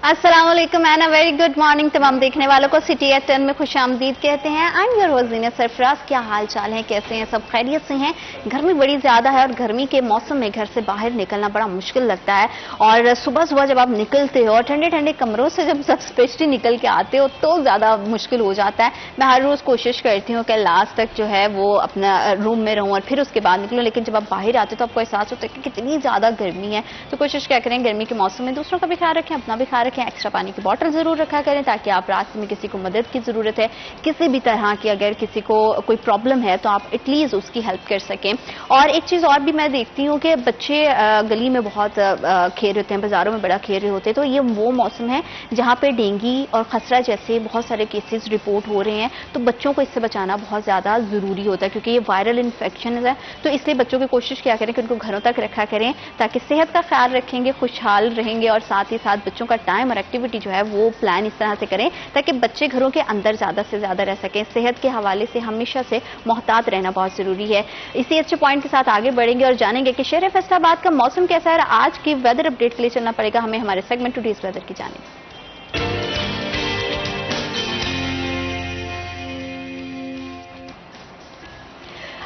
अस्सलाम वालेकुम and a very good morning तमाम देखने वालों को सिटी एट 10 में खुशामदीद कहते हैं। आई एम योर होस्ट ज़ीनत सरफराज। क्या हाल चाल है, कैसे हैं सब? खैरियत से हैं? गर्मी बड़ी ज्यादा है और गर्मी के मौसम में घर से बाहर निकलना बड़ा मुश्किल लगता है। और सुबह सुबह जब आप निकलते हो और ठंडे ठंडे कमरों से जब सब स्पेशली निकल के आते हो तो ज्यादा मुश्किल हो जाता है। मैं हर रोज कोशिश करती हूँ कि लास्ट तक जो है वो अपना रूम में रहूं और फिर उसके बाद निकलूं, लेकिन जब आप बाहर आते हो तो आपको एहसास होता है कि कितनी ज्यादा गर्मी है। तो कोशिश क्या करें, गर्मी के मौसम में दूसरों का भी ख्याल रखें, अपना भी ख्याल रखें। एक्स्ट्रा पानी की बोतल जरूर रखा करें ताकि आप रास्ते में किसी को मदद की जरूरत है, किसी भी तरह की अगर किसी को कोई प्रॉब्लम है तो आप एटलीस्ट उसकी हेल्प कर सकें। और एक चीज और भी मैं देखती हूँ कि बच्चे गली में बहुत खेल रहे होते हैं, बाजारों में बड़ा खेल रहे होते हैं। तो ये वो मौसम है जहाँ पे डेंगू और खसरा जैसे बहुत सारे केसेस रिपोर्ट हो रहे हैं। तो बच्चों को इससे बचाना बहुत ज्यादा जरूरी होता है क्योंकि ये वायरल इन्फेक्शन है। तो इसलिए बच्चों की कोशिश क्या करें कि उनको घरों तक रखा करें ताकि सेहत का ख्याल रखेंगे, खुशहाल रहेंगे और साथ ही साथ बच्चों का टाइम और एक्टिविटी जो है वो प्लान इस तरह से करें ताकि बच्चे घरों के अंदर ज्यादा से ज्यादा रह सकें। सेहत के हवाले से हमेशा से मोहतात रहना बहुत जरूरी है। इसी अच्छे पॉइंट के साथ आगे बढ़ेंगे और जानेंगे कि शहर फैसलाबाद का मौसम कैसा है। आज की वेदर अपडेट के लिए चलना पड़ेगा हमें हमारे सेगमेंट टुडेज वेदर की जानिब।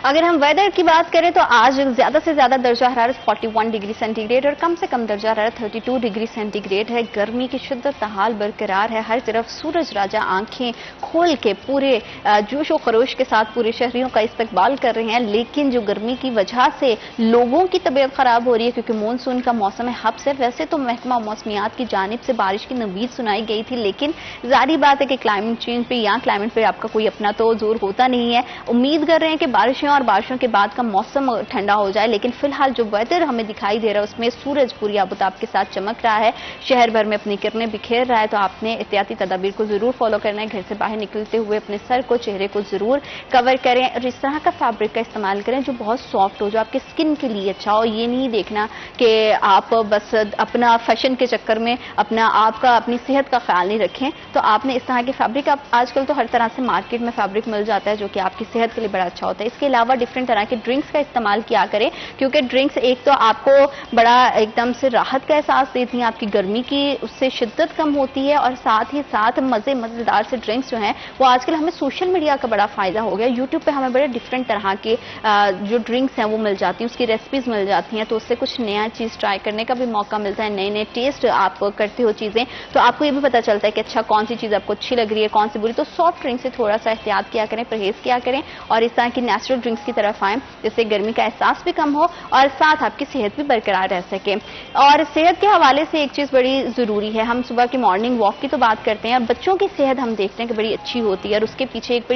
अगर हम वेदर की बात करें तो आज ज्यादा से ज्यादा दर्जा हरारत 41 डिग्री सेंटीग्रेड और कम से कम दर्जा हरारत 32 डिग्री सेंटीग्रेड है। गर्मी की शिद्दत हाल बरकरार है। हर तरफ सूरज राजा आंखें खोल के पूरे जोश और खरोश के साथ पूरे शहरियों का इस्तकबाल कर रहे हैं। लेकिन जो गर्मी की वजह से लोगों की तबीयत खराब हो रही है क्योंकि मानसून का मौसम है हब से। वैसे तो महकमा मौसमियात की जानिब से बारिश की नवीद सुनाई गई थी, लेकिन जारी बात है कि क्लाइमेट चेंज पे या क्लाइमेट पे आपका कोई अपना तो जोर होता नहीं है। उम्मीद कर रहे हैं कि बारिशें और बारिशों के बाद का मौसम ठंडा हो जाए, लेकिन फिलहाल जो वेदर हमें दिखाई दे रहा है उसमें सूरज पूरी आबोताब के साथ चमक रहा है, शहर भर में अपनी किरणें बिखेर रहा है। तो आपने एहतियाती तदाबीर को जरूर फॉलो करना है। घर से बाहर निकलते हुए अपने सर को, चेहरे को जरूर कवर करें और इस तरह का फैब्रिक का इस्तेमाल करें जो बहुत सॉफ्ट हो, जो आपके स्किन के लिए अच्छा हो। ये नहीं देखना कि आप बस अपना फैशन के चक्कर में अपनी सेहत का ख्याल नहीं रखें। तो आपने इस तरह के फैब्रिक, आजकल तो हर तरह से मार्केट में फैब्रिक मिल जाता है जो कि आपकी सेहत के लिए बड़ा अच्छा होता है। इसके अलावा डिफरेंट तरह के ड्रिंक्स का इस्तेमाल किया करें क्योंकि ड्रिंक्स एक तो आपको बड़ा एकदम से राहत का एहसास देती हैं, आपकी गर्मी की उससे शिद्दत कम होती है और साथ ही साथ मजेदार से ड्रिंक्स जो हैं वो आजकल हमें सोशल मीडिया का बड़ा फायदा हो गया। यूट्यूब पे हमें बड़े डिफरेंट तरह के जो ड्रिंक्स हैं वो मिल जाती हैं, उसकी रेसिपीज मिल जाती हैं। तो उससे कुछ नया चीज ट्राई करने का भी मौका मिलता है, नए नए टेस्ट आप करते हो चीजें, तो आपको ये भी पता चलता है कि अच्छा कौन सी चीज आपको अच्छी लग रही है, कौन सी बुरी। तो सॉफ्ट ड्रिंक से थोड़ा सा एहतियात किया करें, परहेज किया करें और इस तरह की नेचुरल ड्रिंक्स की तरफ आएं जिससे गर्मी का एहसास भी कम हो और साथ आपकी सेहत भी बरकरार रह सके। और सेहत के हवाले से एक चीज बड़ी जरूरी है, हम सुबह की मॉर्निंग वॉक की तो बात करते हैं, बच्चों की सेहत हम देखते हैं कि बड़ी अच्छी होती है और उसके पीछे एक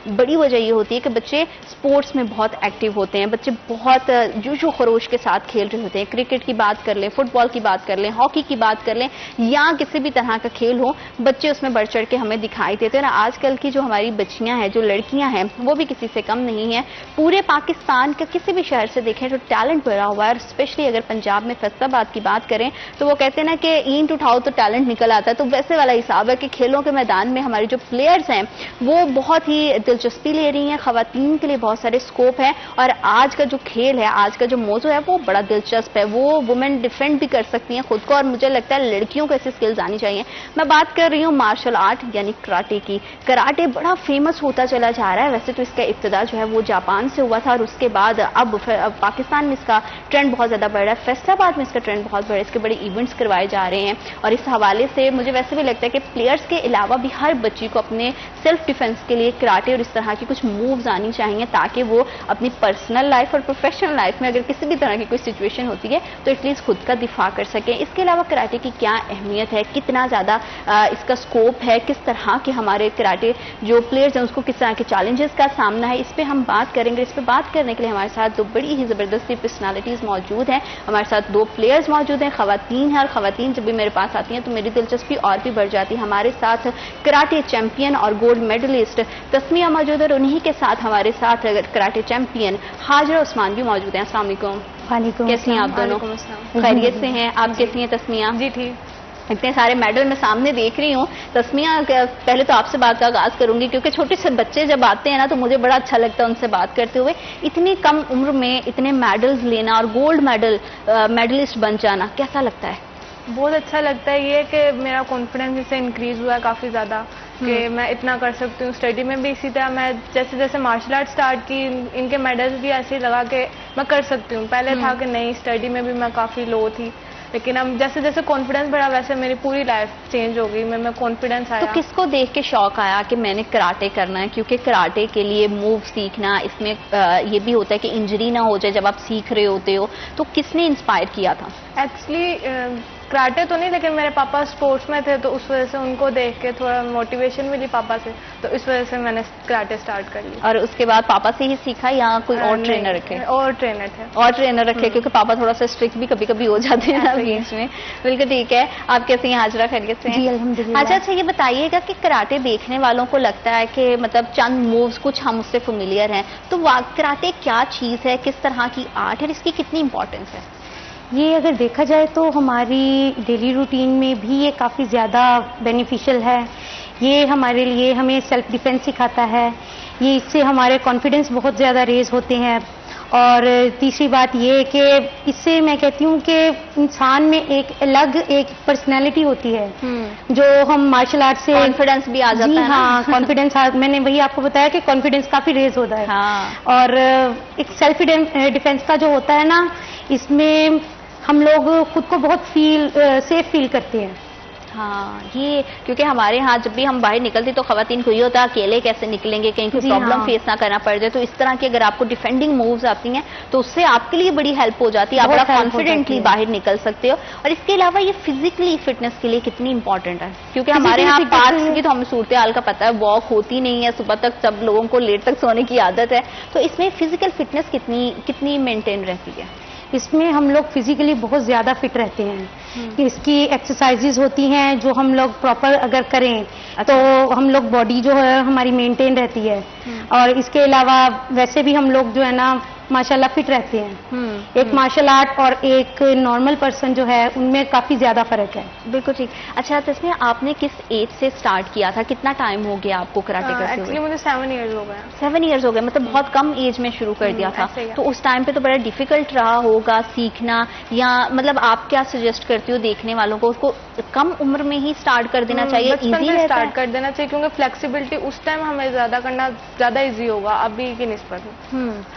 बड़ी वजह ये होती है कि बच्चे स्पोर्ट्स में बहुत एक्टिव होते हैं, बच्चे बहुत जोशो खरोश के साथ खेल रहे होते हैं। क्रिकेट की बात कर लें, फुटबॉल की बात कर लें, हॉकी की बात कर लें या किसी भी तरह का खेल हो, बच्चे उसमें बढ़ चढ़ के हमें दिखाई देते हैं। आजकल की जो हमारी बच्चियां हैं, जो लड़कियां हैं, वो भी किसी से कम नहीं है। पूरे पाकिस्तान का किसी भी शहर से देखें तो टैलेंट भरा हुआ है। स्पेशली अगर पंजाब में फैसलाबाद की बात करें तो वो कहते हैं ना कि ईंट उठाओ तो टैलेंट निकल आता है। तो वैसे वाला हिसाब है कि खेलों के मैदान में हमारे जो प्लेयर्स हैं वो बहुत ही दिलचस्पी ले रही हैं। खवातीन के लिए बहुत सारे स्कोप है और आज का जो खेल है, आज का जो मौजू है वो बड़ा दिलचस्प है। वो वुमेन डिफेंड भी कर सकती हैं खुद को और मुझे लगता है लड़कियों को ऐसी स्किल्स आनी चाहिए। मैं बात कर रही हूँ मार्शल आर्ट यानी कराटे की। कराटे बड़ा फेमस होता चला जा रहा है। वैसे तो इसका इब्तिदा जो है वो जापान से हुआ था और उसके बाद अब पाकिस्तान में इसका ट्रेंड बहुत ज्यादा बढ़ रहा है, फैसलाबाद में इसका ट्रेंड बहुत बढ़ रहा है, इसके बड़े इवेंट्स करवाए जा रहे हैं। और इस हवाले से मुझे वैसे भी लगता है कि प्लेयर्स के अलावा भी हर बच्ची को अपने सेल्फ डिफेंस के लिए कराटे और इस तरह की कुछ मूव्स आनी चाहिए ताकि वो अपनी पर्सनल लाइफ और प्रोफेशनल लाइफ में अगर किसी भी तरह की कोई सिचुएशन होती है तो एटलीस्ट खुद का दिफा कर सकें। इसके अलावा कराटे की क्या अहमियत है, कितना ज्यादा इसका स्कोप है, किस तरह के हमारे कराटे जो प्लेयर्स हैं उसको किस तरह के चैलेंजेस का सामना है, इस पर हम बात करेंगे। इस पर बात करने के लिए हमारे साथ दो बड़ी ही जबरदस्ती पर्सनालिटीज मौजूद हैं। हमारे साथ दो प्लेयर्स मौजूद हैं, खवातीन है और खवातीन जब भी मेरे पास आती हैं तो मेरी दिलचस्पी और भी बढ़ जाती है। हमारे साथ कराटे चैंपियन और गोल्ड मेडलिस्ट तस्मिया मौजूद है और उन्हीं के साथ हमारे साथ कराटे चैंपियन हाजरा उस्मान भी मौजूद हैं। अस्सलाम वालेकुम। वालेकुम। कैसी हैं आप दोनों? खैरियत से हैं? आप कैसी हैं तस्मिया? जी ठीक। इतने सारे मेडल मैं सामने देख रही हूँ। तस्मिया, पहले तो आपसे बात का आगाज करूंगी क्योंकि छोटे से बच्चे जब आते हैं ना तो मुझे बड़ा अच्छा लगता है उनसे बात करते हुए। इतनी कम उम्र में इतने मेडल्स लेना और गोल्ड मेडलिस्ट बन जाना कैसा लगता है? बहुत अच्छा लगता है ये कि मेरा कॉन्फिडेंस इससे इंक्रीज हुआ है काफ़ी ज़्यादा, कि मैं इतना कर सकती हूँ। स्टडी में भी इसी तरह मैं जैसे जैसे मार्शल आर्ट स्टार्ट की, इनके मेडल्स भी ऐसे ही लगा के मैं कर सकती हूँ। पहले था कि नहीं, स्टडी में भी मैं काफ़ी लो थी, लेकिन अब जैसे जैसे कॉन्फिडेंस बढ़ा वैसे मेरी पूरी लाइफ चेंज हो गई, मैं कॉन्फिडेंस आया। तो किसको देख के शौक आया कि मैंने कराटे करना है? क्योंकि कराटे के लिए मूव सीखना, इसमें ये भी होता है कि इंजरी ना हो जाए जब आप सीख रहे होते हो, तो किसने इंस्पायर किया था? एक्चुअली कराटे तो नहीं, लेकिन मेरे पापा स्पोर्ट्स में थे, तो उस वजह से उनको देख के थोड़ा मोटिवेशन मिली पापा से, तो इस वजह से मैंने कराटे स्टार्ट कर लिया। और उसके बाद पापा से ही सीखा या कोई और ट्रेनर रखे? और ट्रेनर थे। और ट्रेनर रखे, क्योंकि पापा थोड़ा सा स्ट्रिक्ट भी कभी कभी हो जाते हैं ना बीच में। बिल्कुल ठीक है। आप कैसे हैं हाजरा, खैरियत से हैं? जी अल्हम्दुलिल्लाह। अच्छा, ये बताइएगा कि कराटे देखने वालों को लगता है कि मतलब चंद मूव्स कुछ हम उससे फेमिलियर हैं, तो कराटे क्या चीज़ है, किस तरह की आर्ट है, इसकी कितनी इंपॉर्टेंस है? ये अगर देखा जाए तो हमारी डेली रूटीन में भी ये काफ़ी ज़्यादा बेनिफिशियल है। ये हमारे लिए हमें सेल्फ डिफेंस सिखाता है, ये इससे हमारे कॉन्फिडेंस बहुत ज़्यादा रेज होते हैं। और तीसरी बात ये है कि इससे मैं कहती हूँ कि इंसान में एक अलग एक पर्सनैलिटी होती है, जो हम मार्शल आर्ट से कॉन्फिडेंस भी आ जाता है ना? हाँ, कॉन्फिडेंस मैंने वही आपको बताया कि कॉन्फिडेंस काफ़ी रेज होता है। हाँ। और एक सेल्फ डिफेंस का जो होता है ना, इसमें हम लोग खुद को बहुत सेफ फील करते हैं। हाँ, ये क्योंकि हमारे यहाँ जब भी हम बाहर निकलते तो खवातीन को ये होता है अकेले कैसे निकलेंगे, कहीं कोई प्रॉब्लम फेस ना करना पड़ जाए। तो इस तरह की अगर आपको डिफेंडिंग मूव्स आती हैं तो उससे आपके लिए बड़ी हेल्प हो जाती है, आप बड़ा कॉन्फिडेंटली बाहर निकल सकते हो। और इसके अलावा ये फिजिकली फिटनेस के लिए कितनी इंपॉर्टेंट है, क्योंकि हमारे यहाँ पार्क्स की तो हमें सूरत हाल का पता है, वॉक होती नहीं है सुबह तक, सब लोगों को लेट तक सोने की आदत है। तो इसमें फिजिकल फिटनेस कितनी मेंटेन रहती है? इसमें हम लोग फिजिकली बहुत ज़्यादा फिट रहते हैं। इसकी एक्सरसाइजेज होती हैं जो हम लोग प्रॉपर अगर करें तो हम लोग बॉडी जो है हमारी मेंटेन रहती है। और इसके अलावा वैसे भी हम लोग जो है ना माशाल्लाह फिट रहते हैं। एक मार्शल आर्ट और एक नॉर्मल पर्सन जो है उनमें काफ़ी ज़्यादा फर्क है। बिल्कुल ठीक। अच्छा, तो इसमें आपने किस एज से स्टार्ट किया था, कितना टाइम हो गया आपको कराटे करते हुए? एक्चुअली मुझे 7 इयर्स हो गए। 7 इयर्स हो गए, मतलब बहुत कम एज में शुरू कर दिया था। तो उस टाइम पे तो बड़ा डिफिकल्ट रहा होगा सीखना, या मतलब आप क्या सजेस्ट करती हो देखने वालों को, उसको कम उम्र में ही स्टार्ट कर देना चाहिए? इजी स्टार्ट कर देना चाहिए, क्योंकि फ्लेक्सिबिलिटी उस टाइम हमें ज्यादा करना ज्यादा इजी होगा अभी की निस्बत।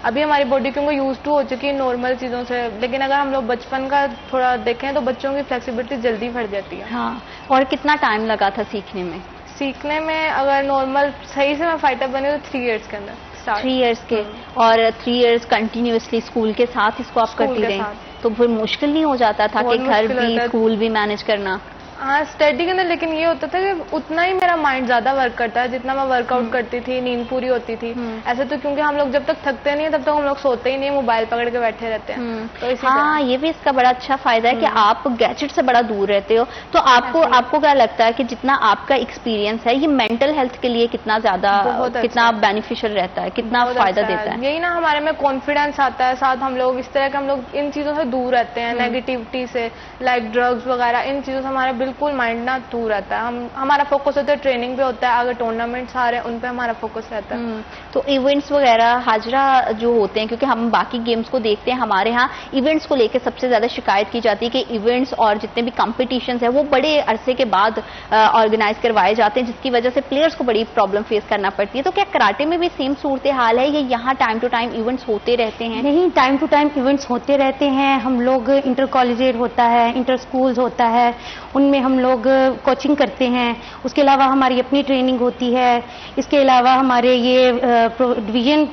अभी हमारी बॉडी क्योंकि यूज टू हो चुकी है नॉर्मल चीजों से, लेकिन अगर हम लोग बचपन का थोड़ा देखें तो बच्चों की फ्लेक्सिबिलिटी जल्दी बढ़ जाती है। हाँ। और कितना टाइम लगा था सीखने में? सीखने में अगर नॉर्मल सही से मैं फाइटर बनी तो 3 इयर्स के अंदर। 3 इयर्स के? और 3 इयर्स कंटिन्यूअसली स्कूल के साथ इसको आप करती रही, तो फिर मुश्किल नहीं हो जाता था कि घर भी स्कूल भी मैनेज करना? हाँ, स्टडी के अंदर, लेकिन ये होता था कि उतना ही मेरा माइंड ज्यादा वर्क करता है जितना मैं वर्कआउट करती थी, नींद पूरी होती थी। ऐसे तो क्योंकि हम लोग जब तक थकते नहीं है तब तक हम लोग सोते ही नहीं, मोबाइल पकड़ के बैठे रहते हैं। तो इसी हाँ, ये भी इसका बड़ा अच्छा फायदा है कि आप गैजेट से बड़ा दूर रहते हो। तो आपको क्या लगता है कि जितना आपका एक्सपीरियंस है ये मेंटल हेल्थ के लिए कितना ज्यादा कितना बेनिफिशियल रहता है, कितना फायदा देता है? यही ना, हमारे में कॉन्फिडेंस आता है, साथ हम लोग इस तरह के हम लोग इन चीजों से दूर रहते हैं, नेगेटिविटी से, लाइक ड्रग्स वगैरह, इन चीजों से हमारा बिल्कुल माइंड ना दूर रहता है। हमारा फोकस होता है ट्रेनिंग पे होता है, अगर टूर्नामेंट्स आ रहे हैं उन पे हमारा फोकस रहता है। तो इवेंट्स वगैरह हाजरा जो होते हैं, क्योंकि हम बाकी गेम्स को देखते हैं, हमारे यहाँ इवेंट्स को लेकर सबसे ज्यादा शिकायत की जाती है कि इवेंट्स और जितने भी कॉम्पिटिशन्स है वो बड़े अरसे के बाद ऑर्गेनाइज करवाए जाते हैं, जिसकी वजह से प्लेयर्स को बड़ी प्रॉब्लम फेस करना पड़ती है। तो क्या कराटे में भी सेम सूरत हाल है, या यहाँ टाइम टू टाइम इवेंट्स होते रहते हैं? नहीं, टाइम टू टाइम इवेंट्स होते रहते हैं। हम लोग इंटर कॉलेजेट होता है, इंटर स्कूल्स होता है, उनमें हम लोग कोचिंग करते हैं। उसके अलावा हमारी अपनी ट्रेनिंग होती है। इसके अलावा हमारे ये डिवीजन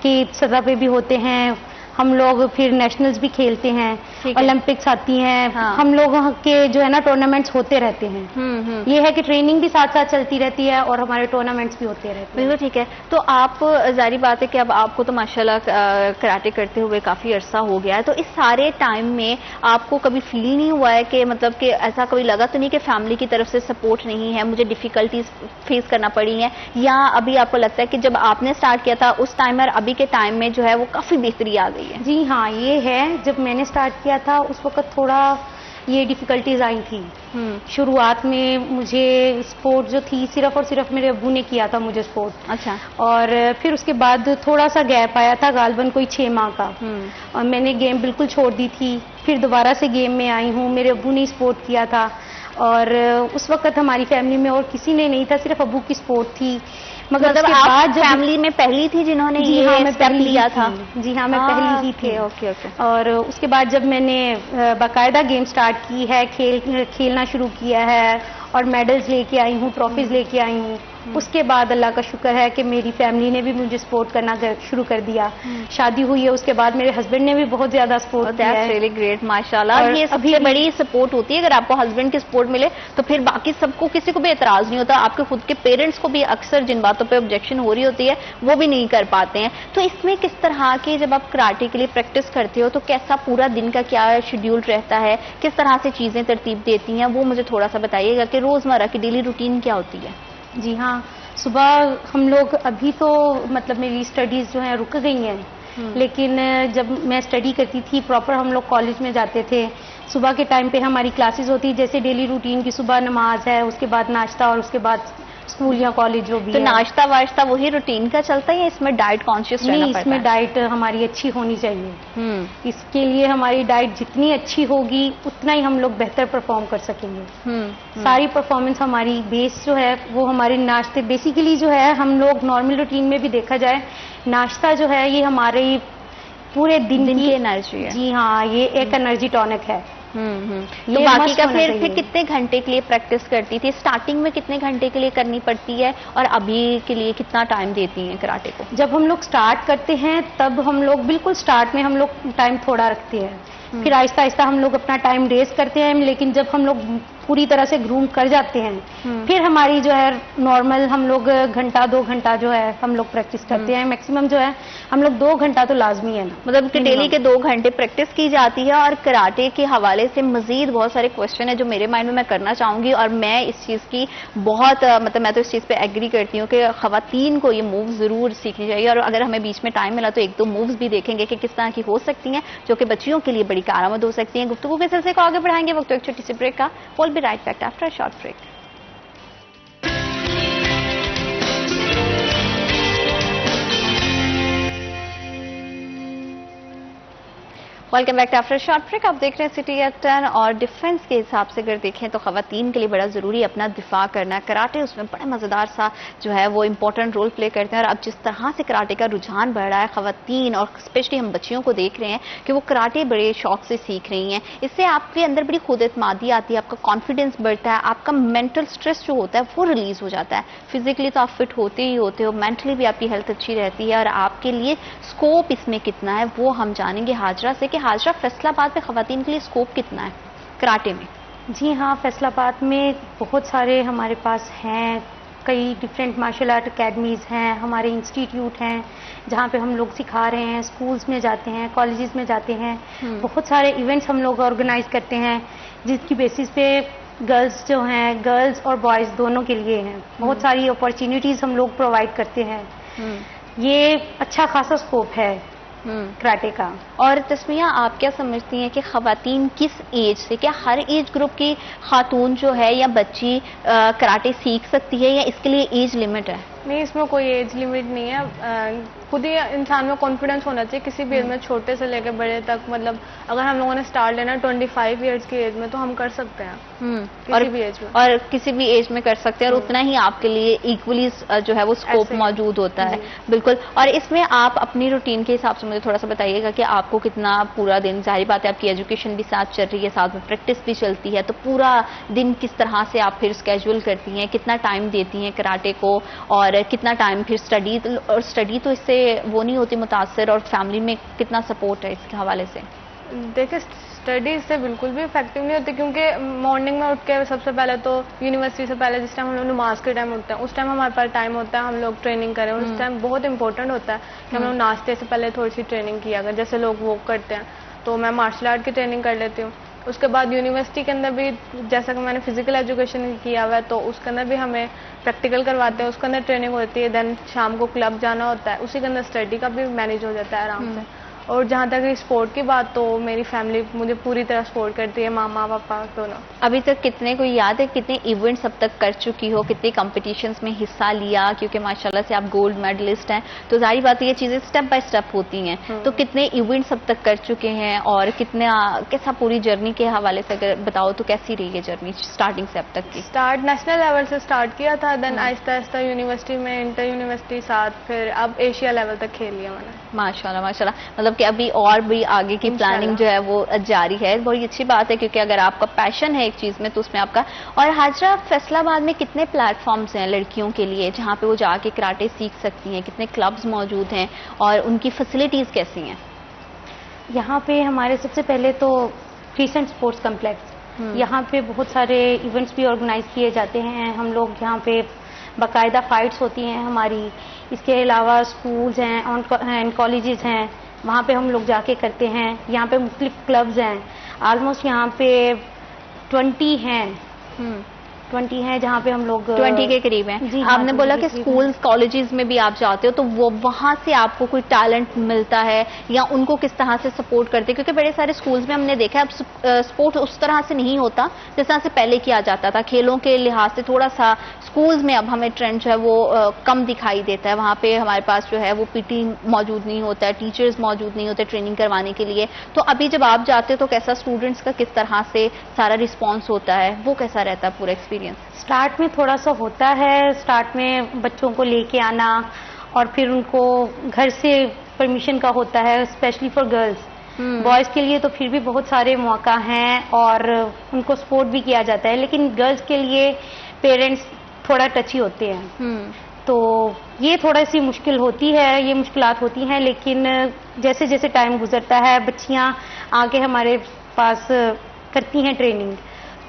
की सतह पे भी होते हैं। हम लोग फिर नेशनल्स भी खेलते हैं, ओलंपिक्स आती हैं। हाँ। हम लोगों के जो है ना टूर्नामेंट्स होते रहते हैं। ये है कि ट्रेनिंग भी साथ साथ चलती रहती है और हमारे टूर्नामेंट्स भी होते रहते हैं। बिल्कुल ठीक है। तो आप, जारी बात है कि अब आपको तो माशाल्लाह कराटे करते हुए काफी अरसा हो गया है, तो इस सारे टाइम में आपको कभी फील ही नहीं हुआ है कि मतलब कि ऐसा कभी लगा तो नहीं कि फैमिली की तरफ से सपोर्ट नहीं है, मुझे डिफिकल्टीज फेस करना पड़ी है, या अभी आपको लगता है कि जब आपने स्टार्ट किया था उस टाइम और अभी के टाइम में जो है वो काफी बेहतरी आ गई है? जी हाँ, ये है। जब मैंने स्टार्ट किया था उस वक्त थोड़ा ये डिफिकल्टीज आई थी। शुरुआत में मुझे स्पोर्ट जो थी सिर्फ और सिर्फ मेरे अब्बू ने किया था मुझे स्पोर्ट। अच्छा। और फिर उसके बाद थोड़ा सा गैप आया था, गालबन कोई 6 माह का, और मैंने गेम बिल्कुल छोड़ दी थी। फिर दोबारा से गेम में आई हूँ। मेरे अब्बू ने सपोर्ट किया था और उस वक्त हमारी फैमिली में और किसी ने नहीं था, सिर्फ अब्बू की सपोर्ट थी। मगर मतलब उसके आप बाद फैमिली में पहली थी जिन्होंने जी हाँ, ये मैं स्टेप पहली लिया था? जी हाँ, मैं पहली ही थी। Okay okay. और उसके बाद जब मैंने बाकायदा गेम स्टार्ट की है, खेलना शुरू किया है और मेडल्स लेके आई हूँ, ट्रॉफीज लेके आई हूँ, उसके बाद अल्लाह का शुक्र है कि मेरी फैमिली ने भी मुझे सपोर्ट करना शुरू कर दिया। शादी हुई है, उसके बाद मेरे हस्बैंड ने भी बहुत ज्यादा सपोर्ट किया है। रियली ग्रेट, माशाल्लाह। और ये सबसे बड़ी सपोर्ट होती है। अगर आपको हस्बैंड की सपोर्ट मिले तो फिर बाकी सबको, किसी को भी एतराज नहीं होता। आपके खुद के पेरेंट्स को भी अक्सर जिन बातों पे ऑब्जेक्शन हो रही होती है वो भी नहीं कर पाते हैं। तो इसमें किस तरह की, जब आप कराटे के लिए प्रैक्टिस करते हो तो कैसा पूरा दिन का क्या शेड्यूल रहता है, किस तरह से चीजें तरतीब देती हैं, वो मुझे थोड़ा सा बताइएगा कि रोजमर्रा की डेली रूटीन क्या होती है? जी हाँ, सुबह हम लोग, अभी तो मतलब मेरी स्टडीज जो हैं रुक गई हैं, लेकिन जब मैं स्टडी करती थी प्रॉपर, हम लोग कॉलेज में जाते थे। सुबह के टाइम पे हमारी क्लासेस होती, जैसे डेली रूटीन की सुबह नमाज है, उसके बाद नाश्ता और उसके बाद स्कूल या कॉलेज जो भी तो है। नाश्ता वाश्ता वही रूटीन का चलता है या इसमें डाइट कॉन्शियस रहना नहीं, पड़ता है? इसमें डाइट हमारी अच्छी होनी चाहिए। इसके लिए हमारी डाइट जितनी अच्छी होगी उतना ही हम लोग बेहतर परफॉर्म कर सकेंगे। सारी परफॉर्मेंस हमारी बेस जो है वो हमारे नाश्ते, बेसिकली जो है हम लोग नॉर्मल रूटीन में भी देखा जाए, नाश्ता जो है ये हमारे पूरे दिन की एनर्जी है। जी हाँ, ये एक एनर्जी टॉनिक है। तो बाकी का फिर कितने घंटे के लिए प्रैक्टिस करती थी? स्टार्टिंग में कितने घंटे के लिए करनी पड़ती है और अभी के लिए कितना टाइम देती हैं कराटे को? जब हम लोग स्टार्ट करते हैं तब हम लोग बिल्कुल स्टार्ट में हम लोग टाइम थोड़ा रखते हैं, फिर आहिस्ता आहिस्ता हम लोग अपना टाइम रेस करते हैं। लेकिन जब हम लोग पूरी तरह से ग्रूम कर जाते हैं फिर हमारी जो है नॉर्मल हम लोग घंटा 2 घंटा जो है हम लोग प्रैक्टिस करते हैं। मैक्सिमम जो है हम लोग 2 घंटा तो लाजमी है ना, मतलब कि डेली के 2 घंटे प्रैक्टिस की जाती है। और कराटे के हवाले से मजीद बहुत सारे क्वेश्चन है जो मेरे माइंड में मैं करना चाहूंगी, और मैं इस चीज की बहुत मतलब मैं तो इस चीज पे एग्री करती हूँ कि खवातीन को ये मूव जरूर सीखनी चाहिए। और अगर हमें बीच में टाइम मिला तो 1-2 मूव्स भी देखेंगे कि किस तरह की हो सकती हैं जो कि बच्चियों के लिए बड़ी कारआमद हो सकती हैं। गुफ्तगू के सिलसिले को आगे बढ़ाएंगे, वक्त एक छोटी सी ब्रेक का। Will be right back after a short break. Welcome back after short break. आप देख रहे हैं सिटी एट 10। और डिफेंस के हिसाब से अगर देखें तो खवातीन के लिए बड़ा जरूरी है अपना दिफा करना। कराटे उसमें बड़ा मजेदार सा जो है वो इंपॉर्टेंट रोल प्ले करते हैं। और अब जिस तरह से कराटे का रुझान बढ़ रहा है, खवातीन और स्पेशली हम बच्चियों को देख रहे हैं कि वो कराटे बड़े शौक से सीख रही हैं। इससे आपके अंदर बड़ी खुद एतमादी आती है, आपका कॉन्फिडेंस बढ़ता है, आपका मेंटल स्ट्रेस जो होता है वो रिलीज हो जाता है। फिजिकली तो आप फिट होते ही होते हो, मेंटली भी आपकी हेल्थ अच्छी रहती है। और आपके लिए स्कोप इसमें कितना है वो हम जानेंगे हाजरा से कि हाजरा, फैसलाबाद में खवातीन के लिए स्कोप कितना है कराटे में? जी हाँ, फैसलाबाद में बहुत सारे हमारे पास हैं, कई डिफरेंट मार्शल आर्ट अकेडमीज हैं, हमारे इंस्टीट्यूट हैं जहाँ पे हम लोग सिखा रहे हैं, स्कूल्स में जाते हैं, कॉलेजेस में जाते हैं। बहुत सारे इवेंट्स हम लोग ऑर्गेनाइज करते हैं जिसकी बेसिस पे गर्ल्स जो हैं, गर्ल्स और बॉयज़ दोनों के लिए हैं। बहुत सारी अपॉर्चुनिटीज़ हम लोग प्रोवाइड करते हैं। ये अच्छा खासा स्कोप है कराटे का। और तस्मिया, आप क्या समझती हैं कि खवातीन किस एज से, क्या हर एज ग्रुप की खातून जो है या बच्ची कराटे सीख सकती है या इसके लिए एज लिमिट है? नहीं, इसमें कोई एज लिमिट नहीं है। खुद ही इंसान में कॉन्फिडेंस होना चाहिए किसी भी एज में, छोटे से लेकर बड़े तक। मतलब अगर हम लोगों ने स्टार्ट लेना 25 ईयर्स की एज में तो हम कर सकते हैं किसी भी एज में। और किसी भी एज में कर सकते हैं और उतना ही आपके लिए इक्वली जो है वो स्कोप मौजूद होता है। बिल्कुल। और इसमें आप अपनी रूटीन के हिसाब से मुझे थोड़ा सा बताइएगा कि आपको कितना पूरा दिन, जाहिर बात है आपकी एजुकेशन भी साथ चल रही है, साथ में प्रैक्टिस भी चलती है, तो पूरा दिन किस तरह से आप फिर स्केड्यूल करती हैं, कितना टाइम देती हैं कराटे को और कितना टाइम फिर स्टडी? और स्टडी तो इससे वो नहीं होती मुतासर, और फैमिली में कितना सपोर्ट है इसके हवाले से? देखिए, स्टडी से बिल्कुल भी इफेक्टिव नहीं होती, क्योंकि मॉर्निंग में उठ के सबसे पहले तो यूनिवर्सिटी से पहले जिस टाइम हम लोग नमाज के टाइम उठते हैं उस टाइम हमारे पास टाइम होता है हम लोग ट्रेनिंग करें। उस टाइम बहुत इंपॉर्टेंट होता है कि हम लोग नाश्ते से पहले थोड़ी सी ट्रेनिंग किया अगर, जैसे लोग वॉक करते हैं तो मैं मार्शल आर्ट की ट्रेनिंग कर लेती हूँ। उसके बाद यूनिवर्सिटी के अंदर भी जैसा कि मैंने फिजिकल एजुकेशन किया हुआ है तो उसके अंदर भी हमें प्रैक्टिकल करवाते हैं, उसके अंदर ट्रेनिंग होती है। देन शाम को क्लब जाना होता है, उसी के अंदर स्टडी का भी मैनेज हो जाता है आराम से। और जहाँ तक स्पोर्ट की बात, तो मेरी फैमिली मुझे पूरी तरह सपोर्ट करती है, मामा पापा दोनों। अभी तक कितने को याद है कितने इवेंट्स अब तक कर चुकी हो, कितने कंपटीशंस में हिस्सा लिया? क्योंकि माशाल्लाह से आप गोल्ड मेडलिस्ट हैं, तो जाहिर बात है ये चीजें स्टेप बाय स्टेप होती हैं। तो कितने इवेंट्स अब तक कर चुके हैं और कितना कैसा पूरी जर्नी के हवाले से अगर बताओ तो कैसी रही है जर्नी स्टार्टिंग से अब तक की? स्टार्ट नेशनल लेवल से स्टार्ट किया था, देन आहिस्ता आहिस्ता यूनिवर्सिटी में, इंटर यूनिवर्सिटी साथ, फिर अब एशिया लेवल तक खेल लिया मैंने। माशाल्लाह माशाल्लाह, मतलब कि अभी और भी आगे की प्लानिंग जो है वो जारी है। बहुत अच्छी बात है, क्योंकि अगर आपका पैशन है एक चीज में तो उसमें आपका। और हाजरा, फैसलाबाद में कितने प्लेटफॉर्म्स हैं लड़कियों के लिए जहाँ पे वो जाके कराटे सीख सकती हैं? कितने क्लब्स मौजूद हैं और उनकी फैसिलिटीज कैसी हैं? यहाँ पे हमारे सबसे पहले तो क्रिसेंट स्पोर्ट्स कॉम्प्लेक्स, यहाँ पे बहुत सारे इवेंट्स भी ऑर्गेनाइज किए जाते हैं। हम लोग यहाँ पे बाकायदा फाइट्स होती हैं हमारी। इसके अलावा स्कूल्स हैं एंड कॉलेजेस हैं, वहाँ पे हम लोग जाके करते हैं। यहाँ पे मुख्तलिफ क्लब्स हैं, ऑलमोस्ट यहाँ पे 20 हैं जहाँ पे हम लोग 20 के करीब हैं। जी आपने हाँ, बोला कि स्कूल्स कॉलेजेस में भी आप जाते हो, तो वो वहां से आपको कोई टैलेंट मिलता है या उनको किस तरह से सपोर्ट करते हैं? क्योंकि बड़े सारे स्कूल्स में हमने देखा है अब स्पोर्ट उस तरह से नहीं होता जिस तरह से पहले किया जाता था। खेलों के लिहाज से थोड़ा सा स्कूल्स में अब हमें ट्रेंड जो है वो कम दिखाई देता है। वहां पे हमारे पास जो है वो पीटी मौजूद नहीं होता है, टीचर्स मौजूद नहीं होते ट्रेनिंग करवाने के लिए। तो अभी जब आप जाते हो तो कैसा स्टूडेंट्स का किस तरह से सारा रिस्पॉन्स होता है, वो कैसा रहता है पूरा एक्सपीरियंस? स्टार्ट में थोड़ा सा होता है, स्टार्ट में बच्चों को लेके आना और फिर उनको घर से परमिशन का होता है, स्पेशली फॉर गर्ल्स। बॉयज के लिए तो फिर भी बहुत सारे मौका हैं और उनको सपोर्ट भी किया जाता है, लेकिन गर्ल्स के लिए पेरेंट्स थोड़ा टची होते हैं। तो ये थोड़ा सी मुश्किल होती है, ये मुश्किलात होती हैं, लेकिन जैसे जैसे टाइम गुजरता है बच्चियां आगे हमारे पास करती हैं ट्रेनिंग,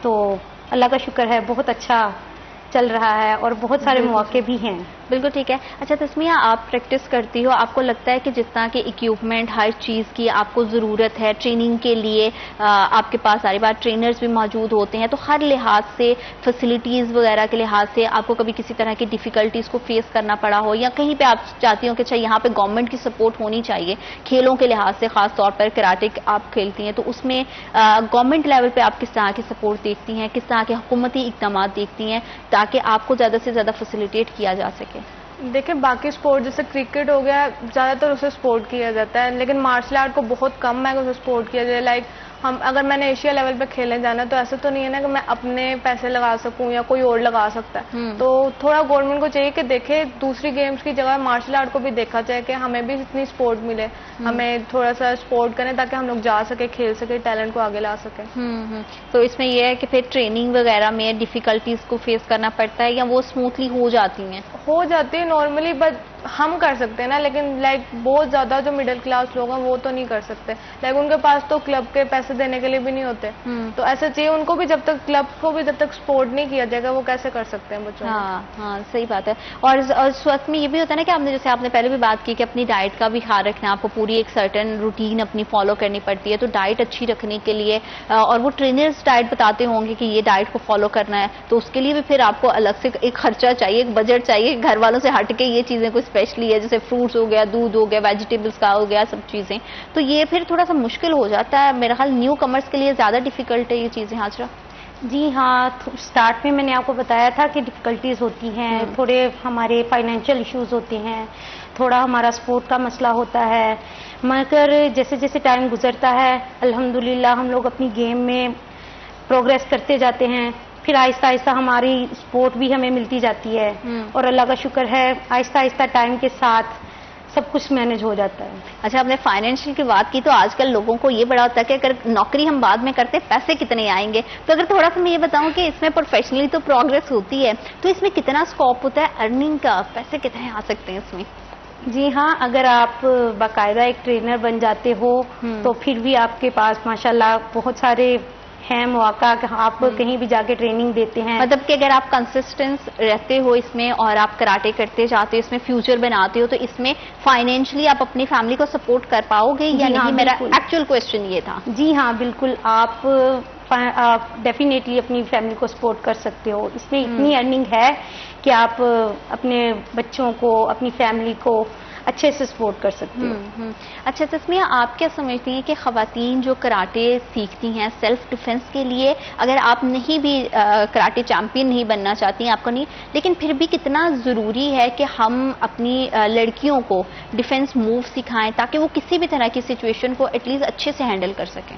तो अल्लाह का शुक्र है बहुत अच्छा चल रहा है और बहुत सारे मौके भी हैं। बिल्कुल ठीक है। अच्छा तस्मिया, आप प्रैक्टिस करती हो, आपको लगता है कि जिस तरह के इक्विपमेंट हर चीज़ की आपको ज़रूरत है ट्रेनिंग के लिए, आपके पास सारी बार ट्रेनर्स भी मौजूद होते हैं, तो हर लिहाज से फैसिलिटीज़ वगैरह के लिहाज से आपको कभी किसी तरह की डिफ़िकल्टीज़ को फेस करना पड़ा हो, या कहीं पे आप चाहती हो कि अच्छा यहाँ पे गवर्नमेंट की सपोर्ट होनी चाहिए खेलों के लिहाज से, ख़ास तौर पर कराटे आप खेलती हैं, तो उसमें गवर्नमेंट लेवल पर आप किस तरह की सपोर्ट देखती हैं, किस तरह के हुकूमती इक़दाम देखती हैं ताकि आपको ज़्यादा से ज़्यादा फैसिलिटेट किया जा सके? देखिए, बाकी स्पोर्ट जैसे क्रिकेट हो गया, ज़्यादातर उसे सपोर्ट किया जाता है, लेकिन मार्शल आर्ट को बहुत कम है कि उसे सपोर्ट किया जाए। लाइक हम अगर मैंने एशिया लेवल पे खेलने जाना, तो ऐसा तो नहीं है ना कि मैं अपने पैसे लगा सकूं या कोई और लगा सकता है। तो थोड़ा गवर्नमेंट को चाहिए कि देखे दूसरी गेम्स की जगह मार्शल आर्ट को भी देखा जाए कि हमें भी इतनी सपोर्ट मिले, हमें थोड़ा सा सपोर्ट करें ताकि हम लोग जा सके, खेल सके, टैलेंट को आगे ला सके। तो इसमें यह है कि फिर ट्रेनिंग वगैरह में डिफिकल्टीज को फेस करना पड़ता है या वो स्मूथली हो जाती हैं? हो जाती है नॉर्मली, बट हम कर सकते हैं ना, लेकिन लाइक बहुत ज्यादा जो मिडिल क्लास लोग हैं वो तो नहीं कर सकते। लाइक उनके पास तो क्लब के पैसे देने के लिए भी नहीं होते, तो ऐसा चाहिए उनको भी, जब तक क्लब को भी जब तक सपोर्ट नहीं किया जाएगा वो कैसे कर सकते हैं बच्चों? हाँ, सही बात है। और उस वक्त में ये भी होता है ना कि आपने जैसे आपने पहले भी बात की कि अपनी डाइट का भी ख्याल रखना, आपको पूरी एक सर्टेन रूटीन अपनी फॉलो करनी पड़ती है, तो डाइट अच्छी रखने के लिए और वो ट्रेनर्स डाइट बताते होंगे कि ये डाइट को फॉलो करना है, तो उसके लिए भी फिर आपको अलग से एक खर्चा चाहिए, एक बजट चाहिए, घर वालों से हट के ये चीजें कोई स्पेशली है, जैसे फ्रूट्स हो गया, दूध हो गया, वेजिटेबल्स का हो गया, सब चीजें, तो ये फिर थोड़ा सा मुश्किल हो जाता है। मेरा ख्याल न्यू कमर्स के लिए ज्यादा डिफिकल्ट है ये चीजें। हाजरा जी हाँ, स्टार्ट में मैंने आपको बताया था कि डिफिकल्टीज होती हैं, थोड़े हमारे फाइनेंशियल इश्यूज होते हैं, थोड़ा हमारा सपोर्ट का मसला होता है, मगर जैसे जैसे टाइम गुजरता है अल्हम्दुलिल्लाह हम लोग अपनी गेम में प्रोग्रेस करते जाते हैं, फिर आहिस्ता आहिस्ता हमारी सपोर्ट भी हमें मिलती जाती है और अल्लाह का शुक्र है आहिस्ता आहिस्ता टाइम के साथ सब कुछ मैनेज हो जाता है। अच्छा, आपने फाइनेंशियल की बात की, तो आजकल लोगों को ये बड़ा होता है कि अगर नौकरी हम बाद में करते पैसे कितने आएंगे, तो अगर थोड़ा सा मैं ये बताऊं कि इसमें प्रोफेशनली तो प्रोग्रेस होती है, तो इसमें कितना स्कोप होता है अर्निंग का, पैसे कितने आ सकते हैं इसमें? जी हाँ, अगर आप बाकायदा एक ट्रेनर बन जाते हो तो फिर भी आपके पास माशाल्लाह बहुत सारे है मौका कि आप कहीं भी जाके ट्रेनिंग देते हैं। मतलब कि अगर आप कंसिस्टेंस रहते हो इसमें और आप कराटे करते जाते हो, इसमें फ्यूचर बनाते हो, तो इसमें फाइनेंशियली आप अपनी फैमिली को सपोर्ट कर पाओगे या नहीं? मेरा एक्चुअल क्वेश्चन ये था। जी हाँ, बिल्कुल, आप डेफिनेटली अपनी फैमिली को सपोर्ट कर सकते हो। इसमें इतनी अर्निंग है कि आप अपने बच्चों को, अपनी फैमिली को अच्छे से सपोर्ट कर सकते हो। अच्छा तस्मिया, आप क्या समझती हैं कि खवातीन जो कराटे सीखती हैं सेल्फ डिफेंस के लिए, अगर आप नहीं भी कराटे चैंपियन नहीं बनना चाहती हैं, आपको नहीं, लेकिन फिर भी कितना ज़रूरी है कि हम अपनी लड़कियों को डिफेंस मूव सिखाएं ताकि वो किसी भी तरह की सिचुएशन को एटलीस्ट अच्छे से हैंडल कर सकें?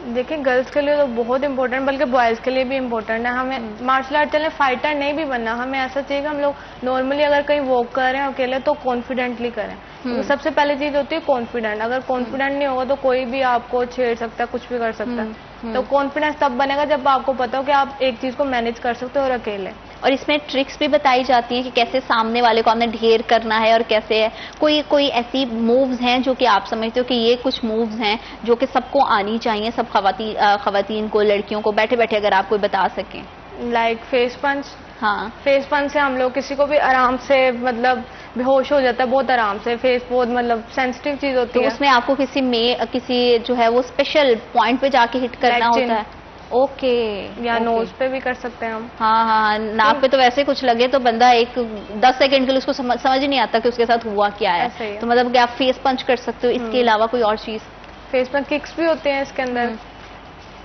देखिए, गर्ल्स के लिए तो बहुत इंपॉर्टेंट, बल्कि बॉयज़ के लिए भी इम्पोर्टेंट है। हमें मार्शल आर्ट चले फाइटर नहीं भी बनना, हमें ऐसा चाहिए कि हम लोग नॉर्मली अगर कहीं वॉक कर रहे हैं अकेले तो कॉन्फिडेंटली करें। तो सबसे पहली चीज होती है कॉन्फिडेंट। अगर कॉन्फिडेंट नहीं होगा तो कोई भी आपको छेड़ सकता है, कुछ भी कर सकता है। तो कॉन्फिडेंस तब बनेगा जब आपको पता हो कि आप एक चीज को मैनेज कर सकते हो और अकेले। और इसमें ट्रिक्स भी बताई जाती हैं कि कैसे सामने वाले को हमने ढेर करना है और कैसे है। कोई ऐसी मूव्स हैं जो कि आप समझते हो कि ये कुछ मूव्स हैं जो कि सबको आनी चाहिए, सब खवातीन को, लड़कियों को, बैठे बैठे अगर आप कोई बता सकें? लाइक फेस पंच। हाँ, फेस पंच से हम लोग किसी को भी आराम से, मतलब बेहोश हो जाता है बहुत आराम से। फेस बहुत मतलब सेंसिटिव चीज होती है, तो उसमें आपको किसी जो है वो स्पेशल पॉइंट पे जाके हिट करना होता है। ओके, या नोज पे भी कर सकते हैं हम। हाँ, नाक पे तो वैसे कुछ लगे तो बंदा 10 सेकंड के लिए उसको समझ ही नहीं आता कि उसके साथ हुआ क्या है। तो मतलब कि आप फेस पंच कर सकते हो, इसके अलावा कोई और चीज? फेस पंच किक्स भी होते हैं इसके अंदर।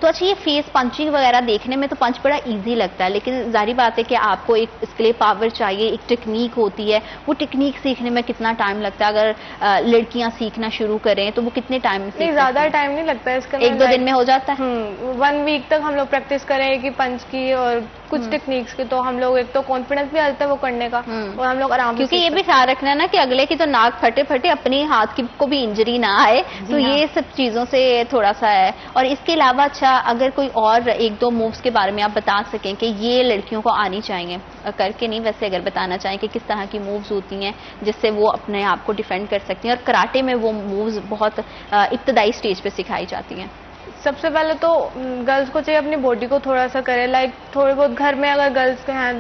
तो अच्छा, ये फेस पंचिंग वगैरह देखने में तो पंच बड़ा इजी लगता है, लेकिन जारी बात है कि आपको इसके लिए पावर चाहिए, एक टेक्निक होती है। वो टेक्निक सीखने में कितना टाइम लगता है? अगर लड़कियां सीखना शुरू करें तो वो कितने टाइम में सीख? ज्यादा टाइम नहीं लगता है इसका, 1-2 दिन में हो जाता है। 1 वीक तक हम लोग प्रैक्टिस करें कि पंच की और कुछ टेक्निक्स की, तो हम लोग एक तो कॉन्फिडेंस भी आता है वो करने का, और हम लोग आराम से, क्योंकि ये भी ख्याल रखना है ना कि अगले की तो नाक फटे अपने हाथ की को भी इंजरी ना आए, तो ये सब चीजों से थोड़ा सा है। और इसके अलावा अच्छा, अगर कोई और 1-2 मूव्स के बारे में आप बता सकें कि ये लड़कियों को आनी चाहिए, करके नहीं वैसे अगर बताना चाहें कि किस तरह की मूव्स होती हैं जिससे वो अपने आप को डिफेंड कर सकती हैं, और कराटे में वो मूव्स बहुत इब्तदाई स्टेज पे सिखाई जाती हैं। सबसे पहले तो गर्ल्स को चाहिए अपनी बॉडी को थोड़ा सा करें, लाइक थोड़े बहुत घर में अगर गर्ल्स के हैं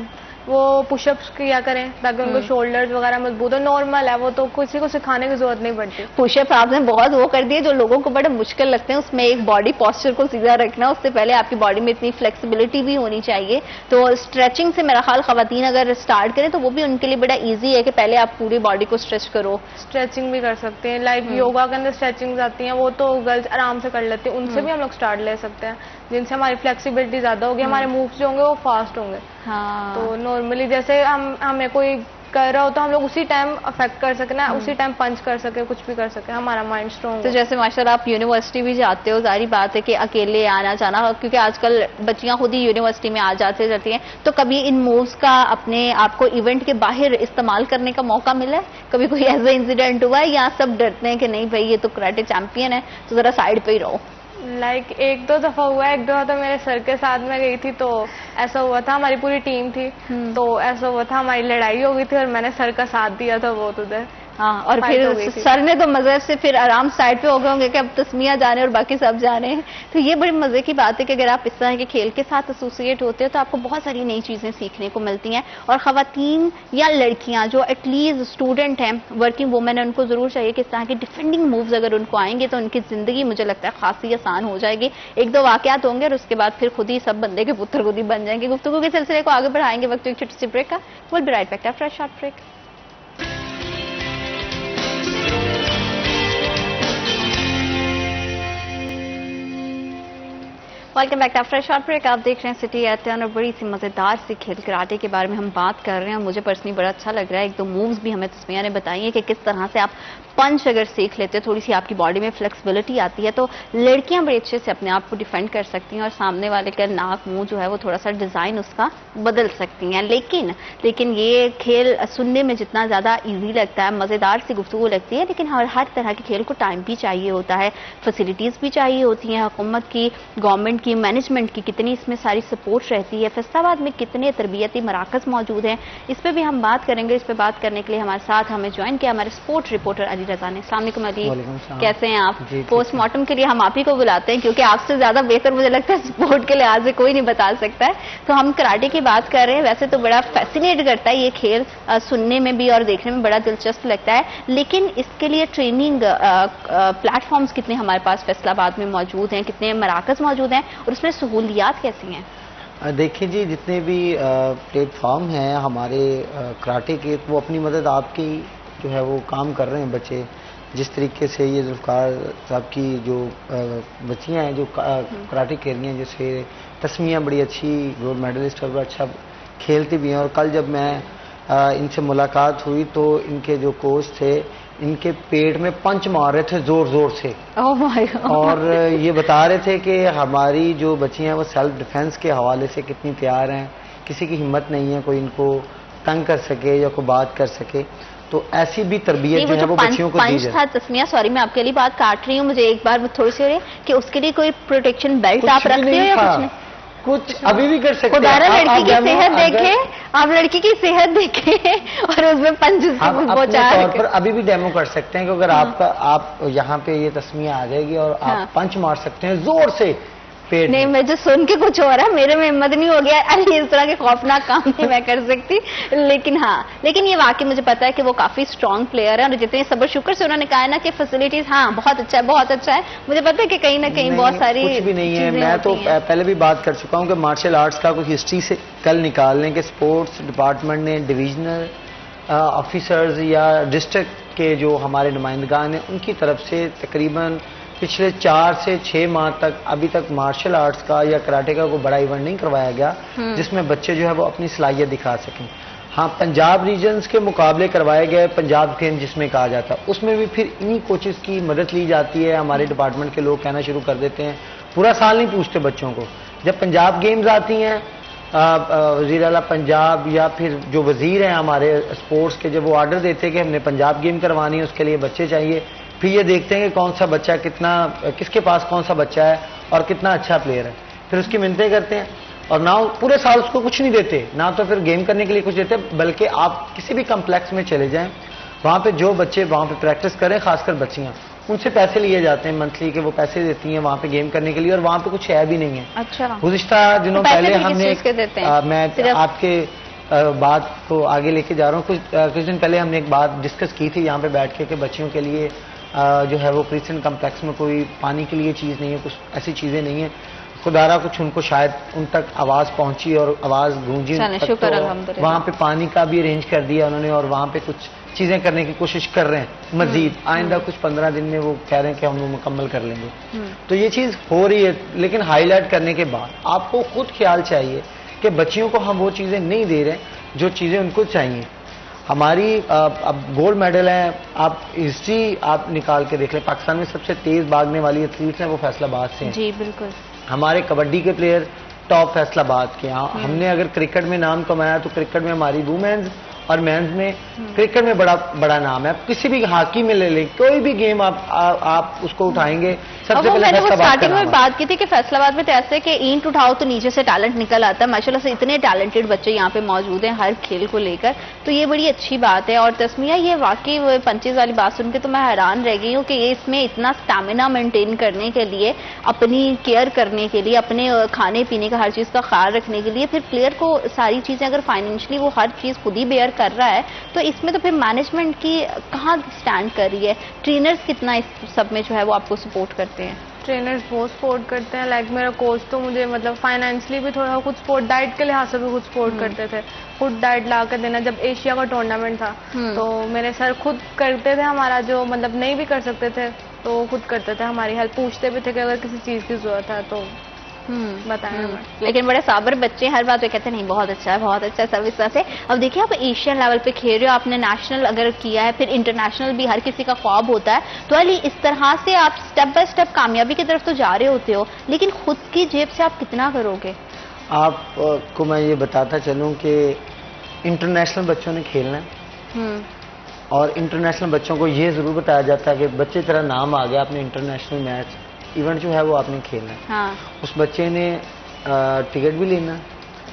वो पुशअप्स किया करें ताकि उनको शोल्डर्स वगैरह मजबूत हो। नॉर्मल है वो, तो किसी को सिखाने की जरूरत नहीं पड़ती। पुशअप आपने बहुत वो कर दिए जो लोगों को बड़े मुश्किल लगते हैं, उसमें एक बॉडी पोस्चर को सीधा रखना, उससे पहले आपकी बॉडी में इतनी फ्लेक्सिबिलिटी भी होनी चाहिए। तो स्ट्रेचिंग से मेरा ख्याल खवातीन अगर स्टार्ट करें तो वो भी उनके लिए बड़ा ईजी है कि पहले आप पूरी बॉडी को स्ट्रेच करो। स्ट्रेचिंग भी कर सकते हैं, लाइक योगा के अंदर स्ट्रेचिंग आती हैं, वो तो गर्ल्स आराम से कर लेती हैं, उनसे भी हम लोग स्टार्ट ले सकते हैं, जिनसे हमारी फ्लेक्सिबिलिटी ज्यादा होगी, हमारे मूव्स जो होंगे वो फास्ट होंगे। हाँ। तो नॉर्मली जैसे हमें कोई कर रहा हो तो हम लोग उसी टाइम अफेक्ट कर सके ना, उसी टाइम पंच कर सके, कुछ भी कर सके, हमारा माइंड स्ट्रॉन्ग। तो जैसे माशाल्लाह आप यूनिवर्सिटी भी जाते हो, जारी बात है कि अकेले आना जाना, क्योंकि आजकल बच्चियां खुद ही यूनिवर्सिटी में आ जाती हैं, तो कभी इन मूव्स का अपने आप को इवेंट के बाहर इस्तेमाल करने का मौका मिला है? कभी कोई ऐसा इंसिडेंट हुआ है या सब डरते हैं कि नहीं भाई ये तो कराटे चैंपियन है तो जरा साइड पे ही रहो? लाइक 1-2 दफा हुआ है, 1-2 दफा तो मेरे सर के साथ में गई थी, तो ऐसा हुआ था, हमारी पूरी टीम थी, तो ऐसा हुआ था हमारी लड़ाई हो गई थी और मैंने सर का साथ दिया था बहुत उधर। हाँ, और फिर सर ने तो मजे से फिर आराम साइड पे हो गए होंगे कि अब तस्मिया जाने और बाकी सब जाने हैं। तो ये बड़ी मजे की बात है कि अगर आप इस तरह के खेल के साथ एसोसिएट होते हो तो आपको बहुत सारी नई चीजें सीखने को मिलती हैं। और खवातीन या लड़कियां जो एटलीस्ट स्टूडेंट हैं, वर्किंग वुमेन है, उनको जरूर चाहिए कि इस तरह के डिफेंडिंग मूव्स अगर उनको आएंगे तो उनकी जिंदगी मुझे लगता है खासी आसान हो जाएगी। 1-2 वाकयात होंगे और उसके बाद फिर खुद ही सब बंदे के पुत्र खुद ही बन जाएंगे। गुफ्तगू के सिलसिले को आगे बढ़ाएंगे वक्त एक छोटी सी ब्रेक का। Will be right back after a short break. Welcome back after short break. आप देख रहे हैं सिटी एट 10 और बड़ी सी मजेदार सी खेल कराटे के बारे में हम बात कर रहे हैं। मुझे पर्सनली बड़ा अच्छा लग रहा है। 1-2 मूव्स भी हमें तस्मिया ने बताई है कि किस तरह से आप पंच अगर सीख लेते हो, थोड़ी सी आपकी बॉडी में फ्लेक्सिबिलिटी आती है तो लड़कियां बड़े अच्छे से अपने आप को डिफेंड कर सकती हैं और सामने वाले का नाक मुंह जो है वो थोड़ा सा डिजाइन उसका बदल सकती हैं। लेकिन ये खेल सुनने में जितना ज्यादा ईजी लगता है, मजेदार सी गुफ्तगू लगती है, लेकिन हर तरह के खेल को टाइम भी चाहिए होता है, फैसिलिटीज भी चाहिए होती हैं, हुकूमत की, गवर्नमेंट की, मैनेजमेंट की कितनी इसमें सारी सपोर्ट रहती है, फैसलाबाद में कितने तरबियती मराकज मौजूद हैं, इस पर भी हम बात करेंगे। इस पर बात करने के लिए हमारे साथ हमें ज्वाइन किया हमारे स्पोर्ट रिपोर्टर अली रजा ने। अस्सलाम वालेकुम अली, कैसे हैं आप? पोस्टमार्टम के लिए हम आप ही को बुलाते हैं क्योंकि आपसे ज्यादा बेहतर मुझे लगता है स्पोर्ट के लिहाज से कोई नहीं बता सकता है। तो हम कराटे की बात कर रहे हैं। वैसे तो बड़ा फैसिनेट करता है ये खेल, सुनने में भी और देखने में बड़ा दिलचस्प लगता है, लेकिन इसके लिए ट्रेनिंग प्लेटफॉर्म्स कितने हमारे पास फैसलाबाद में मौजूद हैं, कितने मराकज मौजूद हैं और उसमें सहूलियात कैसी हैं? देखिए जी, जितने भी प्लेटफॉर्म हैं हमारे कराटे के, वो अपनी मदद आपकी जो है वो काम कर रहे हैं बच्चे। जिस तरीके से ये जुल्फ़िकार साहब की जो बच्चियाँ हैं जो कराटे खेल रही हैं, जैसे तस्मिया बड़ी अच्छी गोल्ड मेडलिस्ट और बड़ा अच्छा खेलती भी हैं। और कल जब मैं इनसे मुलाकात हुई तो इनके जो कोच थे इनके पेट में पंच मार रहे थे जोर जोर से। Oh my God. और ये बता रहे थे कि हमारी जो बच्चियां हैं वो सेल्फ डिफेंस के हवाले से कितनी तैयार हैं, किसी की हिम्मत नहीं है कोई इनको तंग कर सके या कोई बात कर सके। तो ऐसी भी तरबियत जो है वो बच्चियों को दी जाए। था तस्मिया, सॉरी मैं आपके लिए बात काट रही हूँ, मुझे एक बार थोड़ी सी हो रही है कि उसके लिए कोई प्रोटेक्शन बेल्ट आप रखते हो या कुछ नहीं? कुछ अभी भी कर सकते हैं। लड़की की सेहत देखे, आप लड़की की सेहत देखे और उसमें पंच पर अभी भी डेमो कर सकते हैं कि अगर आप यहाँ पे ये तस्मिया आ जाएगी और आप पंच मार सकते हैं जोर से पेट नहीं, मुझे सुन के कुछ हो रहा है, मेरे में हिम्मत नहीं हो गया, अरे इस तरह के खौफनाक काम नहीं मैं कर सकती। लेकिन ये वाकई मुझे पता है कि वो काफी स्ट्रॉन्ग प्लेयर है और जितने सब्र शुक्र से उन्होंने कहा है ना कि फैसिलिटीज बहुत अच्छा है, बहुत अच्छा है। मुझे पता है कि कहीं ना कहीं बहुत सारी कुछ भी नहीं है। मैं तो पहले भी बात कर चुका हूँ कि मार्शल आर्ट्स का कोई हिस्ट्री से कल निकालने के स्पोर्ट्स डिपार्टमेंट ने डिविजनल ऑफिसर्स या डिस्ट्रिक्ट के जो हमारे नुमाइंदगान हैं उनकी तरफ से तकरीबन पिछले 4 से 6 माह तक अभी तक मार्शल आर्ट्स का या कराटे का कोई बड़ा इवेंट नहीं करवाया गया जिसमें बच्चे जो है वो अपनी सलाहियत दिखा सकें। हाँ, पंजाब रीजन्स के मुकाबले करवाए गए, पंजाब गेम जिसमें कहा जाता है, उसमें भी फिर इन्हीं कोचेस की मदद ली जाती है। हमारे डिपार्टमेंट के लोग कहना शुरू कर देते हैं, पूरा साल नहीं पूछते बच्चों को। जब पंजाब गेम्स आती हैं, वज़ीर आला पंजाब या फिर जो वज़ीर हैं हमारे स्पोर्ट्स के, जब वो ऑर्डर देते हैं कि हमने पंजाब गेम करवानी है, उसके लिए बच्चे चाहिए, फिर ये देखते हैं कि कौन सा बच्चा किसके पास कौन सा बच्चा है और कितना अच्छा प्लेयर है, फिर उसकी मिन्नतें करते हैं और ना पूरे साल उसको कुछ नहीं देते, ना तो फिर गेम करने के लिए कुछ देते, बल्कि आप किसी भी कम्प्लेक्स में चले जाएं, वहाँ पे जो बच्चे वहाँ पे प्रैक्टिस करें, खासकर बच्चियाँ, उनसे पैसे लिए जाते हैं मंथली के, वो पैसे देती हैं वहाँ पे गेम करने के लिए और वहाँ पे कुछ है भी नहीं है। अच्छा, गुज़िश्ता दिनों पहले हमने मैं आपके बात को आगे लेके जा रहा हूँ, कुछ दिन पहले हमने एक बात डिस्कस की थी यहाँ पे बैठ के कि बच्चियों के लिए जो है वो क्रिश्चियन कम्प्लेक्स में कोई पानी के लिए चीज़ नहीं है, कुछ ऐसी चीज़ें नहीं है। खुदारा कुछ उनको शायद उन तक आवाज़ पहुंची और आवाज़ गूंजी, तो वहाँ पे पानी का भी अरेंज कर दिया उन्होंने और वहाँ पे कुछ चीज़ें करने की कोशिश कर रहे हैं मजीद। आइंदा कुछ 15 दिन में वो कह रहे हैं कि हम वो मुकम्मल कर लेंगे। तो ये चीज़ हो रही है, लेकिन हाईलाइट करने के बाद आपको खुद ख्याल चाहिए कि बच्चियों को हम वो चीज़ें नहीं दे रहे जो चीज़ें उनको चाहिए। हमारी अब गोल्ड मेडल है, आप हिस्ट्री आप निकाल के देख लें, पाकिस्तान में सबसे तेज भागने वाली एथलीट्स हैं वो फैसलाबाद से हैं। जी बिल्कुल। हमारे कबड्डी के प्लेयर टॉप फैसलाबाद के हैं। हमने अगर क्रिकेट में नाम कमाया तो क्रिकेट में हमारी वुमेन्स और मेंस में क्रिकेट में बड़ा नाम है। किसी भी हॉकी में ले लें, कोई भी गेम आप उसको उठाएंगे, सबसे पहले मैंने स्टार्टिंग में बात की थी कि फैसलाबाद में तो ऐसे कि ईंट उठाओ तो नीचे से टैलेंट निकल आता है। माशाल्लाह से इतने टैलेंटेड बच्चे यहाँ पे मौजूद हैं हर खेल को लेकर, तो ये बड़ी अच्छी बात है। और तस्मिया, ये वाकई पंचेज वाली बात सुन के तो मैं हैरान रह गई हूँ कि ये इसमें इतना स्टैमिना मेंटेन करने के लिए, अपनी केयर करने के लिए, अपने खाने पीने का हर चीज़ का ख्याल रखने के लिए, फिर प्लेयर को सारी चीज़ें अगर फाइनेंशियली वो हर चीज़ खुद ही बेयर कर रहा है, तो इसमें तो फिर मैनेजमेंट की कहाँ स्टैंड कर रही है? ट्रेनर्स कितना इस सब में जो है वो आपको सपोर्ट करते हैं? ट्रेनर्स बहुत सपोर्ट करते हैं। लाइक मेरा कोच तो मुझे मतलब फाइनेंशियली भी थोड़ा कुछ सपोर्ट, डाइट के लिहाज से भी कुछ सपोर्ट करते थे। खुद डाइट ला कर देना, जब एशिया का टूर्नामेंट था तो मेरे सर खुद करते थे हमारा, जो मतलब नहीं भी कर सकते थे तो खुद करते थे, हमारी हेल्प पूछते भी थे कि अगर किसी चीज़ की जरूरत है तो बताएं। लेकिन बड़े साबर बच्चे हर बात पे कहते हैं नहीं बहुत अच्छा है, बहुत अच्छा है, सब इस तरह से। अब देखिए आप एशियन लेवल पे खेल रहे हो, आपने नेशनल अगर किया है, फिर इंटरनेशनल भी हर किसी का ख्वाब होता है, तो अली इस तरह से आप स्टेप बाय स्टेप कामयाबी की तरफ तो जा रहे होते हो, लेकिन खुद की जेब से आप कितना करोगे? आपको मैं ये बताता चलूँ कि इंटरनेशनल बच्चों ने खेलना है और इंटरनेशनल बच्चों को ये जरूर बताया जाता है कि बच्चे तेरा नाम आ गया, आपने इंटरनेशनल मैच इवेंट जो है वो आपने खेलना है। हाँ। उस बच्चे ने टिकट भी लेना,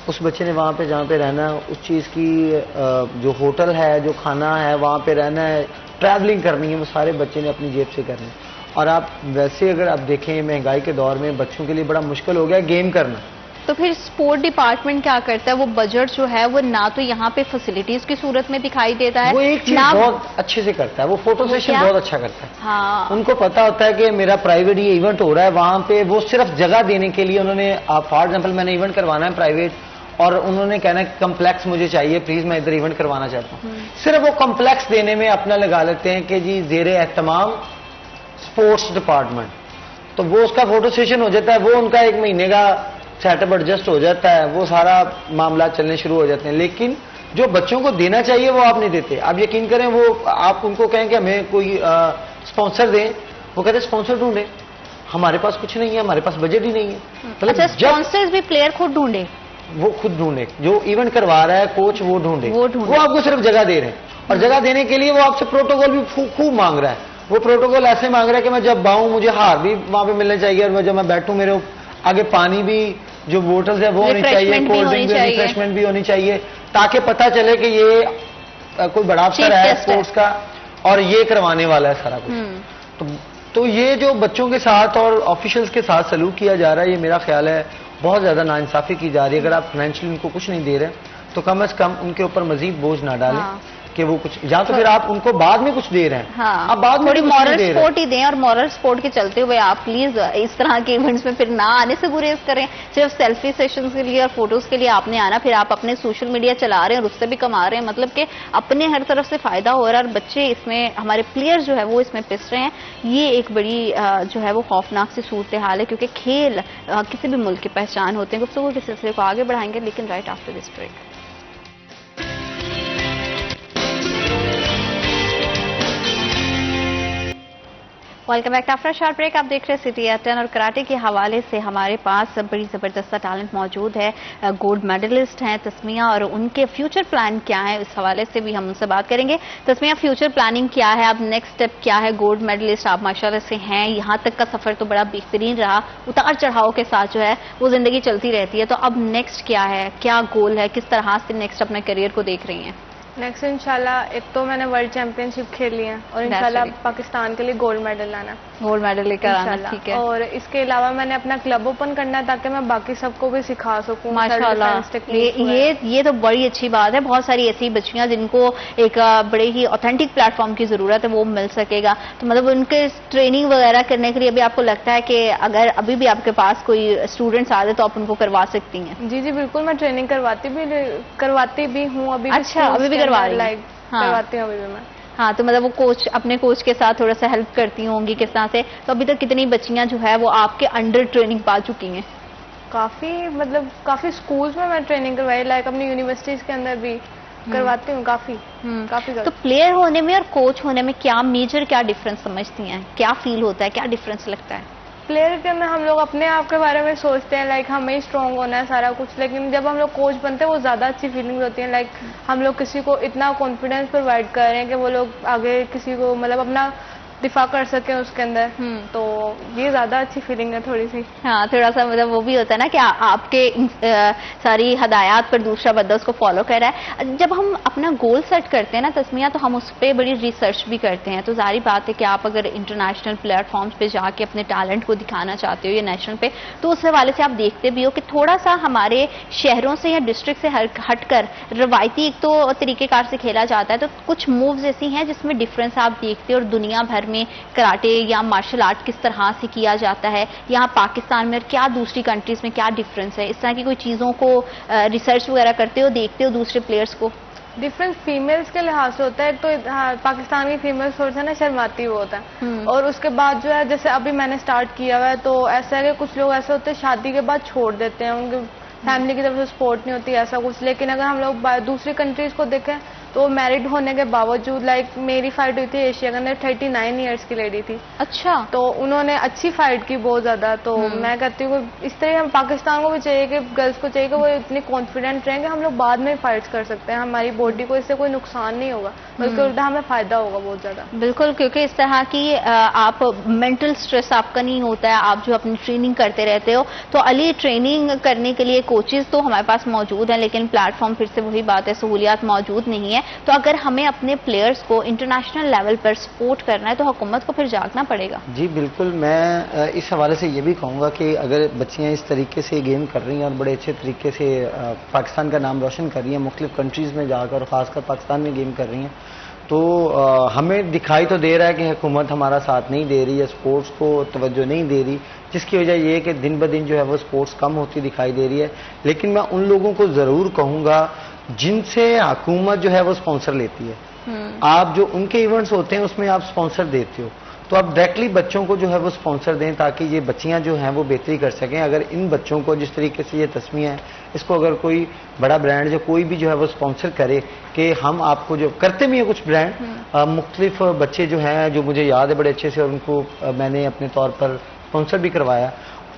उस बच्चे ने वहाँ पे जहाँ पे रहना है, उस चीज़ की जो होटल है, जो खाना है, वहाँ पे रहना है, ट्रैवलिंग करनी है, वो सारे बच्चे ने अपनी जेब से करनी है। और आप वैसे अगर आप देखें महंगाई के दौर में बच्चों के लिए बड़ा मुश्किल हो गया गेम करना। तो फिर स्पोर्ट डिपार्टमेंट क्या करता है? वो बजट जो है वो ना तो यहाँ पे फैसिलिटीज की सूरत में दिखाई देता है, वो एक चीज बहुत अच्छे से करता है, वो फोटो सेशन बहुत अच्छा करता है। हाँ। उनको पता होता है कि मेरा प्राइवेट ये इवेंट हो रहा है, वहाँ पे वो सिर्फ जगह देने के लिए उन्होंने, फॉर एग्जाम्पल मैंने इवेंट करवाना है प्राइवेट और उन्होंने कहना कि कम्प्लेक्स मुझे चाहिए, प्लीज मैं इधर इवेंट करवाना चाहता हूँ। सिर्फ वो कम्प्लेक्स देने में अपना लगा लेते हैं कि जी ज़ेरे एहतमाम स्पोर्ट्स डिपार्टमेंट, तो वो उसका फोटो सेशन हो जाता है, वो उनका 1 महीने का सेटअप एडजस्ट हो जाता है, वो सारा मामला चलने शुरू हो जाते हैं। लेकिन जो बच्चों को देना चाहिए वो आप नहीं देते। आप यकीन करें, वो आप उनको कहें कि हमें कोई स्पॉन्सर दें, वो कहते हैं स्पॉन्सर ढूंढे, हमारे पास कुछ नहीं है, हमारे पास बजट ही नहीं है। मतलब अच्छा, स्पॉन्सर्स भी प्लेयर खुद ढूंढे? वो खुद ढूंढे, जो इवेंट करवा रहा है कोच वो ढूंढे, वो आपको सिर्फ जगह दे रहे हैं, और जगह देने के लिए वो आपसे प्रोटोकॉल भी खूब मांग रहा है। वो प्रोटोकॉल ऐसे मांग रहा है कि मैं जब बाऊं मुझे हार भी वहां पे मिलना चाहिए, और जब मैं बैठूं मेरे आगे पानी भी, जो बोटल्स है वो होनी चाहिए, कोल्ड ड्रिंक भी, रिफ्रेशमेंट भी होनी चाहिए, ताकि पता चले कि ये कोई बड़ा अफसर है स्पोर्ट्स का और ये करवाने वाला है सारा कुछ। तो ये जो बच्चों के साथ और ऑफिशियल्स के साथ सलूक किया जा रहा है, ये मेरा ख्याल है बहुत ज्यादा नाइंसाफी की जा रही है। अगर आप फाइनेंशियली उनको कुछ नहीं दे रहे तो कम से कम उनके ऊपर मजीद बोझ ना डालें कि वो कुछ, या तो फिर आप उनको बाद में कुछ दे रहे हैं। हाँ, आप बाद में थोड़ी मॉरल सपोर्ट ही दें, और मॉरल सपोर्ट के चलते हुए आप प्लीज इस तरह के इवेंट्स में फिर ना आने से गुरेज करें। सिर्फ सेल्फी सेशंस के लिए और फोटोज के लिए आपने आना, फिर आप अपने सोशल मीडिया चला रहे हैं और उससे भी कमा रहे हैं, मतलब कि अपने हर तरफ से फायदा हो रहा है और बच्चे इसमें, हमारे प्लेयर जो है वो इसमें पिस रहे हैं। ये एक बड़ी जो है वो खौफनाक सी सूरत हाल है, क्योंकि खेल किसी भी मुल्क की पहचान होते हैं। गुफ्तगू के सिलसिले को आगे बढ़ाएंगे, लेकिन right after this break. Welcome back after short break. आप देख रहे हैं सिटी एट 10 और कराटे के हवाले से हमारे पास बड़ी जबरदस्त टैलेंट मौजूद है। गोल्ड मेडलिस्ट हैं तस्मिया, और उनके फ्यूचर प्लान क्या है इस हवाले से भी हम उनसे बात करेंगे। तस्मिया, फ्यूचर प्लानिंग क्या है, अब नेक्स्ट स्टेप क्या है? गोल्ड मेडलिस्ट आप माशाल्लाह से हैं, यहाँ तक का सफर तो बड़ा बेहतरीन रहा, उतार चढ़ाव के साथ जो है वो जिंदगी चलती रहती है, तो अब नेक्स्ट क्या है, क्या गोल है, किस तरह से नेक्स्ट अपने करियर को देख रही हैं? नेक्स्ट इंशाल्लाह, एक तो मैंने वर्ल्ड चैंपियनशिप खेली है और इंशाल्लाह पाकिस्तान के लिए गोल्ड मेडल लाना, गोल्ड मेडल लेकर आना, ठीक है। और इसके अलावा मैंने अपना क्लब ओपन करना है ताकि मैं बाकी सबको भी सिखा सकूं। माशाल्लाह, ये तो बड़ी अच्छी बात है। बहुत सारी ऐसी बच्चियां जिनको एक बड़े ही ऑथेंटिक प्लेटफॉर्म की जरूरत है, वो मिल सकेगा। तो मतलब उनके ट्रेनिंग वगैरह करने के लिए भी आपको लगता है कि अगर अभी भी आपके पास कोई स्टूडेंट्स आ जाए तो आप उनको करवा सकती हैं? जी जी बिल्कुल, मैं ट्रेनिंग करवाती भी हूँ अभी। अच्छा, अभी भी करवा रही हैं? करवाती हूँ अभी भी मैं। हाँ, तो मतलब वो कोच, अपने कोच के साथ थोड़ा सा हेल्प करती होंगी किस तरह से? तो अभी तक कितनी बच्चियां जो है वो आपके अंडर ट्रेनिंग पा चुकी हैं? काफी, मतलब काफी स्कूल्स में मैं ट्रेनिंग करवाई, लाइक अपनी यूनिवर्सिटीज के अंदर भी करवाती हूँ काफी। तो प्लेयर होने में और कोच होने में क्या मेजर, क्या डिफरेंस समझती हैं? क्या फील होता है, क्या डिफरेंस लगता है? प्लेयर के अंदर हम लोग अपने आप के बारे में सोचते हैं, लाइक हमें ही स्ट्रॉन्ग होना है सारा कुछ, लेकिन जब हम लोग कोच बनते हैं वो ज्यादा अच्छी फीलिंग होती है। लाइक हम लोग किसी को इतना कॉन्फिडेंस प्रोवाइड कर रहे हैं कि वो लोग आगे किसी को मतलब अपना दिफा कर सके उसके अंदर, तो ये ज्यादा अच्छी फीलिंग है थोड़ी सी। हाँ, थोड़ा सा मतलब वो भी होता है ना कि आपके सारी हदायत पर दूसरा बंदा उसको फॉलो कर रहा है। जब हम अपना गोल सेट करते हैं ना तस्मिया, तो हम उस पर बड़ी रिसर्च भी करते हैं। तो जाहिर बात है कि आप अगर इंटरनेशनल प्लेटफॉर्म्स पे जाके अपने टैलेंट को दिखाना चाहते हो या नेशनल पे, तो उस हवाले से आप देखते भी हो कि थोड़ा सा हमारे शहरों से या डिस्ट्रिक्ट से हटकर रवायती एक तो तरीकेकार से खेला जाता है, तो कुछ मूव्स ऐसी हैं जिसमें डिफरेंस आप देखते हो, और दुनिया भर में कराटे या मार्शल आर्ट किस तरह से किया जाता है, यहाँ पाकिस्तान में और क्या दूसरी कंट्रीज में क्या डिफरेंस है, इस तरह की कोई चीजों को रिसर्च वगैरह करते हो, देखते हो दूसरे प्लेयर्स को? डिफरेंस फीमेल्स के लिहाज से होता है, तो पाकिस्तान की फीमेल्स थोड़ा सा ना शर्माती हुआ होता है, और उसके बाद जो है जैसे अभी मैंने स्टार्ट किया हुआ है, तो ऐसा है कि कुछ लोग ऐसे होते हैं शादी के बाद छोड़ देते हैं, उनके फैमिली की तरफ से सपोर्ट नहीं होती ऐसा कुछ। लेकिन अगर हम लोग दूसरी कंट्रीज को देखें तो मैरिड होने के बावजूद, लाइक मेरी फाइट हुई थी एशिया के अंदर, 39 इयर्स की लेडी थी। अच्छा। तो उन्होंने अच्छी फाइट की बहुत ज्यादा। तो मैं कहती हूँ इस तरह हम पाकिस्तान को भी चाहिए कि गर्ल्स को चाहिए कि वो इतनी कॉन्फिडेंट रहेंगे, हम लोग बाद में फाइट्स कर सकते हैं, हमारी बॉडी को इससे कोई नुकसान नहीं होगा, बल्कि उल्टा हमें फायदा होगा बहुत ज्यादा। बिल्कुल, क्योंकि इस तरह की आप मेंटल स्ट्रेस आपका नहीं होता है, आप जो अपनी ट्रेनिंग करते रहते हो। तो अली, ट्रेनिंग करने के लिए कोचेज तो हमारे पास मौजूद हैं, लेकिन प्लेटफॉर्म फिर से वही बात है, सहूलियात मौजूद नहीं है। तो अगर हमें अपने प्लेयर्स को इंटरनेशनल लेवल पर सपोर्ट करना है तो हुकूमत को फिर जागना पड़ेगा। जी बिल्कुल, मैं इस हवाले से ये भी कहूँगा कि अगर बच्चियाँ इस तरीके से गेम कर रही हैं और बड़े अच्छे तरीके से पाकिस्तान का नाम रोशन कर रही हैं, मुख्तलिफ कंट्रीज़ में जाकर, खासकर पाकिस्तान में गेम कर रही हैं, तो हमें दिखाई तो दे रहा है कि हुकूमत हमारा साथ नहीं दे रही है, स्पोर्ट्स को तवज्जो नहीं दे रही, जिसकी वजह ये है कि दिन ब दिन जो है वो स्पोर्ट्स कम होती दिखाई दे रही है। लेकिन मैं उन लोगों को ज़रूर कहूँगा जिनसे हुकूमत जो है वो स्पॉन्सर लेती है। आप जो उनके इवेंट्स होते हैं उसमें आप स्पॉन्सर देते हो, तो आप डायरेक्टली बच्चों को जो है वो स्पॉन्सर दें ताकि ये बच्चियां जो हैं वो बेहतरी कर सकें। अगर इन बच्चों को जिस तरीके से ये तस्मिया है, इसको अगर कोई बड़ा ब्रांड जो कोई भी जो है वो स्पॉन्सर करे कि हम आपको जो करते भी हैं कुछ ब्रांड, मुख्तलिफ बच्चे जो हैं जो मुझे याद है बड़े अच्छे से, और उनको मैंने अपने तौर पर स्पॉन्सर भी करवाया,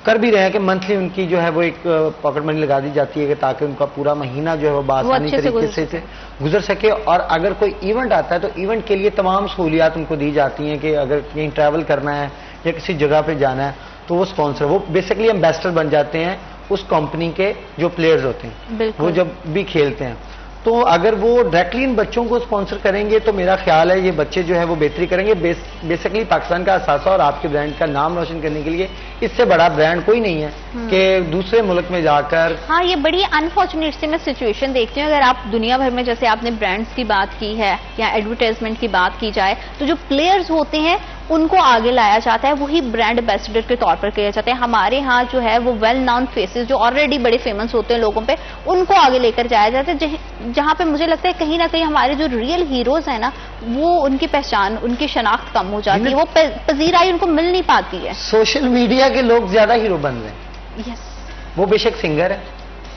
कर भी रहे हैं कि मंथली उनकी जो है वो एक पॉकेट मनी लगा दी जाती है कि ताकि उनका पूरा महीना जो है वो आसानी तरीके से गुजर सके। और अगर कोई इवेंट आता है तो इवेंट के लिए तमाम सहूलियात उनको दी जाती हैं कि अगर कहीं ट्रैवल करना है या किसी जगह पे जाना है तो वो स्पॉन्सर, वो बेसिकली एम्बेसडर बन जाते हैं उस कंपनी के जो प्लेयर्स होते हैं, वो जब भी खेलते हैं। तो अगर वो डायरेक्टली इन बच्चों को स्पॉन्सर करेंगे तो मेरा ख्याल है ये बच्चे जो है वो बेहतरी करेंगे। बेसिकली पाकिस्तान का असासा और आपके ब्रांड का नाम रोशन करने के लिए इससे बड़ा ब्रांड कोई नहीं है कि दूसरे मुल्क में जाकर। हाँ, ये बड़ी अनफॉर्चुनेट सी मैं सिचुएशन देखती हूँ। अगर आप दुनिया भर में, जैसे आपने ब्रांड्स की बात की है या एडवर्टाइजमेंट की बात की जाए, तो जो प्लेयर्स होते हैं उनको आगे लाया जाता है, वही ब्रांड एम्बेसडर के तौर पर किया जाता है। हमारे यहाँ जो है वो वेल नोन फेसेस जो ऑलरेडी बड़े फेमस होते हैं लोगों पे, उनको आगे लेकर जाया जाता है, जहाँ पे मुझे लगता है कहीं ना कहीं हमारे जो रियल हीरोज है ना, वो उनकी पहचान, उनकी शनाख्त कम हो जाती है, वो पजीराई उनको मिल नहीं पाती है। सोशल मीडिया के लोग ज्यादा हीरो बन रहे हैं। यस, वो बेशक सिंगर है,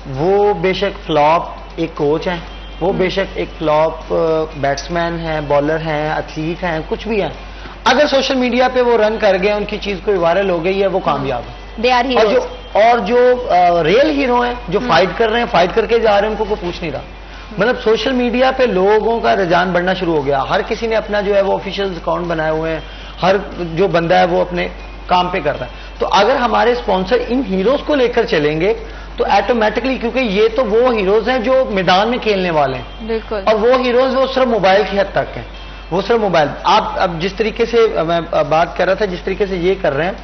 वो बेशक फ्लॉप एक कोच है, वो बेशक एक फ्लॉप बैट्समैन है, बॉलर है, एथलीट है, कुछ भी है, अगर सोशल मीडिया पे वो रन कर गए, उनकी चीज कोई वायरल हो गई है, वो कामयाब है। They are heroes. और जो रियल हीरो हैं जो फाइट कर रहे हैं, फाइट करके जा रहे हैं, उनको कोई पूछ नहीं रहा। मतलब सोशल मीडिया पे लोगों का रुझान बढ़ना शुरू हो गया, हर किसी ने अपना जो है वो ऑफिशियल अकाउंट बनाए हुए हैं, हर जो बंदा है वो अपने काम पे कर रहा है। तो अगर हमारे स्पॉन्सर इन हीरोज को लेकर चलेंगे तो ऑटोमेटिकली, क्योंकि ये तो वो हीरोज हैं जो मैदान में खेलने वाले हैं, बिल्कुल, और वो हीरोज वो सिर्फ मोबाइल की हद तक हैं, वो सिर्फ मोबाइल। आप अब जिस तरीके से मैं बात कर रहा था, जिस तरीके से ये कर रहे हैं,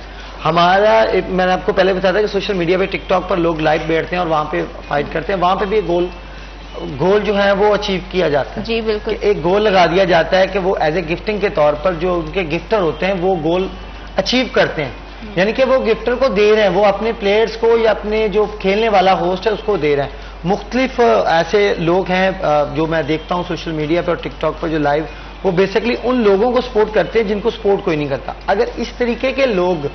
हमारा मैंने आपको पहले बताया था कि सोशल मीडिया पे टिकटॉक पर लोग लाइव बैठते हैं और वहां पे फाइट करते हैं, वहां पे भी गोल जो है वो अचीव किया जाता है। जी बिल्कुल, एक गोल लगा दिया जाता है कि वो एज ए गिफ्टिंग के तौर पर जो उनके गिफ्टर होते हैं वो गोल अचीव करते हैं, यानी कि वो गिफ्टर को दे रहे हैं, वो अपने प्लेयर्स को या अपने जो खेलने वाला होस्ट है उसको दे रहे हैं। मुख्तलिफ ऐसे लोग हैं जो मैं देखता हूँ सोशल मीडिया पर और टिकटॉक पर जो लाइव, वो बेसिकली उन लोगों को सपोर्ट करते हैं जिनको सपोर्ट कोई नहीं करता। अगर इस तरीके के लोग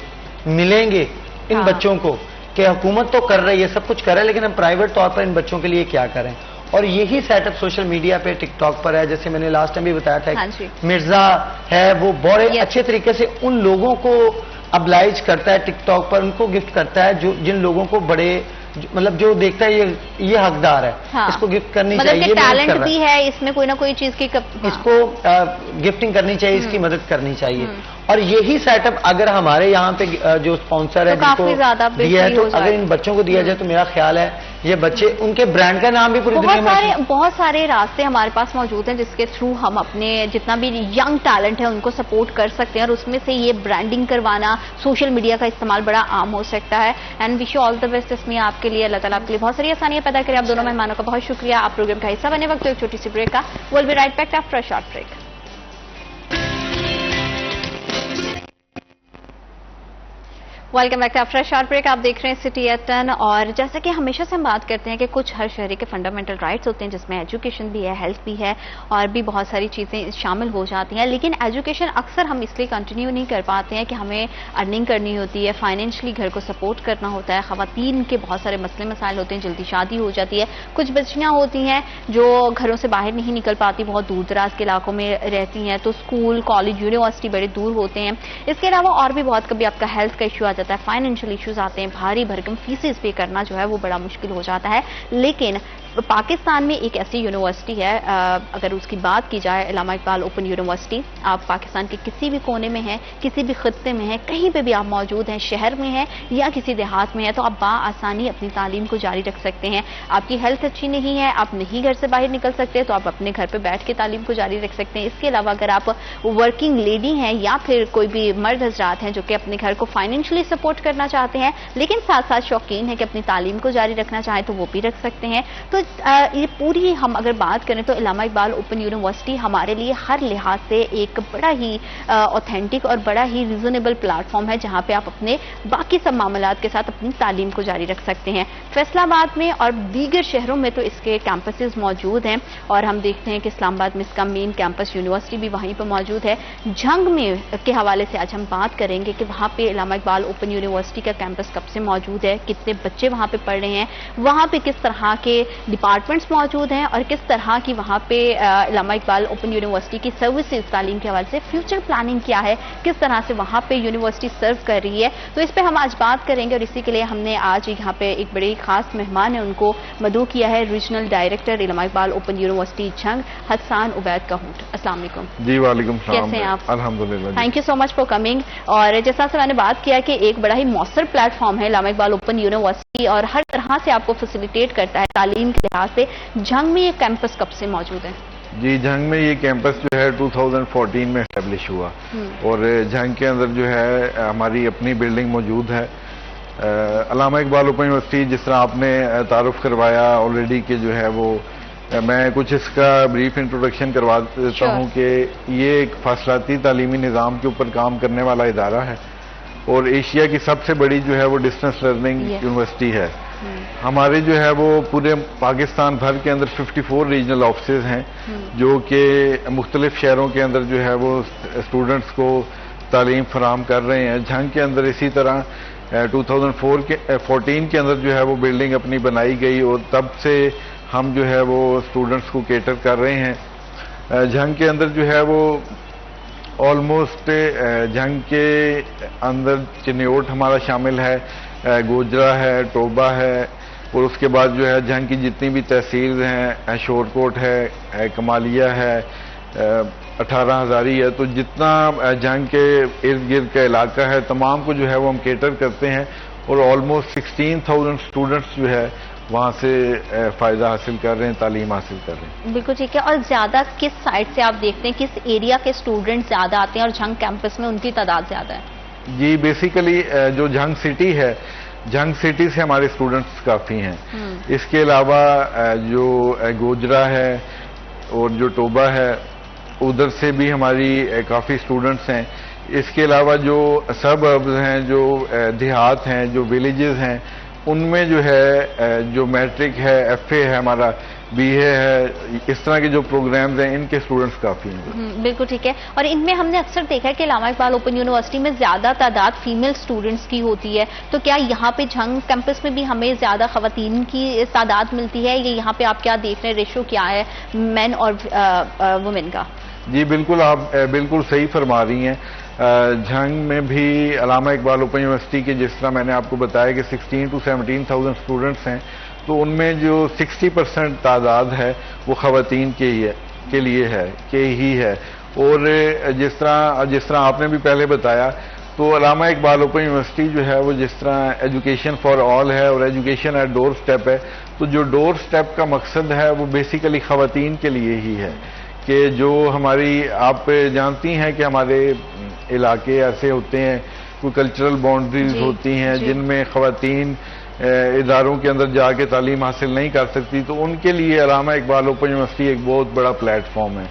मिलेंगे इन बच्चों को कि हुकूमत तो कर रही है, सब कुछ कर रहा है, लेकिन हम प्राइवेट तौर पर इन बच्चों के लिए क्या करें, और यही सेटअप सोशल मीडिया पे टिकटॉक पर है। जैसे मैंने लास्ट टाइम भी बताया था, हाँ मिर्जा है, वो बड़े अच्छे तरीके से उन लोगों को अब्लाइज करता है टिकटॉक पर, उनको गिफ्ट करता है जो जिन लोगों को बड़े मतलब जो देखता है ये हकदार है, हाँ, इसको गिफ्ट करनी मतलब चाहिए, टैलेंट भी है इसमें, कोई ना कोई चीज की इसको गिफ्टिंग करनी चाहिए, इसकी मदद करनी चाहिए। और यही सेटअप अगर हमारे यहाँ पे जो स्पॉन्सर है तो काफी ज्यादा दिया है, तो अगर इन बच्चों को दिया जाए तो मेरा ख्याल है ये बच्चे उनके ब्रांड का नाम भी पूरी दुनिया में, बहुत सारे रास्ते हमारे पास मौजूद हैं जिसके थ्रू हम अपने जितना भी यंग टैलेंट है उनको सपोर्ट कर सकते हैं, और उसमें से ये ब्रांडिंग करवाना, सोशल मीडिया का इस्तेमाल बड़ा आम हो सकता है। And wish you all the best इसमें आपके लिए, अल्लाह ताला आपके लिए बहुत सारी आसानियां पैदा करें। आप दोनों मेहमानों का बहुत शुक्रिया, आप प्रोग्राम का हिस्सा बने। वक्त एक छोटी सी ब्रेक का, will be right back after a short break. Welcome back to after short break. आप देख रहे हैं सिटी एट 10, और जैसा कि हमेशा से हम बात करते हैं कि कुछ हर शहरी के फंडामेंटल राइट्स होते हैं जिसमें एजुकेशन भी है, हेल्थ भी है, और भी बहुत सारी चीज़ें शामिल हो जाती हैं। लेकिन एजुकेशन अक्सर हम इसलिए कंटिन्यू नहीं कर पाते हैं कि हमें अर्निंग करनी होती है, फाइनेंशियली घर को सपोर्ट करना होता है, ख़वातीन के बहुत सारे मसले मसाइल होते हैं, जल्दी शादी हो जाती है, कुछ बच्चियाँ होती हैं जो घरों से बाहर नहीं निकल पाती, बहुत दूर दराज के इलाकों में रहती हैं, तो स्कूल, कॉलेज, यूनिवर्सिटी बड़े दूर होते हैं। इसके अलावा और भी बहुत, कभी आपका हेल्थ का इशू आ जाता है, फाइनेंशियल इश्यूज आते हैं, भारी भरकम फीसेस पे करना जो है वो बड़ा मुश्किल हो जाता है। लेकिन पाकिस्तान में एक ऐसी यूनिवर्सिटी है, अगर उसकी बात की जाए, इलामा इकबाल ओपन यूनिवर्सिटी, आप पाकिस्तान के किसी भी कोने में हैं, किसी भी खित्ते में हैं, कहीं पे भी आप मौजूद हैं, शहर में हैं या किसी देहात में हैं, तो आप बाआसानी अपनी तालीम को जारी रख सकते हैं। आपकी हेल्थ अच्छी नहीं है, आप नहीं घर से बाहर निकल सकते, तो आप अपने घर पर बैठ के तालीम को जारी रख सकते हैं। इसके अलावा अगर आप वर्किंग लेडी हैं या फिर कोई भी मर्द हजरात हैं जो कि अपने घर को फाइनेंशियली सपोर्ट करना चाहते हैं, लेकिन साथ साथ शौकीन है कि अपनी तालीम को जारी रखना चाहें तो वो भी रख सकते हैं। तो ये पूरी हम अगर बात करें तो इलामा इकबाल ओपन यूनिवर्सिटी हमारे लिए हर लिहाज से एक बड़ा ही ऑथेंटिक और बड़ा ही रीजनेबल प्लेटफॉर्म है, जहां पे आप अपने बाकी सब मामलात के साथ अपनी तालीम को जारी रख सकते हैं। फैसलाबाद में और दीगर शहरों में तो इसके कैंपसेस मौजूद हैं और हम देखते हैं कि इस्लामाबाद में इसका मेन कैंपस यूनिवर्सिटी भी वहीं पर मौजूद है। झंग में के हवाले से आज हम बात करेंगे कि वहां पे इलामा इकबाल ओपन यूनिवर्सिटी का कैंपस कब से मौजूद है, कितने बच्चे वहां पे पढ़ रहे हैं, वहां पे किस तरह के डिपार्टमेंट्स मौजूद हैं और किस तरह की वहां पे इलामा इकबाल ओपन यूनिवर्सिटी की सर्विसेज तालीम के हवाले से फ्यूचर प्लानिंग क्या है, किस तरह से वहां पे यूनिवर्सिटी सर्व कर रही है। तो इस पर हम आज बात करेंगे और इसी के लिए हमने आज यहाँ पे एक बड़े खास मेहमान है, उनको मदऊ किया है regional director Allama Iqbal open university Jhang Hasan Ubaid कहूट। अस्सलाम वालेकुम। जी वालेकुम सलाम। कैसे हैं आप? अल्हम्दुलिल्लाह। Thank you so much for coming. और जैसा से मैंने बात किया कि एक बड़ा ही मौसर प्लेटफॉर्म है इलामा इकबाल ओपन यूनिवर्सिटी और हर तरह से आपको फैसिलिटेट करता है तालीम के लिहाज से। झंग में ये कैंपस कब से मौजूद है? जी, झंग में ये कैंपस जो है 2014 में एस्टेब्लिश हुआ और झंग के अंदर जो है हमारी अपनी बिल्डिंग मौजूद है। इलामा इकबाल ओपन यूनिवर्सिटी जिस तरह आपने तारुफ करवाया ऑलरेडी कि जो है वो मैं कुछ इसका ब्रीफ इंट्रोडक्शन करवा देता हूँ कि ये एक फासलाती तालीमी निज़ाम के ऊपर काम करने वाला इदारा है और एशिया की सबसे बड़ी जो है वो डिस्टेंस लर्निंग यूनिवर्सिटी है। हमारे जो है वो पूरे पाकिस्तान भर के अंदर 54 रीजनल ऑफिसेज हैं जो कि मुख्तलिफ शहरों के अंदर जो है वो स्टूडेंट्स को तालीम फराम कर रहे हैं। झंग के अंदर इसी तरह 2014 के अंदर जो है वो बिल्डिंग अपनी बनाई गई और तब से हम जो है वो स्टूडेंट्स को केटर कर रहे हैं। झंग के अंदर जो है वो ऑलमोस्ट झंग के अंदर चिन्योट हमारा शामिल है, गोजरा है, टोबा है और उसके बाद जो है झंग की जितनी भी तहसील हैं, शोरकोट है, कमालिया है, 18 हजारी है, तो जितना झंग के इर्द गिर्द का इलाका है तमाम को जो है वो हम केटर करते हैं और ऑलमोस्ट 16,000 स्टूडेंट्स जो है वहाँ से फायदा हासिल कर रहे हैं, तालीम हासिल कर रहे हैं। बिल्कुल ठीक है। और ज्यादा किस साइड से आप देखते हैं, किस एरिया के स्टूडेंट ज्यादा आते हैं और झंग कैंपस में उनकी तादाद ज्यादा है? जी, बेसिकली जो झंग सिटी है, झंग सिटी से हमारे स्टूडेंट्स काफी हैं। इसके अलावा जो गोजरा है और जो टोबा है उधर से भी हमारी काफी स्टूडेंट्स हैं। इसके अलावा जो सबअर्ब्स हैं, जो देहात हैं, जो विलेजेस हैं, उनमें जो है जो मैट्रिक है, एफए है, हमारा बीए है, इस तरह के जो प्रोग्राम्स हैं इनके स्टूडेंट्स काफी हैं। बिल्कुल ठीक है। और इनमें हमने अक्सर देखा है कि इलामा इकबाल ओपन यूनिवर्सिटी में ज्यादा तादाद फीमेल स्टूडेंट्स की होती है, तो क्या यहाँ पे झंग कैंपस में भी हमें ज्यादा खवातीन की तादाद मिलती है? या यहाँ पे आप क्या देख रहे हैं, रेशो क्या है मेन और वुमेन का? जी बिल्कुल, आप बिल्कुल सही फरमा रही हैं। झंग में भी इलामा इकबाल ओपन यूनिवर्सिटी के जिस तरह मैंने आपको बताया कि 16 to 17,000 स्टूडेंट्स हैं, तो उनमें जो 60% तादाद है वो खवातीन के लिए है। और जिस तरह आपने भी पहले बताया तो इलामा इकबाल ओपन यूनिवर्सिटी जो है वो जिस तरह एजुकेशन फॉर ऑल है और एजुकेशन एट डोर स्टेप है, तो जो डोर स्टेप का मकसद है वो बेसिकली खवातीन के लिए ही है कि जो हमारी, आप जानती हैं कि हमारे इलाके ऐसे होते हैं, कोई कल्चरल बाउंड्रीज होती हैं जिनमें खवातीन इदारों के अंदर जाके तालीम हासिल नहीं कर सकती, तो उनके लिए इलामा इकबाल ओपन यूनिवर्सिटी एक बहुत बड़ा प्लेटफॉर्म है।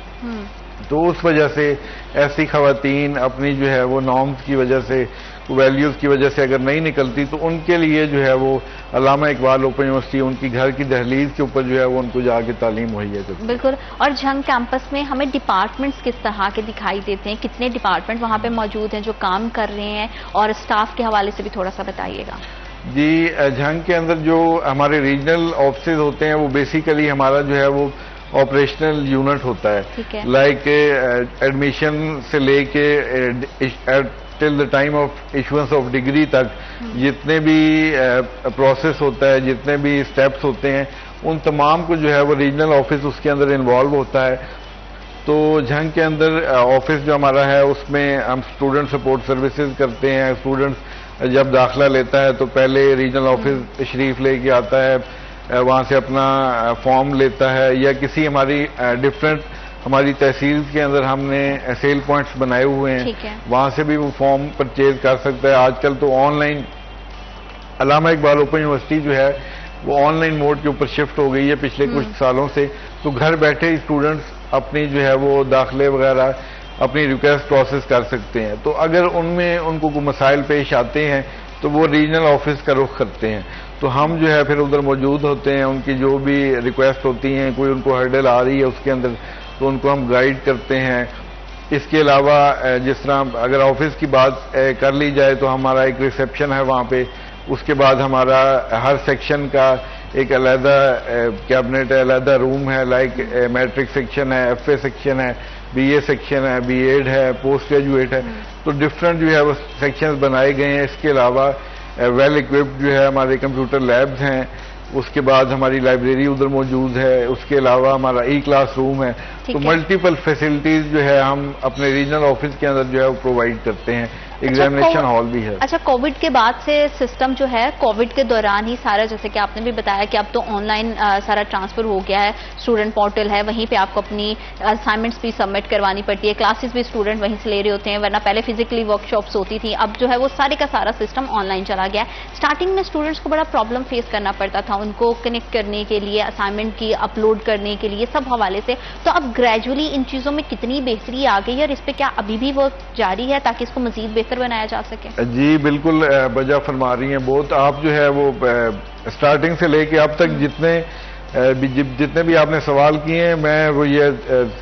तो उस वजह से ऐसी खवातीन अपनी जो है वो नॉर्म्स की वजह से, वैल्यूज की वजह से अगर नहीं निकलती तो उनके लिए जो है वो इलामा इकबाल ओपन यूनिवर्सिटी उनकी घर की दहलीज के ऊपर जो है वो उनको जाके तालीम मुहैया करती है। बिल्कुल। और झंग कैंपस में हमें डिपार्टमेंट्स किस तरह के दिखाई देते हैं, कितने डिपार्टमेंट वहाँ पे मौजूद हैं जो काम कर रहे हैं, और स्टाफ के हवाले से भी थोड़ा सा बताइएगा। जी, झंग के अंदर जो हमारे रीजनल ऑफिसेज होते हैं वो बेसिकली हमारा जो है वो ऑपरेशनल यूनिट होता है। लाइक एडमिशन से लेके till the time of issuance of degree तक जितने भी प्रोसेस होता है, जितने भी स्टेप्स होते हैं, उन तमाम को जो है वो रीजनल ऑफिस उसके अंदर इन्वॉल्व होता है। तो झंग के अंदर ऑफिस जो हमारा है उसमें हम स्टूडेंट सपोर्ट सर्विसेज करते हैं। स्टूडेंट्स जब दाखिला लेता है तो पहले रीजनल ऑफिस तशरीफ लेके आता है, वहाँ से अपना फॉर्म लेता है या किसी हमारी डिफरेंट हमारी तहसील के अंदर हमने सेल पॉइंट्स बनाए हुए ठीक हैं, है। वहां से भी वो फॉर्म परचेज कर सकता है। आजकल तो ऑनलाइन अल्लामा इकबाल ओपन यूनिवर्सिटी जो है वो ऑनलाइन मोड के ऊपर शिफ्ट हो गई है पिछले कुछ सालों से। तो घर बैठे स्टूडेंट्स अपनी जो है वो दाखिले वगैरह अपनी रिक्वेस्ट प्रोसेस कर सकते हैं। तो अगर उनमें उनको कोई मसाइल पेश आते हैं तो वो रीजनल ऑफिस का रुख करते हैं, तो हम जो है फिर उधर मौजूद होते हैं। उनकी जो भी रिक्वेस्ट होती हैं, कोई उनको हर्डल आ रही है उसके अंदर, तो उनको हम गाइड करते हैं। इसके अलावा जिस तरह अगर ऑफिस की बात कर ली जाए तो हमारा एक रिसेप्शन है वहाँ पे, उसके बाद हमारा हर सेक्शन का एक अलहदा कैबिनेट है, अलहदा रूम है, लाइक मैट्रिक सेक्शन है, FA सेक्शन है, BA सेक्शन है, B.Ed है, पोस्ट ग्रेजुएट है। तो डिफरेंट जो है वो सेक्शंस बनाए गए हैं। इसके अलावा वेल इक्विप्ड जो है हमारे कंप्यूटर लैब्स हैं, उसके बाद हमारी लाइब्रेरी उधर मौजूद है, उसके अलावा हमारा क्लास रूम है। तो मल्टीपल फैसिलिटीज जो है हम अपने रीजनल ऑफिस के अंदर जो है वो प्रोवाइड करते हैं। एग्जामिनेशन हॉल भी है। अच्छा, कोविड के बाद से सिस्टम जो है, कोविड के दौरान ही सारा, जैसे कि आपने भी बताया कि अब तो ऑनलाइन सारा ट्रांसफर हो गया है, स्टूडेंट पोर्टल है, वहीं पे आपको अपनी असाइनमेंट्स भी सबमिट करवानी पड़ती है, क्लासेस भी स्टूडेंट वहीं से ले रहे होते हैं, वरना पहले फिजिकली वर्कशॉप्स होती थी, अब जो है वो सारे का सारा सिस्टम ऑनलाइन चला गया है। स्टार्टिंग में स्टूडेंट्स को बड़ा प्रॉब्लम फेस करना पड़ता था, उनको कनेक्ट करने के लिए, असाइनमेंट की अपलोड करने के लिए, सब हवाले से। तो अब ग्रेजुअली इन चीजों में कितनी बेहतरी आ गई है और इस पर क्या अभी भी वर्क जारी है ताकि इसको मजीद बेहतर बनाया जा सके? जी बिल्कुल बजा फरमा रही हैं बहुत। आप जो है वो स्टार्टिंग से लेके अब तक जितने भी आपने सवाल किए हैं, मैं वो ये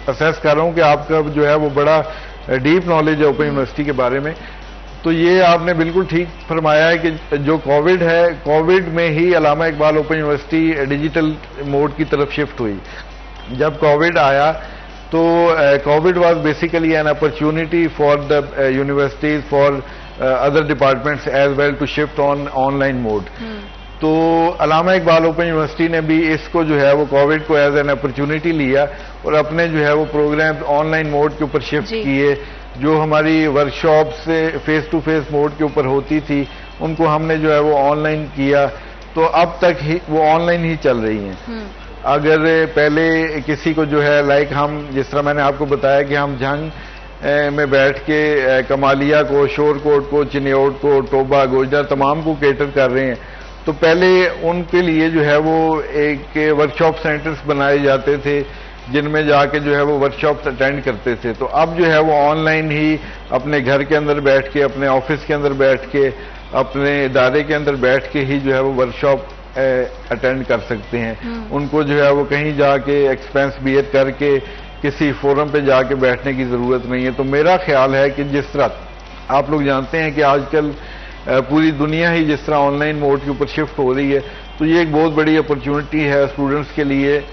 असेस कर रहा हूँ कि आपका जो है वो बड़ा डीप नॉलेज है ओपन यूनिवर्सिटी के बारे में। तो ये आपने बिल्कुल ठीक फरमाया है कि जो कोविड है, कोविड में ही Allama Iqbal open university digital mode की तरफ शिफ्ट हुई। जब कोविड आया तो Covid was basically an opportunity for the universities for other departments as well to shift on online mode. तो अल्लामा इकबाल ओपन यूनिवर्सिटी ने भी इसको जो है वो कोविड को एज एन अपॉर्चुनिटी लिया और अपने जो है वो प्रोग्राम ऑनलाइन मोड के ऊपर शिफ्ट किए। जो हमारी वर्कशॉप से फेस टू फेस मोड के ऊपर होती थी उनको हमने जो है वो ऑनलाइन किया, तो अब तक ही वो ऑनलाइन ही चल रही हैं। अगर पहले किसी को जो है लाइक हम जिस तरह मैंने आपको बताया कि हम जंग में बैठ के कमालिया को, शोरकोट को, चिन्योट को, टोबा, गोजर तमाम को केटर कर रहे हैं, तो पहले उनके लिए जो है वो एक वर्कशॉप सेंटर्स बनाए जाते थे जिनमें जाके जो है वो वर्कशॉप्स अटेंड करते थे। तो अब जो है वो ऑनलाइन ही अपने घर के अंदर बैठ के, अपने ऑफिस के अंदर बैठ के, अपने इदारे के अंदर बैठ के ही जो है वो वर्कशॉप अटेंड कर सकते हैं। उनको जो है वो कहीं जाके एक्सपेंस बियर करके किसी फोरम पे जाके बैठने की जरूरत नहीं है। तो मेरा ख्याल है कि जिस तरह आप लोग जानते हैं कि आजकल पूरी दुनिया ही जिस तरह ऑनलाइन मोड के ऊपर शिफ्ट हो रही है, तो ये एक बहुत बड़ी अपॉर्चुनिटी है स्टूडेंट्स के लिए।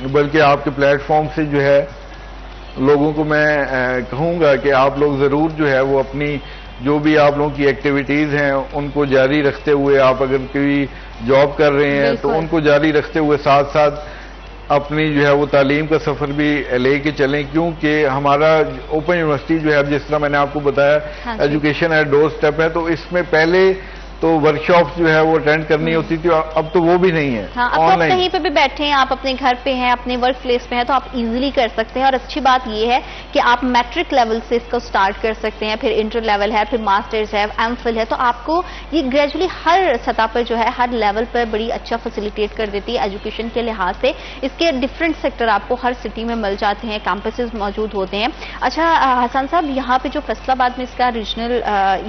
बल्कि आपके प्लेटफॉर्म से जो है लोगों को मैं कहूँगा कि आप लोग ज़रूर जो है वो अपनी जो भी आप लोगों की एक्टिविटीज़ हैं उनको जारी रखते हुए, आप अगर कोई जॉब कर रहे हैं तो उनको जारी रखते हुए साथ साथ अपनी जो है वो तालीम का सफ़र भी लेके चलें, क्योंकि हमारा ओपन यूनिवर्सिटी जो है अब जिस तरह मैंने आपको बताया एजुकेशन एट डोर स्टेप है, तो इसमें पहले तो वर्कशॉप्स जो है वो अटेंड करनी होती थी, अब तो वो भी नहीं है। हाँ, अब तो आप कहीं पे भी बैठे हैं, आप अपने घर पे हैं, अपने वर्क प्लेस पे हैं, तो आप इजीली कर सकते हैं। और अच्छी बात ये है कि आप मैट्रिक लेवल से इसको स्टार्ट कर सकते हैं, फिर इंटर लेवल है, फिर मास्टर्स है, एमफिल है, तो आपको ये ग्रेजुअली हर सतह पर जो है हर लेवल पर बड़ी अच्छा फैसिलिटेट कर देती है एजुकेशन के लिहाज से। इसके डिफरेंट सेक्टर आपको हर सिटी में मिल जाते हैं, कैंपसेस मौजूद होते हैं। अच्छा हसन साहब, यहाँ पे जो फैसलाबाद में इसका रीजनल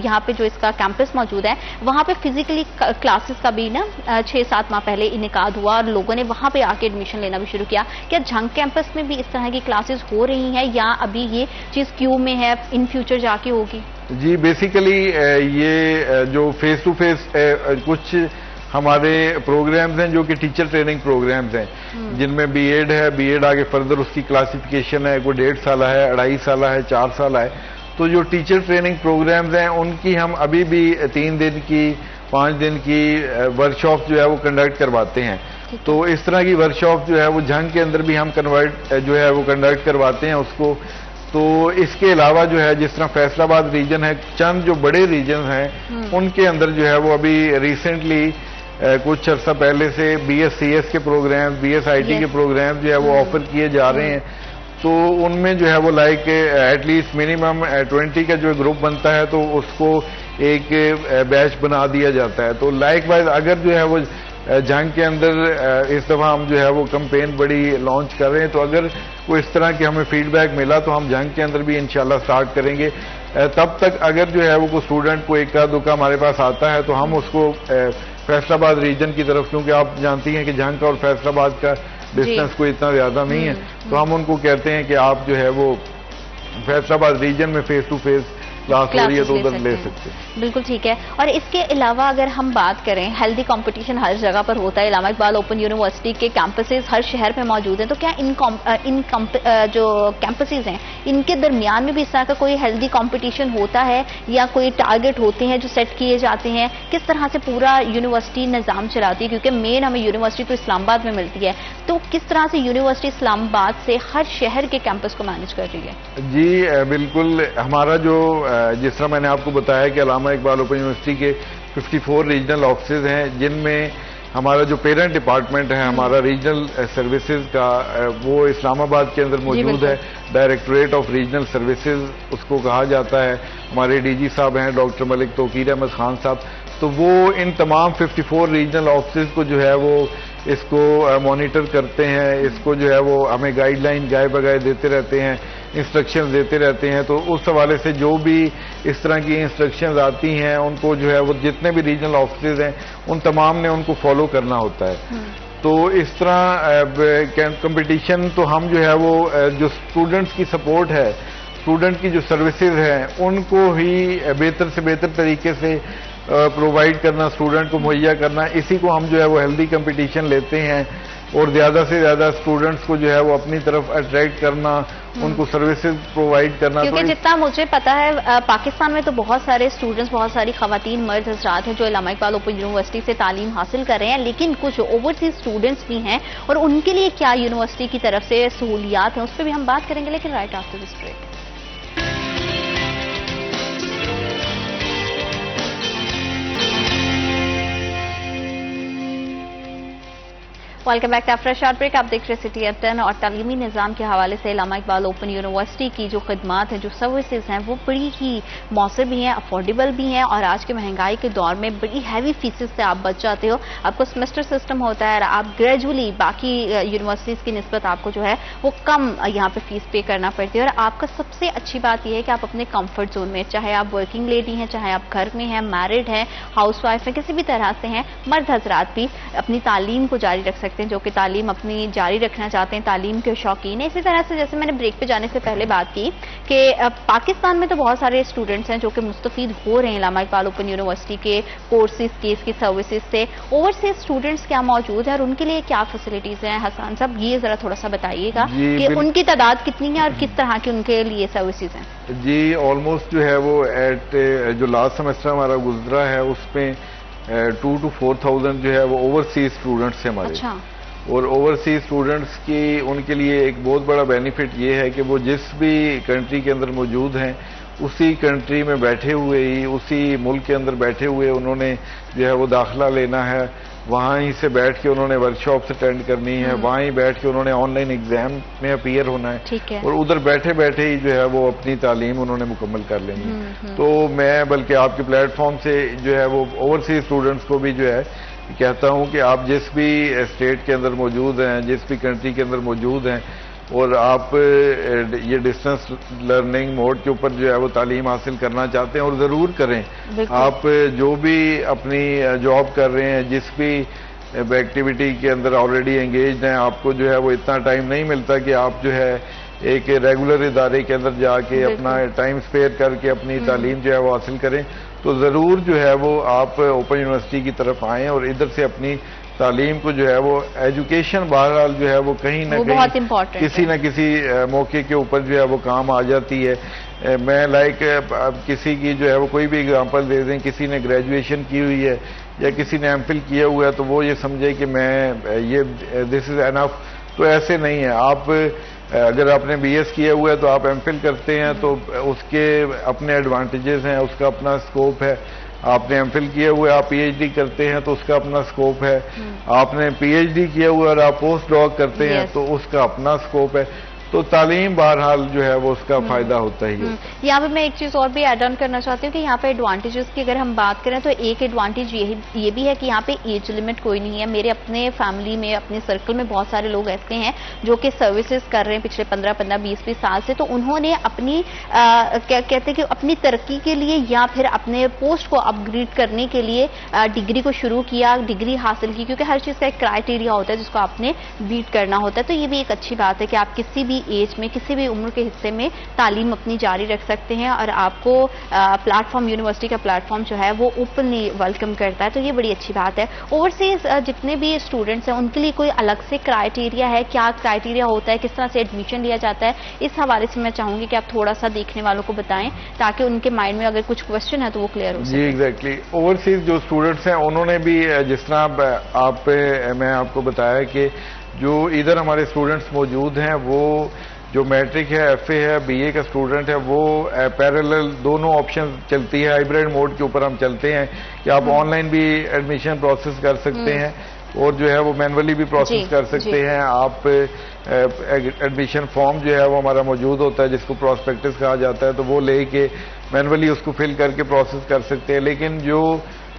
यहाँ पे जो इसका कैंपस मौजूद है, वहाँ पे फिजिकली क्लासेस का भी ना 6-7 माह पहले इनेकाद हुआ और लोगों ने वहां पे आके एडमिशन लेना भी शुरू किया। क्या झंग कैंपस में भी इस तरह की क्लासेस हो रही हैं या अभी ये चीज क्यू में है, इन फ्यूचर जाके होगी? जी बेसिकली ये जो फेस टू फेस कुछ हमारे प्रोग्राम्स हैं जो कि टीचर ट्रेनिंग प्रोग्राम्स हैं, जिनमें B.Ed है, B.Ed आगे फर्दर उसकी क्लासिफिकेशन है, कोई 1.5 साल है, 2.5 साल है, 4 साल है। तो जो टीचर ट्रेनिंग प्रोग्राम्स हैं उनकी हम अभी भी 3 दिन की 5 दिन की वर्कशॉप जो है वो कंडक्ट करवाते हैं। तो इस तरह की वर्कशॉप जो है वो झंग के अंदर भी हम जो है वो कंडक्ट करवाते हैं उसको। तो इसके अलावा जो है जिस तरह फैसलाबाद रीजन है, चंद जो बड़े रीजन हैं उनके अंदर जो है वो अभी रिसेंटली कुछ अर्सा पहले से BScs के प्रोग्राम, BSIT के प्रोग्राम जो है वो ऑफर किए जा रहे हैं। तो उनमें जो है वो लाइक एटलीस्ट मिनिमम 20 का जो ग्रुप बनता है तो उसको एक बैच बना दिया जाता है। तो लाइक वाइज अगर जो है वो जंग के अंदर इस दफा हम जो है वो कैंपेन बड़ी लॉन्च कर रहे हैं, तो अगर कोई इस तरह की हमें फीडबैक मिला तो हम जंग के अंदर भी इंशाल्लाह स्टार्ट करेंगे। तब तक अगर जो है वो कोई स्टूडेंट को इक्का दुक्का हमारे पास आता है तो हम उसको फैसलाबाद रीजन की तरफ, क्योंकि आप जानती हैं कि जंग का और फैसलाबाद का डिस्टेंस कोई इतना ज्यादा नहीं है, तो हम उनको कहते हैं कि आप जो है वो फैसलाबाद रीजन में फेस टू फेस क्लास हो रही है तो उधर ले सकते हैं। बिल्कुल ठीक है। और इसके अलावा अगर हम बात करें, हेल्दी कंपटीशन हर जगह पर होता है, इलामा इकबाल ओपन यूनिवर्सिटी के कैंपसेस हर शहर में मौजूद हैं, तो क्या जो कैंपसेस हैं इनके दरमियान में भी इस तरह का कोई हेल्दी कंपटीशन होता है या कोई टारगेट होते हैं जो सेट किए जाते हैं? किस तरह से पूरा यूनिवर्सिटी निज़ाम चलाती है, क्योंकि मेन हमें यूनिवर्सिटी तो इस्लामाबाद में मिलती है, तो किस तरह से यूनिवर्सिटी इस्लामाबाद से हर शहर के कैंपस को मैनेज कर रही है? जी बिल्कुल, हमारा जो जिस तरह मैंने आपको बताया कि अल्लामा इकबाल ओपन यूनिवर्सिटी के 54 रीजनल ऑफिसेज हैं, जिनमें हमारा जो पेरेंट डिपार्टमेंट है, हमारा रीजनल सर्विसेज का, वो इस्लामाबाद के अंदर मौजूद है। डायरेक्टोरेट ऑफ रीजनल सर्विसेज उसको कहा जाता है। हमारे डीजी साहब हैं डॉक्टर मलिक तौकीर अहमद खान साहब, तो वो इन तमाम 54 रीजनल ऑफिसेज को जो है वो इसको मॉनिटर करते हैं, इसको जो है वो हमें गाइडलाइन गाए बगाए देते रहते हैं, इंस्ट्रक्शंस देते रहते हैं। तो उस हवाले से जो भी इस तरह की इंस्ट्रक्शंस आती हैं उनको जो है वो जितने भी रीजनल ऑफिसेज हैं उन तमाम ने उनको फॉलो करना होता है। तो इस तरह कंपटीशन तो हम जो है वो जो स्टूडेंट्स की सपोर्ट है, स्टूडेंट की जो सर्विसेज हैं उनको ही बेहतर से बेहतर तरीके से प्रोवाइड करना, स्टूडेंट को मुहैया करना, इसी को हम जो है वो हेल्दी कंपटीशन लेते हैं। और ज्यादा से ज्यादा स्टूडेंट्स को जो है वो अपनी तरफ अट्रैक्ट करना, उनको सर्विसेज प्रोवाइड करना। क्योंकि तो जितना मुझे पता है पाकिस्तान में तो बहुत सारे स्टूडेंट्स, बहुत सारी खवातीन मर्द हजरात हैं जो इलामा इकबाल ओपन यूनिवर्सिटी से तालीम हासिल कर रहे हैं, लेकिन कुछ ओवरसीज स्टूडेंट्स भी हैं, और उनके लिए क्या यूनिवर्सिटी की तरफ से सहूलियात हैं उस पर भी हम बात करेंगे, लेकिन right after this break. Welcome back to after short break. आप देख रहे सिटी एट 10 और तालीमी निज़ाम के हवाले से इलामा इकबाल ओपन यूनिवर्सिटी की जो खिदमात हैं, जो सर्विसेज हैं, वो बड़ी ही मौसर भी हैं, अफोर्डेबल भी हैं, और आज के महंगाई के दौर में बड़ी हैवी फीसेस से आप बच जाते हो। आपको सेमेस्टर सिस्टम होता है, आप ग्रेजुअली बाकी यूनिवर्सिटीज़ की निस्बत आपको जो है वो कम यहाँ पे फीस पे करना पड़ती है। और आपका सबसे अच्छी बात यह है कि आप अपने कम्फर्ट जोन में, चाहे आप वर्किंग लेडी हैं, चाहे आप घर में हैं, मैरिड हैं, हाउस वाइफ हैं, किसी भी तरह से हैं, मर्द हजरात भी अपनी तालीम को जारी रख सकते हैं, जो कि तालीम अपनी जारी रखना चाहते हैं, तालीम के शौकीन है। इसी तरह से जैसे मैंने ब्रेक पे जाने से पहले बात की कि पाकिस्तान में तो बहुत सारे स्टूडेंट्स हैं जो कि मुस्तफीद हो रहे हैं इलामा इकबाल ओपन यूनिवर्सिटी के कोर्सेज की, इसकी सर्विसेज से। ओवरसीज स्टूडेंट्स क्या मौजूद है और उनके लिए क्या फैसिलिटीज हैं? हसन साहब, ये जरा थोड़ा सा बताइएगा कि उनकी तादाद कितनी है और किस तरह की उनके लिए सर्विसेज हैं। जी ऑलमोस्ट जो है वो एट जो लास्ट सेमेस्टर हमारा गुजरा है उसमें 2 to 4,000 जो है वो ओवरसीज स्टूडेंट्स हैं हमारे। अच्छा। और ओवरसीज स्टूडेंट्स की उनके लिए एक बहुत बड़ा बेनिफिट ये है कि वो जिस भी कंट्री के अंदर मौजूद हैं उसी कंट्री में बैठे हुए ही, उसी मुल्क के अंदर बैठे हुए उन्होंने जो है वो दाखिला लेना है, वहाँ ही से बैठ के उन्होंने वर्कशॉप्स अटेंड करनी है, वहाँ ही बैठ के उन्होंने ऑनलाइन एग्जाम में अपीयर होना है, ठीक है। और उधर बैठे बैठे ही जो है वो अपनी तालीम उन्होंने मुकम्मल कर लेनी है। तो मैं बल्कि आपके प्लेटफॉर्म से जो है वो ओवरसीज स्टूडेंट्स को भी जो है कहता हूं कि आप जिस भी स्टेट के अंदर मौजूद हैं, जिस भी कंट्री के अंदर मौजूद हैं, और आप ये डिस्टेंस लर्निंग मोड के ऊपर जो है वो तालीम हासिल करना चाहते हैं और ज़रूर करें। आप जो भी अपनी जॉब कर रहे हैं, जिस भी एक्टिविटी के अंदर ऑलरेडी एंगेज्ड हैं, आपको जो है वो इतना टाइम नहीं मिलता कि आप जो है एक रेगुलर इदारे के अंदर जाके अपना टाइम स्पेयर करके अपनी तालीम जो है वो हासिल करें। तो ज़रूर जो है वो आप ओपन यूनिवर्सिटी की तरफ आएँ और इधर से अपनी तालीम को जो है वो एजुकेशन बहरहाल जो है वो कहीं ना कहीं किसी न किसी मौके के ऊपर जो है वो काम आ जाती है। मैं लाइक किसी की जो है वो कोई भी एग्जांपल दे दें, किसी ने ग्रेजुएशन की हुई है या किसी ने एमफिल किया हुआ है तो वो ये समझे कि मैं ये दिस इज एनफ, तो ऐसे नहीं है। आप अगर आपने बीएस किया हुआ है तो आप एमफिल करते हैं तो उसके अपने एडवांटेजेस हैं, उसका अपना स्कोप है। आपने एमफिल किया हुआ है, आप पीएचडी करते हैं तो उसका अपना स्कोप है। आपने पीएचडी किया हुआ है और आप पोस्ट डॉक करते हैं तो उसका अपना स्कोप है। तो तालीम बहरहाल जो है वो उसका फायदा होता ही है। यहाँ पे मैं एक चीज और भी ऐड ऑन करना चाहती हूँ कि यहाँ पे एडवांटेजेस की अगर हम बात करें तो एक एडवांटेज ये भी है कि यहाँ पे एज लिमिट कोई नहीं है। मेरे अपने फैमिली में, अपने सर्कल में बहुत सारे लोग ऐसे हैं जो कि सर्विसेज कर रहे हैं पिछले 15, 20 साल से, तो उन्होंने अपनी क्या कहते हैं कि अपनी तरक्की के लिए या फिर अपने पोस्ट को अपग्रेड करने के लिए डिग्री को शुरू किया, डिग्री हासिल की, क्योंकि हर चीज का एक क्राइटेरिया होता है जिसको आपने बीट करना होता है। तो ये भी एक अच्छी बात है कि आप किसी भी एज में, किसी भी उम्र के हिस्से में तालीम अपनी जारी रख सकते हैं और आपको प्लेटफॉर्म, यूनिवर्सिटी का प्लेटफॉर्म जो है वो ओपनली वेलकम करता है। तो ये बड़ी अच्छी बात है। ओवरसीज जितने भी स्टूडेंट्स हैं उनके लिए कोई अलग से क्राइटेरिया है? क्या क्राइटेरिया होता है, किस तरह से एडमिशन लिया जाता है? इस हवाले से मैं चाहूंगी कि आप थोड़ा सा देखने वालों को बताएं ताकि उनके माइंड में अगर कुछ क्वेश्चन है तो वो क्लियर हो सके। जी एग्जैक्टली। ओवरसीज जो स्टूडेंट्स हैं उन्होंने भी जिस तरह मैं आपको बताया कि जो इधर हमारे स्टूडेंट्स मौजूद हैं वो जो मैट्रिक है, एफए है, बीए का स्टूडेंट है, वो पैरेलल दोनों ऑप्शन चलती है। हाइब्रिड मोड के ऊपर हम चलते हैं कि आप ऑनलाइन भी एडमिशन प्रोसेस कर सकते हैं और जो है वो मैनुअली भी प्रोसेस कर सकते हैं। आप एडमिशन फॉर्म जो है वो हमारा मौजूद होता है जिसको प्रोस्पेक्टस कहा जाता है, तो वो लेके मैनुअली उसको फिल करके प्रोसेस कर सकते हैं। लेकिन जो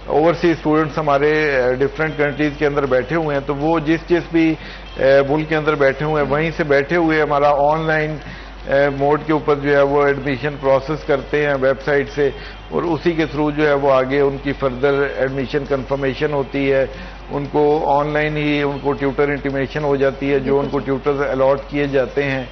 ओवरसीज स्टूडेंट्स हमारे डिफरेंट कंट्रीज के अंदर बैठे हुए हैं तो वो जिस भी मुल्क के अंदर बैठे हुए हैं वहीं से बैठे हुए हमारा ऑनलाइन मोड के ऊपर जो है वो एडमिशन प्रोसेस करते हैं वेबसाइट से, और उसी के थ्रू जो है वो आगे उनकी फर्दर एडमिशन कंफर्मेशन होती है। उनको ऑनलाइन ही उनको ट्यूटर इंटीमेशन हो जाती है। जो उनको ट्यूटर्स अलॉट किए जाते हैं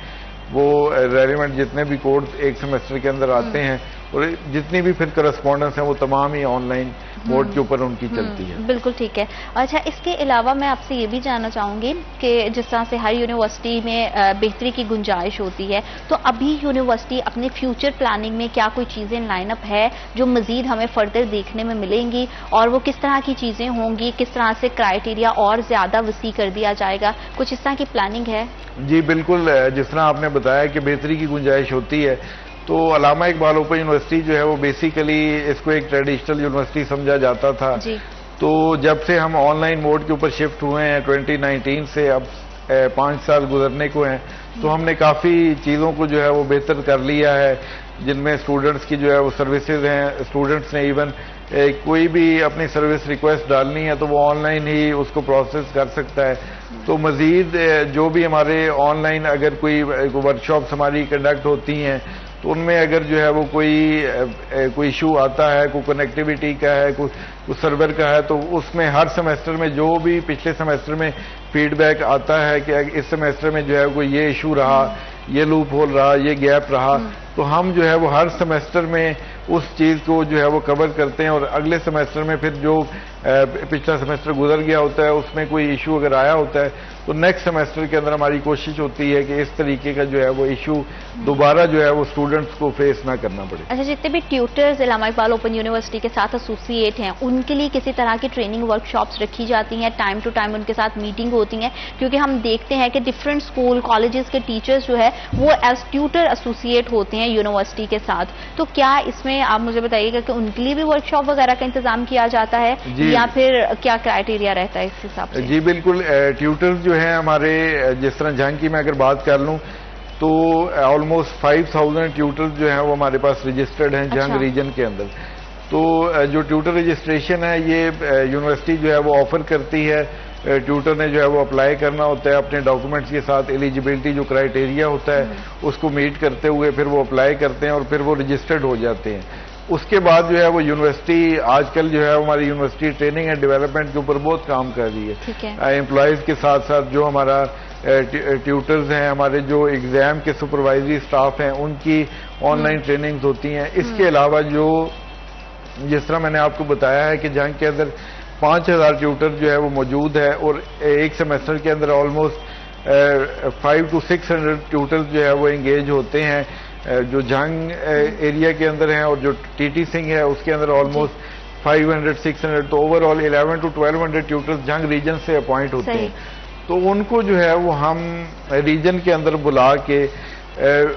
वो रेलिवेंट जितने भी कोर्स एक सेमेस्टर के अंदर आते हैं और जितनी भी फिर करस्पॉन्डेंस है वो तमाम ही ऑनलाइन मोड के ऊपर उनकी चलती है। बिल्कुल ठीक है। अच्छा, इसके अलावा मैं आपसे ये भी जानना चाहूंगी कि जिस तरह से हर यूनिवर्सिटी में बेहतरी की गुंजाइश होती है, तो अभी यूनिवर्सिटी अपने फ्यूचर प्लानिंग में क्या कोई चीजें लाइनअप है जो मजीद हमें फर्दर देखने में मिलेंगी, और वो किस तरह की चीजें होंगी, किस तरह से क्राइटेरिया और ज्यादा वसी कर दिया जाएगा, कुछ इस तरह की प्लानिंग है? जी बिल्कुल। जिस तरह आपने बताया कि बेहतरी की गुंजाइश होती है, तो अल्लामा इकबाल ओपन यूनिवर्सिटी जो है वो बेसिकली इसको एक ट्रेडिशनल यूनिवर्सिटी समझा जाता था। जी। तो जब से हम ऑनलाइन मोड के ऊपर शिफ्ट हुए हैं 2019 से, अब 5 साल गुजरने को हैं, तो हमने काफ़ी चीज़ों को जो है वो बेहतर कर लिया है, जिनमें स्टूडेंट्स की जो है वो सर्विसेज हैं। स्टूडेंट्स ने इवन कोई भी अपनी सर्विस रिक्वेस्ट डालनी है तो वो ऑनलाइन ही उसको प्रोसेस कर सकता है। तो मज़ीद जो भी हमारे ऑनलाइन अगर कोई वर्कशॉप्स हमारी कंडक्ट होती हैं तो उनमें अगर जो है वो कोई इशू आता है, कोई कनेक्टिविटी का है, कोई सर्वर का है, तो उसमें हर सेमेस्टर में जो भी पिछले सेमेस्टर में फीडबैक आता है कि इस सेमेस्टर में जो है कोई ये इशू रहा, ये लूप होल रहा, ये गैप रहा, तो हम जो है वो हर सेमेस्टर में उस चीज़ को जो है वो कवर करते हैं। और अगले सेमेस्टर में फिर जो पिछला सेमेस्टर गुजर गया होता है उसमें कोई इशू अगर आया होता है तो नेक्स्ट सेमेस्टर के अंदर हमारी कोशिश होती है कि इस तरीके का जो है वो इशू दोबारा जो है वो स्टूडेंट्स को फेस ना करना पड़े। अच्छा, जितने भी ट्यूटर्स अल्लामा इकबाल ओपन यूनिवर्सिटी के साथ एसोसिएट हैं उनके लिए किसी तरह की ट्रेनिंग वर्कशॉप्स रखी जाती हैं, टाइम टू टाइम उनके साथ मीटिंग होती हैं? क्योंकि हम देखते हैं कि डिफरेंट स्कूल कॉलेजेस के टीचर्स जो है वो एज ट्यूटर एसोसिएट होते हैं यूनिवर्सिटी के साथ, तो क्या इसमें आप मुझे बताइएगा कि उनके लिए भी वर्कशॉप वगैरह का इंतजाम किया जाता है या फिर क्या क्राइटेरिया रहता है इस हिसाब से? जी बिल्कुल। ट्यूटर्स जो हैं हमारे, जिस तरह जंग की मैं अगर बात कर लूं तो ऑलमोस्ट 5000 ट्यूटर्स जो हैं वो हमारे पास रजिस्टर्ड हैं जंग रीजन के अंदर। तो जो ट्यूटर रजिस्ट्रेशन है ये यूनिवर्सिटी जो है वो ऑफर करती है। ट्यूटर ने जो है वो अप्लाई करना होता है अपने डॉक्यूमेंट्स के साथ, एलिजिबिलिटी जो क्राइटेरिया होता है उसको मीट करते हुए फिर वो अप्लाई करते हैं और फिर वो रजिस्टर्ड हो जाते हैं। उसके बाद जो है वो यूनिवर्सिटी आजकल जो है हमारी यूनिवर्सिटी ट्रेनिंग एंड डेवलपमेंट के ऊपर बहुत काम कर रही है। एम्प्लॉयज के साथ साथ जो हमारा ट्यूटर्स हैं, हमारे जो एग्जाम के सुपरवाइजरी स्टाफ हैं, उनकी ऑनलाइन ट्रेनिंग्स होती हैं। इसके अलावा जो जिस तरह मैंने आपको बताया है कि जंग के अंदर 5000 ट्यूटर जो है वो मौजूद है और एक सेमेस्टर के अंदर ऑलमोस्ट 500 to 600 ट्यूटर्स जो है वो एंगेज होते हैं जो जंग एरिया के अंदर हैं, और जो टीटी सिंह है उसके अंदर ऑलमोस्ट 500-600, तो ओवरऑल 1100 to 1200 ट्यूटर्स जंग रीजन से अपॉइंट होते हैं। तो उनको जो है वो हम रीजन के अंदर बुला के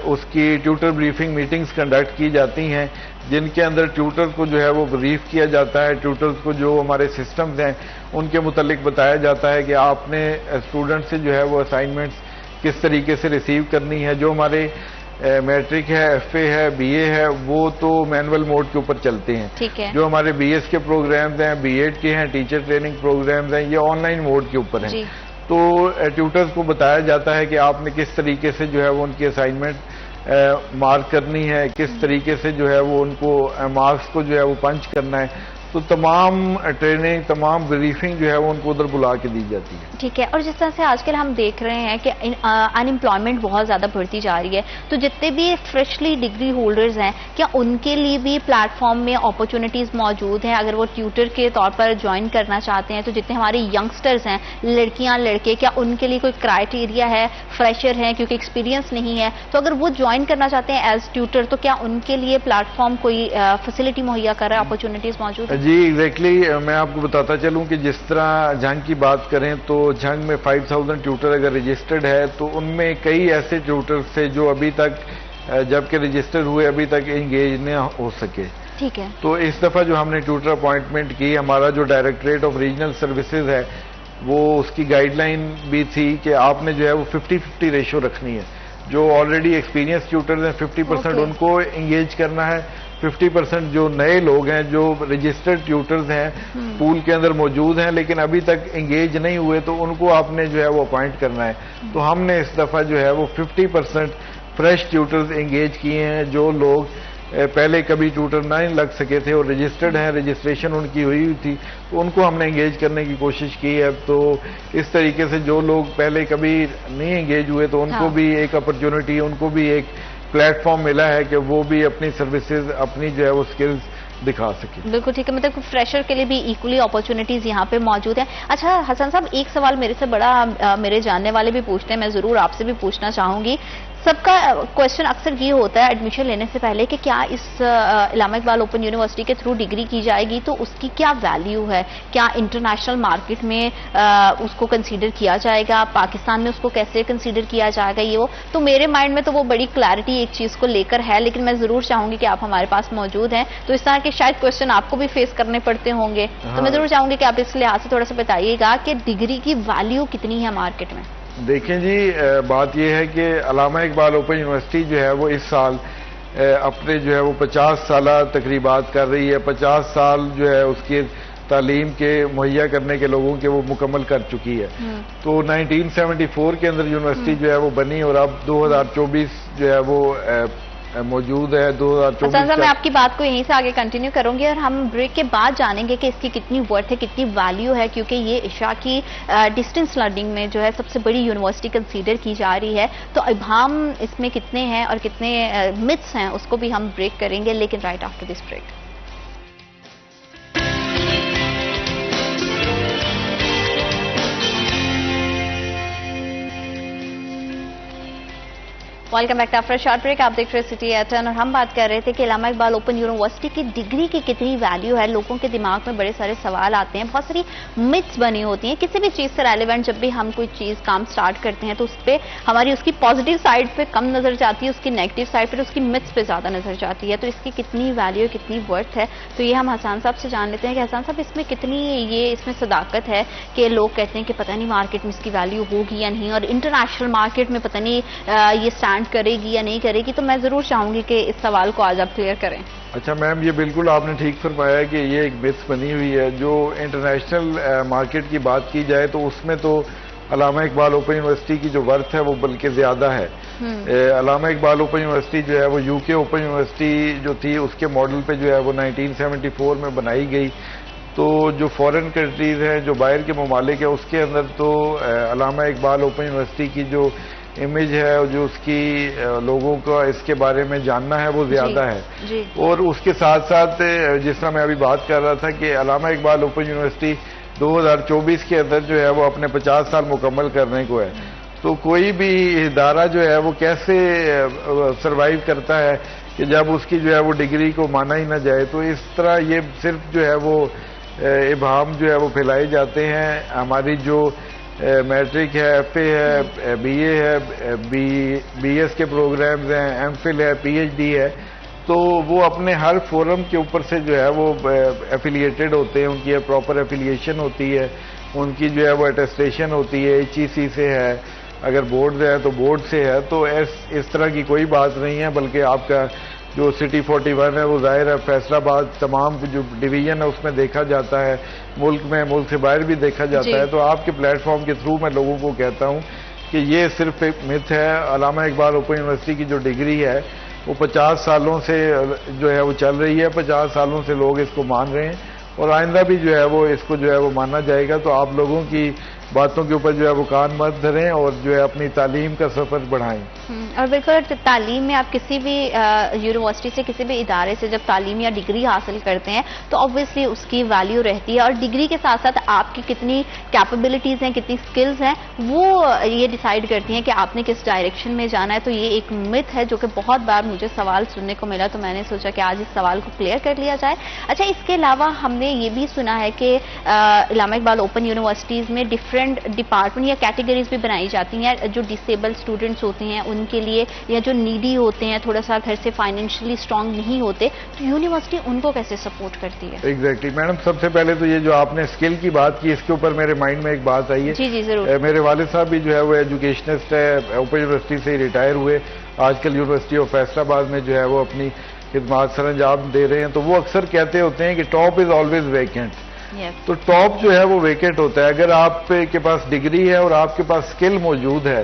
उसकी ट्यूटर ब्रीफिंग मीटिंग्स कंडक्ट की जाती हैं, जिनके अंदर ट्यूटर्स को जो है वो ब्रीफ किया जाता है। ट्यूटर्स को जो हमारे सिस्टम्स हैं उनके मुतालिक बताया जाता है कि आपने स्टूडेंट से जो है वो असाइनमेंट्स किस तरीके से रिसीव करनी है। जो हमारे मैट्रिक है, FA है, BA है, वो तो मैनुअल मोड के ऊपर चलते हैं। ठीक है। जो हमारे BS के प्रोग्राम्स हैं, B.Ed के हैं, टीचर ट्रेनिंग प्रोग्राम्स हैं, ये ऑनलाइन मोड के ऊपर हैं। तो ट्यूटर्स को बताया जाता है कि आपने किस तरीके से जो है वो उनकी असाइनमेंट मार्क करनी है, किस तरीके से जो है वो उनको मार्क्स को जो है वो पंच करना है। तो तमाम ट्रेनिंग, तमाम ब्रीफिंग जो है वो उनको उधर बुला के दी जाती है। ठीक है। और जिस तरह से आजकल हम देख रहे हैं कि अनएम्प्लॉयमेंट बहुत ज़्यादा बढ़ती जा रही है, तो जितने भी फ्रेशली डिग्री होल्डर्स हैं, क्या उनके लिए भी प्लेटफॉर्म में अपॉर्चुनिटीज़ मौजूद हैं अगर वो ट्यूटर के तौर पर ज्वाइन करना चाहते हैं? तो जितने हमारे यंगस्टर्स हैं, लड़कियां लड़के, क्या उनके लिए कोई क्राइटेरिया है? फ्रेशर हैं क्योंकि एक्सपीरियंस नहीं है, तो अगर वो ज्वाइन करना चाहते हैं एज ट्यूटर, तो क्या उनके लिए प्लेटफॉर्म कोई फैसिलिटी मुहैया कर रहा है, अपॉर्चुनिटीज़ मौजूद है? जी एग्जैक्टली मैं आपको बताता चलूं कि जिस तरह झंग की बात करें तो झंग में 5000 ट्यूटर अगर रजिस्टर्ड है, तो उनमें कई ऐसे ट्यूटर्स थे जो अभी तक जबकि रजिस्टर हुए अभी तक एंगेज न हो सके। ठीक है। तो इस दफा जो हमने ट्यूटर अपॉइंटमेंट की, हमारा जो डायरेक्टरेट ऑफ रीजनल सर्विसेज है वो उसकी गाइडलाइन भी थी कि आपने जो है वो 50-50 रेशो रखनी है। जो ऑलरेडी एक्सपीरियंस ट्यूटर्स हैं 50% उनको एंगेज करना है, 50% जो नए लोग हैं जो रजिस्टर्ड ट्यूटर्स हैं पूल के अंदर मौजूद हैं लेकिन अभी तक एंगेज नहीं हुए, तो उनको आपने जो है वो अपॉइंट करना है। तो हमने इस दफा जो है वो 50% फ्रेश ट्यूटर्स एंगेज किए हैं। जो लोग पहले कभी ट्यूटर नहीं लग सके थे और रजिस्टर्ड हैं, रजिस्ट्रेशन उनकी हुई थी, तो उनको हमने एंगेज करने की कोशिश की है। तो इस तरीके से जो लोग पहले कभी नहीं एंगेज हुए तो उनको भी एक अपॉर्चुनिटी, उनको भी एक प्लेटफॉर्म मिला है कि वो भी अपनी सर्विसेज, अपनी जो है वो स्किल्स दिखा सके। बिल्कुल ठीक है। मतलब फ्रेशर के लिए भी इक्वली अपॉर्चुनिटीज यहाँ पे मौजूद है। अच्छा हसन साहब, एक सवाल मेरे से बड़ा मेरे जानने वाले भी पूछते हैं, मैं जरूर आपसे भी पूछना चाहूंगी। सबका क्वेश्चन अक्सर ये होता है एडमिशन लेने से पहले कि क्या इस इलामा इकबाल ओपन यूनिवर्सिटी के थ्रू डिग्री की जाएगी तो उसकी क्या वैल्यू है, क्या इंटरनेशनल मार्केट में उसको कंसीडर किया जाएगा, पाकिस्तान में उसको कैसे कंसीडर किया जाएगा, ये वो तो मेरे माइंड में तो वो बड़ी क्लैरिटी एक चीज को लेकर है, लेकिन मैं जरूर चाहूंगी कि आप हमारे पास मौजूद हैं तो इस तरह के शायद क्वेश्चन आपको भी फेस करने पड़ते होंगे। तो मैं जरूर चाहूंगी कि आप इस लिहाज से थोड़ा सा बताइएगा कि डिग्री की वैल्यू कितनी है मार्केट में। देखें जी, बात यह है कि अलामा इकबाल ओपन यूनिवर्सिटी जो है वो इस साल अपने जो है वो 50 साल तकरीबात कर रही है। 50 साल जो है उसकी तालीम के मुहैया करने के लोगों के वो मुकम्मल कर चुकी है। तो 1974 के अंदर यूनिवर्सिटी जो है वो बनी और अब 2024 जो है वो मौजूद है। 2024 मैं आपकी बात को यहीं से आगे कंटिन्यू करूंगी और हम ब्रेक के बाद जानेंगे कि इसकी कितनी वर्थ है, कितनी वैल्यू है, क्योंकि ये इशा की डिस्टेंस लर्निंग में जो है सबसे बड़ी यूनिवर्सिटी कंसीडर की जा रही है। तो इबाम इसमें कितने हैं और कितने मिथ्स हैं उसको भी हम ब्रेक करेंगे, लेकिन right after this break. Welcome back to after short break. आप देख रहे हैं सिटी एटन और हम बात कर रहे थे कि इलामा इकबाल ओपन यूनिवर्सिटी की डिग्री की कितनी वैल्यू है। लोगों के दिमाग में बड़े सारे सवाल आते हैं, बहुत सारी मिथ्स बनी होती हैं किसी भी चीज़ से रेलिवेंट। जब भी हम कोई चीज़ काम स्टार्ट करते हैं तो उस पर हमारी उसकी पॉजिटिव साइड पे कम नजर जाती है, उसकी नेगेटिव साइड पर उसकी मिथ्स पे ज़्यादा नजर जाती है। तो इसकी कितनी वैल्यू, कितनी वर्थ है, तो ये हम हसन साहब से जान लेते हैं कि हसन साहब इसमें कितनी इसमें सदाकत है कि लोग कहते हैं कि पता नहीं मार्केट में इसकी वैल्यू होगी या नहीं, और इंटरनेशनल मार्केट में पता नहीं ये स्टैंड करेगी या नहीं करेगी। तो मैं जरूर चाहूंगी कि इस सवाल को आज आप क्लियर करें। अच्छा मैम, ये बिल्कुल आपने ठीक फरमाया कि ये एक मिथ बनी हुई है। जो इंटरनेशनल मार्केट की बात की जाए तो उसमें तो अलामा इकबाल ओपन यूनिवर्सिटी की जो वर्थ है वो बल्कि ज्यादा है। अलामा इकबाल ओपन यूनिवर्सिटी जो है वो यूके ओपन यूनिवर्सिटी जो थी उसके मॉडल पे जो है वो 1974 में बनाई गई। तो जो फॉरेन कंट्रीज हैं, जो बाहर के ममालिक है, उसके अंदर तो अलामा इकबाल ओपन यूनिवर्सिटी की जो इमेज है और जो उसकी लोगों का इसके बारे में जानना है वो ज्यादा है। और उसके साथ साथ जिस तरह मैं अभी बात कर रहा था कि अलामा इकबाल ओपन यूनिवर्सिटी 2024 के अंदर जो है वो अपने 50 साल मुकम्मल करने को है। तो कोई भी इदारा जो है वो कैसे सरवाइव करता है कि जब उसकी जो है वो डिग्री को माना ही ना जाए। तो इस तरह ये सिर्फ जो है वो इबाम जो है वो फैलाए जाते हैं। हमारी जो मैट्रिक है, FA है, BA है, BS के प्रोग्राम्स हैं, MPhil है, PhD है, तो वो अपने हर फोरम के ऊपर से जो है वो एफिलिएटेड होते हैं, उनकी प्रॉपर एफिलिएशन होती है, उनकी जो है वो अटेस्टेशन होती है, HEC से है, अगर बोर्ड से है तो बोर्ड से है, तो इस तरह की कोई बात नहीं है। बल्कि आपका जो सिटी 41 है वो जाहिर है फैसलाबाद तमाम जो डिवीजन है उसमें देखा जाता है, मुल्क में, मुल्क से बाहर भी देखा जाता है। तो आपके प्लेटफॉर्म के थ्रू मैं लोगों को कहता हूँ कि ये सिर्फ एक मिथ है। अल्लामा इकबाल ओपन यूनिवर्सिटी की जो डिग्री है वो 50 सालों से जो है वो चल रही है, 50 सालों से लोग इसको मान रहे हैं और आइंदा भी जो है वो इसको जो है वो माना जाएगा। तो आप लोगों की बातों के ऊपर जो है वो कान मत धरें और जो है अपनी तालीम का सफर बढ़ाएं। और बिल्कुल तालीम में आप किसी भी यूनिवर्सिटी से, किसी भी इदारे से जब तालीम या डिग्री हासिल करते हैं तो ऑब्वियसली उसकी वैल्यू रहती है और डिग्री के साथ साथ आपकी कितनी कैपेबिलिटीज हैं, कितनी स्किल्स हैं, वो ये डिसाइड करती हैं कि आपने किस डायरेक्शन में जाना है। तो ये एक मिथ है जो कि बहुत बार मुझे सवाल सुनने को मिला, तो मैंने सोचा कि आज इस सवाल को क्लियर कर लिया जाए। अच्छा, इसके अलावा हमने ये भी सुना है कि अल्लामा इकबाल ओपन यूनिवर्सिटीज में डिफरेंट डिपार्टमेंट या कैटेगरीज भी बनाई जाती हैं, जो डिसेबल स्टूडेंट्स होते हैं उनके लिए, या जो नीडी होते हैं, थोड़ा सा घर से फाइनेंशियली स्ट्रांग नहीं होते, तो यूनिवर्सिटी उनको कैसे सपोर्ट करती है? एग्जैक्टली मैडम, सबसे पहले तो ये जो आपने स्किल की बात की, इसके ऊपर मेरे माइंड में एक बात आई है। जी जी जरूर। मेरे वालिद साहब भी जो है वो एजुकेशनिस्ट है, ओपन यूनिवर्सिटी से रिटायर हुए, आजकल यूनिवर्सिटी ऑफ फैसलाबाद में जो है वो अपनी खिदमत सरंजाम दे रहे हैं। तो वो अक्सर कहते होते हैं कि टॉप इज ऑलवेज वेकेंट। तो टॉप जो है वो वेकेंट होता है। अगर आपके पास डिग्री है और आपके पास स्किल मौजूद है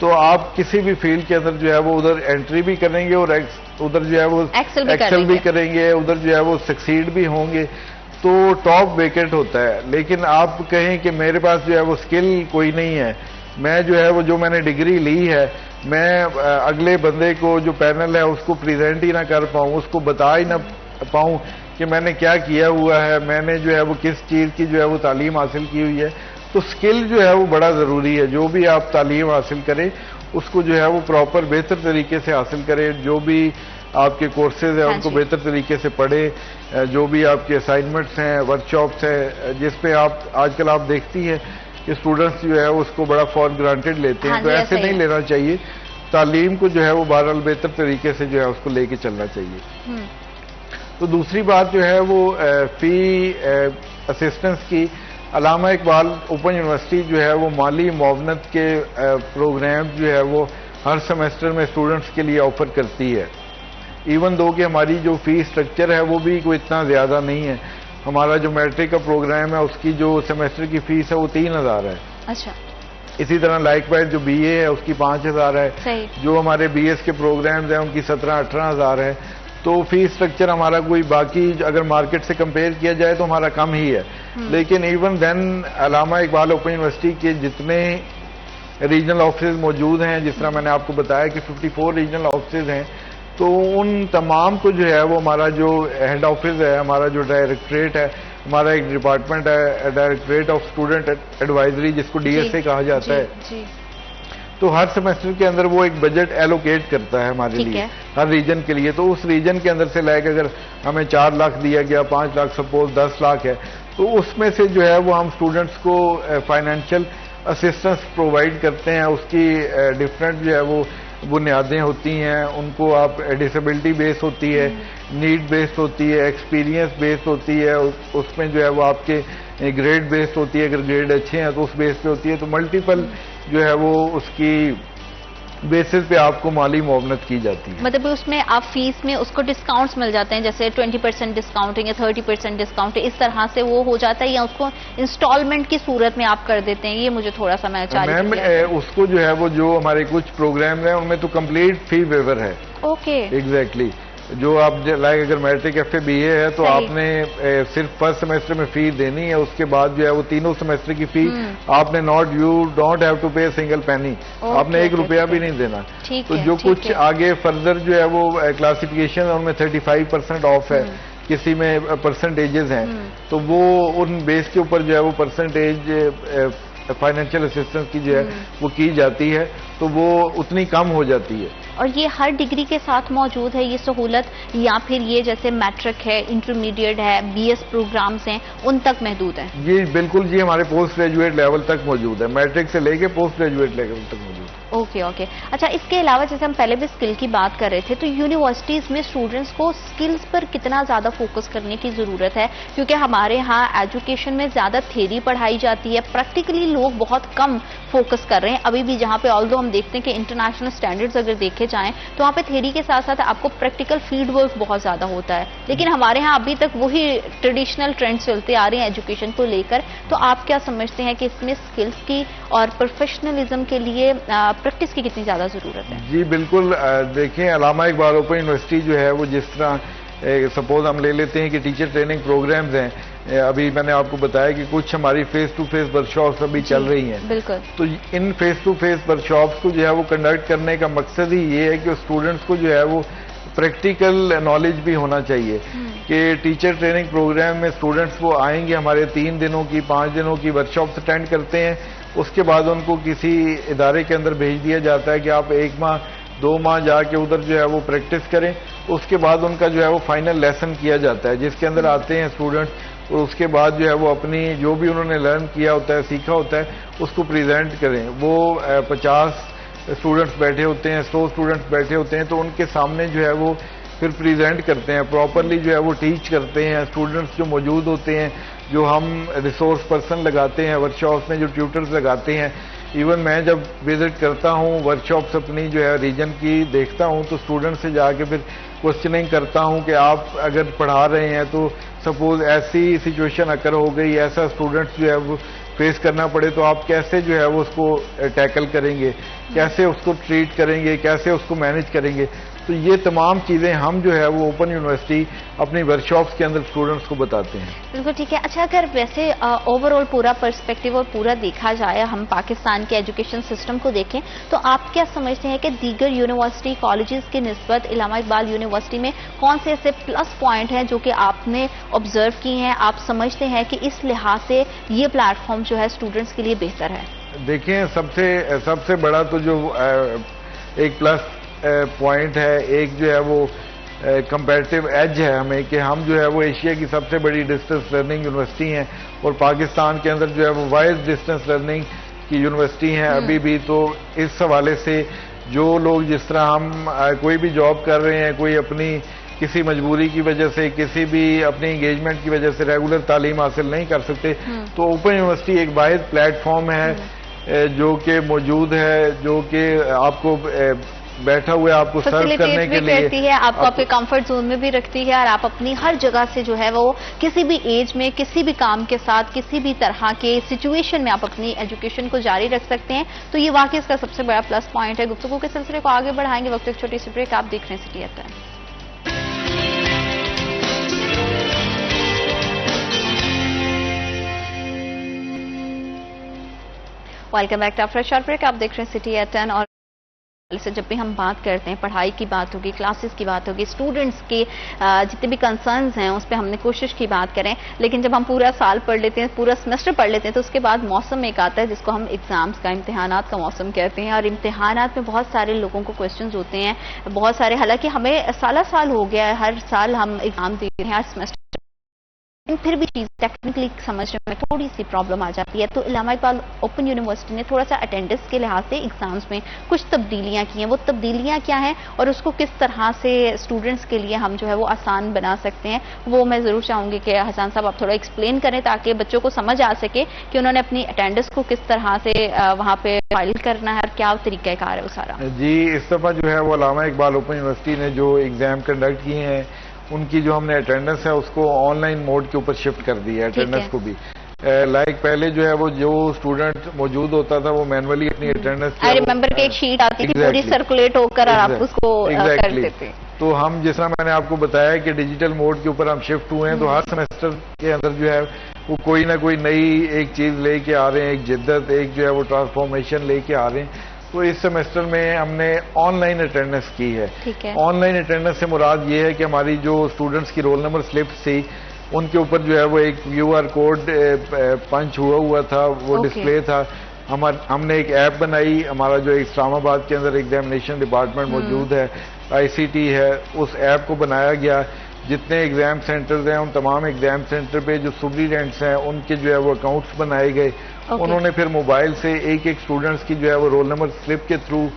तो आप किसी भी फील्ड के अंदर जो है वो उधर एंट्री भी करेंगे और उधर जो है वो एक्सेल भी करेंगे, उधर जो है वो सक्सीड भी होंगे। तो टॉप वेकेंट होता है। लेकिन आप कहें कि मेरे पास जो है वो स्किल कोई नहीं है, मैं जो है वो जो मैंने डिग्री ली है मैं अगले बंदे को जो पैनल है उसको प्रेजेंट ही ना कर पाऊं, उसको बता ही ना पाऊं कि मैंने क्या किया हुआ है, मैंने जो है वो किस चीज की जो है वो तालीम हासिल की हुई है। तो स्किल जो है वो बड़ा जरूरी है। जो भी आप तालीम हासिल करें उसको जो है वो प्रॉपर बेहतर तरीके से हासिल करें। जो भी आपके कोर्सेज है उनको बेहतर तरीके से पढ़ें। जो भी आपके असाइनमेंट्स हैं, वर्कशॉप्स हैं, जिसपे आप आजकल आप देखती है कि स्टूडेंट्स जो है उसको बड़ा फॉर ग्रांटेड लेते हैं। तो ऐसे नहीं लेना चाहिए। तालीम को जो है वो बहरहाल बेहतर तरीके से जो है उसको लेके चलना चाहिए। तो दूसरी बात जो है वो फी असिस्टेंस की, अल्लामा इकबाल ओपन यूनिवर्सिटी जो है वो माली मुआवनत के प्रोग्राम जो है वो हर सेमेस्टर में स्टूडेंट्स के लिए ऑफर करती है। इवन दो कि हमारी जो फी स्ट्रक्चर है वो भी कोई इतना ज्यादा नहीं है। हमारा जो मैट्रिक का प्रोग्राम है उसकी जो सेमेस्टर की फीस है वो 3000 है। अच्छा। इसी तरह लाइकवाइज जो बीए है उसकी 5000 है। जो हमारे बीएस के प्रोग्राम्स हैं उनकी 17-18 है। तो फीस स्ट्रक्चर हमारा कोई बाकी अगर मार्केट से कंपेयर किया जाए तो हमारा कम ही है। लेकिन इवन देन अल्लामा इकबाल ओपन यूनिवर्सिटी के जितने रीजनल ऑफिस मौजूद हैं, जिस तरह मैंने आपको बताया कि 54 रीजनल ऑफिस हैं, तो उन तमाम को जो है वो हमारा जो हेड ऑफिस है, हमारा जो डायरेक्टरेट है, हमारा एक डिपार्टमेंट है डायरेक्टरेट ऑफ स्टूडेंट एडवाइजरी जिसको डीएसए कहा जाता है। तो हर सेमेस्टर के अंदर वो एक बजट एलोकेट करता है हमारे लिए, हर रीजन के लिए। तो उस रीजन के अंदर से लाइक अगर हमें 4 लाख दिया गया, 5 लाख सपोज 10 लाख है, तो उसमें से जो है वो हम स्टूडेंट्स को फाइनेंशियल असिस्टेंस प्रोवाइड करते हैं। उसकी डिफरेंट जो है वो बुनियादें होती हैं। उनको आप डिसेबिलिटी बेस्ड होती है, नीड बेस्ड होती है, एक्सपीरियंस बेस्ड होती है, उसमें जो है वो आपके ग्रेड बेस्ड होती है। अगर ग्रेड अच्छे हैं तो उस बेस पे होती है। तो मल्टीपल जो है वो उसकी बेसिस पे आपको माली मुआवनत की जाती है। मतलब उसमें आप फीस में उसको डिस्काउंट्स मिल जाते हैं, जैसे 20% डिस्काउंट या 30% डिस्काउंट, इस तरह से वो हो जाता है, या उसको इंस्टॉलमेंट की सूरत में आप कर देते हैं? ये मुझे थोड़ा सा मैं मैम उसको जो है वो जो हमारे कुछ प्रोग्राम है उनमें तो कंप्लीट फी वेवर है। ओके। एग्जैक्टली। जो आप लाइक अगर मैट्रिक एफए बीए है तो आपने सिर्फ फर्स्ट सेमेस्टर में फी देनी है। उसके बाद जो है वो तीनों सेमेस्टर की फी आपने यू डोंट हैव टू पे सिंगल पेनी, आपने 1 रुपया भी नहीं देना। तो जो कुछ आगे फर्दर जो है वो क्लासिफिकेशन है उनमें 35% ऑफ है, किसी में परसेंटेजेस हैं। तो वो उन बेस के ऊपर जो है वो परसेंटेज फाइनेंशियल असिस्टेंस की जो है वो की जाती है, तो वो उतनी कम हो जाती है। और ये हर डिग्री के साथ मौजूद है ये सहूलत, या फिर ये जैसे मैट्रिक है, इंटरमीडिएट है, बीएस प्रोग्राम्स हैं, उन तक महदूद है? जी बिल्कुल जी, हमारे पोस्ट ग्रेजुएट लेवल तक मौजूद है। मैट्रिक से लेके पोस्ट ग्रेजुएट लेवल तक मौजूद है। Okay okay. अच्छा, इसके अलावा जैसे हम पहले भी स्किल की बात कर रहे थे, तो यूनिवर्सिटीज में स्टूडेंट्स को स्किल्स पर कितना ज्यादा फोकस करने की जरूरत है? क्योंकि हमारे यहाँ एजुकेशन में ज्यादा थ्योरी पढ़ाई जाती है, प्रैक्टिकली लोग बहुत कम फोकस कर रहे हैं अभी भी। जहाँ पे ऑल्दो हम देखते हैं कि इंटरनेशनल स्टैंडर्ड्स अगर देखे जाएं तो वहाँ पे थ्योरी के साथ साथ आपको प्रैक्टिकल फील्ड वर्क बहुत ज्यादा होता है, लेकिन हमारे यहाँ अभी तक वही ट्रेडिशनल ट्रेंड चलते आ रहे हैं एजुकेशन को लेकर। तो आप क्या समझते हैं कि इसमें स्किल्स की और प्रोफेशनलिज्म के लिए प्रैक्टिस की कितनी ज्यादा जरूरत है? जी बिल्कुल। देखिए, अलामा इकबाल ओपन यूनिवर्सिटी जो है वो जिस तरह सपोज हम ले लेते हैं कि टीचर ट्रेनिंग प्रोग्राम्स हैं, अभी मैंने आपको बताया कि कुछ हमारी फेस टू फेस वर्कशॉप्स अभी चल रही हैं। बिल्कुल। तो इन फेस टू फेस वर्कशॉप्स को जो है वो कंडक्ट करने का मकसद ही ये है कि स्टूडेंट्स को जो है वो प्रैक्टिकल नॉलेज भी होना चाहिए कि टीचर ट्रेनिंग प्रोग्राम में स्टूडेंट्स वो आएंगे, हमारे 3 दिनों की 5 दिनों की वर्कशॉप्स अटेंड करते हैं, उसके बाद उनको किसी इदारे के अंदर भेज दिया जाता है कि आप 1 माह 2 माह जाके उधर जो है वो प्रैक्टिस करें। उसके बाद उनका जो है वो फाइनल लेसन किया जाता है जिसके अंदर आते हैं स्टूडेंट्स, और उसके बाद जो है वो अपनी जो भी उन्होंने लर्न किया होता है, सीखा होता है, उसको प्रेजेंट करें। वो 50 स्टूडेंट्स बैठे होते हैं, 100 स्टूडेंट्स बैठे होते हैं, तो उनके सामने जो है वो फिर प्रेजेंट करते हैं, प्रॉपरली जो है वो टीच करते हैं। स्टूडेंट्स जो मौजूद होते हैं, जो हम रिसोर्स पर्सन लगाते हैं वर्कशॉप्स में, जो ट्यूटर्स लगाते हैं, इवन मैं जब विजिट करता हूँ वर्कशॉप्स अपनी जो है रीजन की देखता हूँ, तो स्टूडेंट से जाके फिर क्वेश्चनिंग करता हूँ कि आप अगर पढ़ा रहे हैं तो सपोज ऐसी सिचुएशन अकर हो गई, ऐसा स्टूडेंट्स जो है वो फेस करना पड़े, तो आप कैसे जो है वो उसको टैकल करेंगे, कैसे उसको ट्रीट करेंगे, कैसे उसको मैनेज करेंगे। तो ये तमाम चीजें हम जो है वो ओपन यूनिवर्सिटी अपनी वर्कशॉप्स के अंदर स्टूडेंट्स को बताते हैं। बिल्कुल ठीक है। अच्छा, अगर वैसे ओवरऑल पूरा पर्सपेक्टिव और पूरा देखा जाए, हम पाकिस्तान के एजुकेशन सिस्टम को देखें, तो आप क्या समझते हैं कि दीगर यूनिवर्सिटी कॉलेजेस की निस्बत अल्लामा इकबाल यूनिवर्सिटी में कौन से ऐसे प्लस पॉइंट हैं जो कि आपने ऑब्जर्व किए हैं, आप समझते हैं कि इस लिहाज से ये प्लेटफॉर्म जो है स्टूडेंट्स के लिए बेहतर है? देखिए, सबसे बड़ा तो जो एक प्लस पॉइंट है, एक जो है वो कंपैरेटिव एज है हमें कि हम जो है वो एशिया की सबसे बड़ी डिस्टेंस लर्निंग यूनिवर्सिटी हैं, और पाकिस्तान के अंदर जो है वो वाइड डिस्टेंस लर्निंग की यूनिवर्सिटी हैं अभी भी। तो इस हवाले से जो लोग, जिस तरह हम कोई भी जॉब कर रहे हैं, कोई अपनी किसी मजबूरी की वजह से, किसी भी अपनी एंगेजमेंट की वजह से रेगुलर तालीम हासिल नहीं कर सकते, तो ओपन यूनिवर्सिटी एक वाहिद प्लेटफॉर्म है जो कि मौजूद है, जो कि आपको बैठा हुआ आपको सर्व करने के लिए करती है, आपको आपके कंफर्ट जोन में भी रखती है, और आप अपनी हर जगह से जो है वो किसी भी एज में, किसी भी काम के साथ, किसी भी तरह के सिचुएशन में आप अपनी एजुकेशन को जारी रख सकते हैं। तो ये वाकई इसका सबसे बड़ा प्लस पॉइंट है। गुफ्तगू के सिलसिले को आगे बढ़ाएंगे, वक्त एक छोटी सी ब्रेक। आप देख रहे हैं city FM. Welcome back to fresh break. आप देख रहे हैं सिटी एट 10। और से जब भी हम बात करते हैं, पढ़ाई की बात होगी, क्लासेस की बात होगी, स्टूडेंट्स के जितने भी कंसर्न्स हैं उस पर हमने कोशिश की बात करें, लेकिन जब हम पूरा साल पढ़ लेते हैं, पूरा सेमेस्टर पढ़ लेते हैं, तो उसके बाद मौसम एक आता है जिसको हम एग्जाम्स का, इम्तिहानात का मौसम कहते हैं। और इम्तिहानात में बहुत सारे लोगों को क्वेश्चंस होते हैं, बहुत सारे, हालांकि हमें साल हो गया है, हर साल हम एग्जाम देते हैं, हर सेमेस्टर, फिर भी चीज टेक्निकली समझने में थोड़ी सी प्रॉब्लम आ जाती है। तो अल्लामा इकबाल ओपन यूनिवर्सिटी ने थोड़ा सा अटेंडेंस के लिहाज से एग्जाम्स में कुछ तब्दीलियां की हैं। वो तब्दीलियां क्या हैं और उसको किस तरह से स्टूडेंट्स के लिए हम जो है वो आसान बना सकते हैं, वो मैं जरूर चाहूंगी कि हसन साहब आप थोड़ा एक्सप्लेन करें, ताकि बच्चों को समझ आ सके कि उन्होंने अपनी अटेंडेंस को किस तरह से वहां पे फाइल करना है और क्या तरीकाकार है वो सारा। जी, इस दफा जो है वो अल्लामा इकबाल ओपन यूनिवर्सिटी ने जो एग्जाम कंडक्ट किए हैं, उनकी जो हमने अटेंडेंस है उसको ऑनलाइन मोड के ऊपर शिफ्ट कर दिया है, अटेंडेंस को भी। लाइक पहले जो है वो जो स्टूडेंट मौजूद होता था वो मैनुअली अपनी अटेंडेंस, आई रिमेंबर कि एक शीट आती थी पूरी सर्कुलेट होकर और आप उसको करते थे। तो हम, जिस तरह मैंने आपको बताया कि डिजिटल मोड के ऊपर हम शिफ्ट हुए हैं, तो हर सेमेस्टर के अंदर जो है वो कोई ना कोई नई एक चीज लेके आ रहे हैं, एक जिद्दत, एक जो है वो ट्रांसफॉर्मेशन लेके आ रहे हैं। तो इस सेमेस्टर में हमने ऑनलाइन अटेंडेंस की है। ऑनलाइन अटेंडेंस से मुराद ये है कि हमारी जो स्टूडेंट्स की रोल नंबर स्लिप्स थी, उनके ऊपर जो है वो एक QR कोड पंच हुआ था, वो डिस्प्ले था। हमने एक ऐप बनाई, हमारा जो इस्लामाबाद के अंदर एग्जामिनेशन डिपार्टमेंट मौजूद है, ICT है, उस ऐप को बनाया गया। जितने एग्जाम सेंटर्स हैं उन तमाम एग्जाम सेंटर पे जो सुपरिटेंडेंट्स हैं उनके जो है वो अकाउंट्स बनाए गए, उन्होंने फिर मोबाइल से एक एक स्टूडेंट्स की जो है वो रोल नंबर स्लिप के थ्रू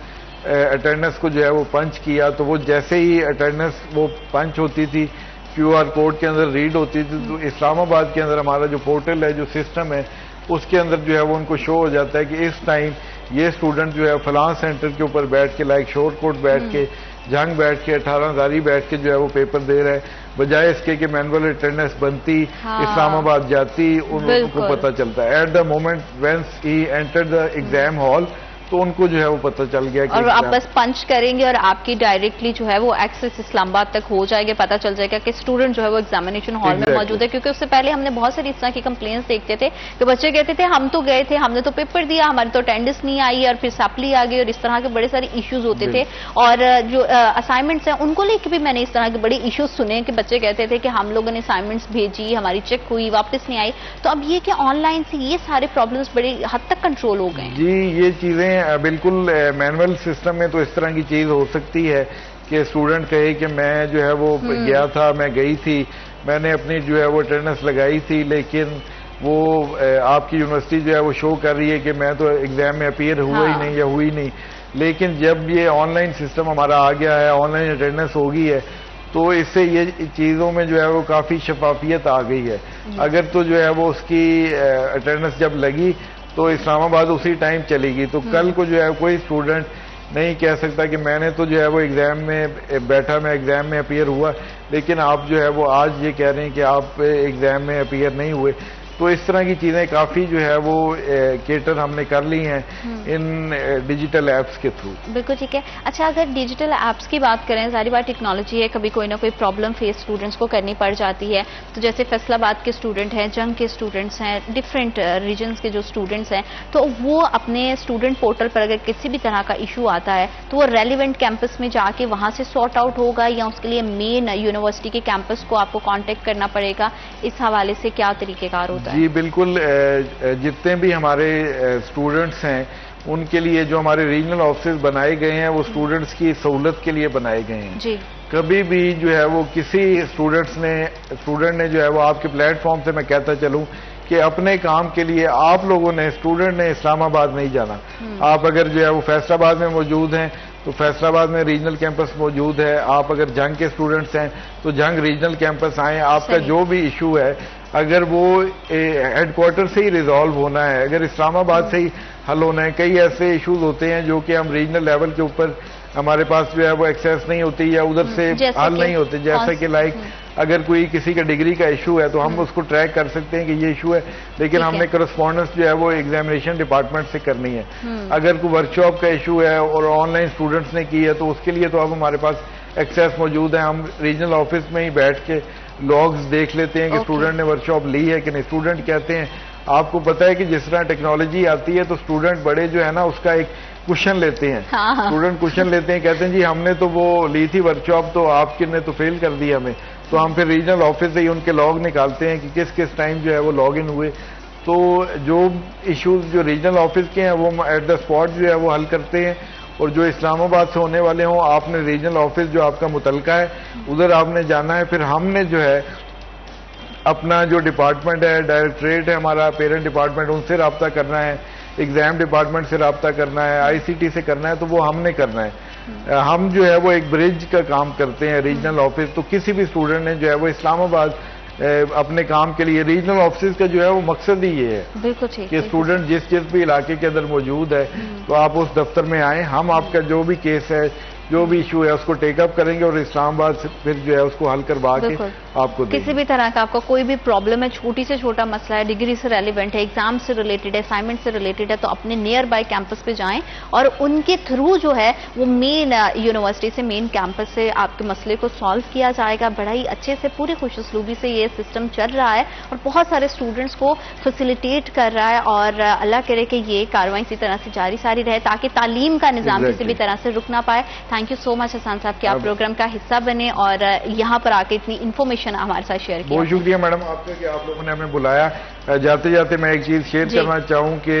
अटेंडेंस को जो है वो पंच किया। तो वो जैसे ही अटेंडेंस वो पंच होती थी, QR कोड के अंदर रीड होती थी, तो इस्लामाबाद के अंदर हमारा जो पोर्टल है, जो सिस्टम है, उसके अंदर जो है वो उनको शो हो जाता है कि इस टाइम ये स्टूडेंट जो है फलां सेंटर के ऊपर बैठ के, लाइक शोरकोट बैठ के, जंग बैठ के, 18 बैठ के जो है वो पेपर दे रहा है, बजाय इसके कि मैनुअल अटेंडेंस बनती, इस्लामाबाद जाती, उनको पता चलता है। At the moment whence he enter the exam hall, तो उनको जो है वो पता चल गया कि और आप बस पंच करेंगे और आपकी डायरेक्टली जो है वो एक्सेस इस्लामाबाद तक हो जाएगा, पता चल जाएगा कि स्टूडेंट जो है वो एग्जामिनेशन हॉल में मौजूद है। क्योंकि उससे पहले हमने बहुत सारी इस तरह की कंप्लेंट्स देखते थे कि बच्चे कहते थे हम तो गए थे, हमने तो पेपर दिया, हमारी तो अटेंडेंस नहीं आई और फिर सप्ली आ गई, और इस तरह के बड़े सारे इश्यूज होते थे। और जो असाइनमेंट्स हैं उनको लेकर भी मैंने इस तरह के बड़े इश्यूज सुने कि बच्चे कहते थे कि हम लोगों ने असाइनमेंट्स भेजी, हमारी चेक हुई, वापस नहीं आई। तो अब ये कि ऑनलाइन से ये सारे प्रॉब्लम्स बड़ी हद तक कंट्रोल हो गए। जी, ये चीजें बिल्कुल मैनुअल सिस्टम में तो इस तरह की चीज हो सकती है कि स्टूडेंट कहे कि मैं जो है वो गया था, मैं गई थी, मैंने अपनी जो है वो अटेंडेंस लगाई थी, लेकिन वो आपकी यूनिवर्सिटी जो है वो शो कर रही है कि मैं तो एग्जाम में अपीयर हुआ ही नहीं या हुई नहीं। लेकिन जब ये ऑनलाइन सिस्टम हमारा आ गया है, ऑनलाइन अटेंडेंस हो गई है, तो इससे ये चीजों में जो है वो काफी शफाफियत आ गई है। अगर तो जो है वो उसकी अटेंडेंस जब लगी तो इस्लामाबाद उसी टाइम चलेगी, तो कल को जो है कोई स्टूडेंट नहीं कह सकता कि मैंने तो जो है वो एग्जाम में बैठा, मैं एग्जाम में अपीयर हुआ, लेकिन आप जो है वो आज ये कह रहे हैं कि आप एग्जाम में अपीयर नहीं हुए। तो इस तरह की चीजें काफी जो है वो केटर हमने कर ली हैं इन डिजिटल एप्स के थ्रू। बिल्कुल ठीक है। अच्छा, अगर डिजिटल एप्स की बात करें, सारी बात टेक्नोलॉजी है, कभी कोई ना कोई प्रॉब्लम फेस स्टूडेंट्स को करनी पड़ जाती है। तो जैसे फैसलाबाद के स्टूडेंट हैं, जंग के स्टूडेंट्स हैं, डिफरेंट रीजन्स के जो स्टूडेंट्स हैं, तो वो अपने स्टूडेंट पोर्टल पर अगर किसी भी तरह का इशू आता है तो वो रेलिवेंट कैंपस में जाके वहां से सॉर्ट आउट होगा, या उसके लिए मेन यूनिवर्सिटी के कैंपस को आपको कॉन्टेक्ट करना पड़ेगा? इस हवाले से क्या तरीकेकार होता है? जी बिल्कुल, जितने भी हमारे स्टूडेंट्स हैं उनके लिए जो हमारे रीजनल ऑफिस बनाए गए हैं वो स्टूडेंट्स की सहूलत के लिए बनाए गए हैं। जी। कभी भी जो है वो किसी स्टूडेंट ने जो है वो आपके प्लेटफॉर्म से मैं कहता चलूं कि अपने काम के लिए आप लोगों ने, स्टूडेंट ने इस्लामाबाद नहीं जाना। आप अगर जो है वो फैसलाबाद में मौजूद हैं तो फैसलाबाद में रीजनल कैंपस मौजूद है। आप अगर जंग के स्टूडेंट्स हैं तो जंग रीजनल कैंपस आए। आपका जो भी इशू है अगर वो हेडक्वार्टर से ही रिजॉल्व होना है, अगर इस्लामाबाद से ही हल होना है, कई ऐसे इश्यूज होते हैं जो कि हम रीजनल लेवल के ऊपर हमारे पास जो है वो एक्सेस नहीं होती या उधर से हल नहीं होते। जैसे कि लाइक अगर कोई किसी का डिग्री का इशू है तो हम उसको ट्रैक कर सकते हैं कि ये इशू है, लेकिन हमने करस्पॉन्डेंस जो है वो एग्जामिनेशन डिपार्टमेंट से करनी है। अगर कोई वर्कशॉप का इशू है और ऑनलाइन स्टूडेंट्स ने की है तो उसके लिए तो अब हमारे पास एक्सेस मौजूद है। हम रीजनल ऑफिस में ही बैठ के लॉग्स देख लेते हैं कि स्टूडेंट ने वर्कशॉप ली है कि नहीं। स्टूडेंट कहते हैं, आपको पता है कि जिस तरह टेक्नोलॉजी आती है तो स्टूडेंट बड़े जो है ना उसका एक क्वेश्चन लेते हैं। स्टूडेंट क्वेश्चन लेते हैं, कहते हैं जी हमने तो वो ली थी वर्कशॉप तो आपके ने तो फेल कर दिया हमें। तो हम फिर रीजनल ऑफिस से ही उनके लॉग निकालते हैं कि किस किस टाइम जो है वो लॉग इन हुए। तो जो इश्यूज जो रीजनल ऑफिस के हैं वो एट द स्पॉट जो है वो हल करते हैं, और जो इस्लामाबाद से होने वाले हों आपने रीजनल ऑफिस जो आपका मुतलका है उधर आपने जाना है। फिर हमने जो है अपना जो डिपार्टमेंट है, डायरेक्टरेट है हमारा, पेरेंट डिपार्टमेंट, उनसे रब्ता करना है, एग्जाम डिपार्टमेंट से रब्ता करना है, ICT से करना है, तो वो हमने करना है। हम जो है वो एक ब्रिज का काम करते हैं रीजनल ऑफिस। तो किसी भी स्टूडेंट ने जो है वो इस्लामाबाद अपने काम के लिए, रीजनल ऑफिस का जो है वो मकसद ही ये है बिल्कुल ठीक कि स्टूडेंट जिस भी इलाके के अंदर मौजूद है तो आप उस दफ्तर में आए, हम आपका जो भी केस है, जो भी इशू है उसको टेकअप करेंगे और इस्लामाबाद से फिर जो है उसको हल करवा के आपको किसी भी तरह का आपका कोई भी प्रॉब्लम है, छोटी से छोटा मसला है, डिग्री से रेलिवेंट है, एग्जाम से रिलेटेड है, असाइनमेंट से रिलेटेड है, तो अपने नियर बाय कैंपस पे जाएं और उनके थ्रू जो है वो मेन यूनिवर्सिटी से, मेन कैंपस से आपके मसले को सॉल्व किया जाएगा। बड़ा ही अच्छे से, पूरी खुशउस्लूबी से ये सिस्टम चल रहा है और बहुत सारे स्टूडेंट्स को फैसिलिटेट कर रहा है। और अल्लाह करे कि ये कार्रवाई इसी तरह से जारी सारी रहे ताकि तालीम का निजाम किसी भी तरह से रुक ना पाए। Thank you so much Hasan साहब कि आप प्रोग्राम का हिस्सा बने और यहाँ पर आके इतनी इन्फॉर्मेशन हमारे साथ शेयर की। बहुत शुक्रिया मैडम आपका कि आप लोगों ने हमें बुलाया। जाते जाते मैं एक चीज शेयर करना चाहूँ कि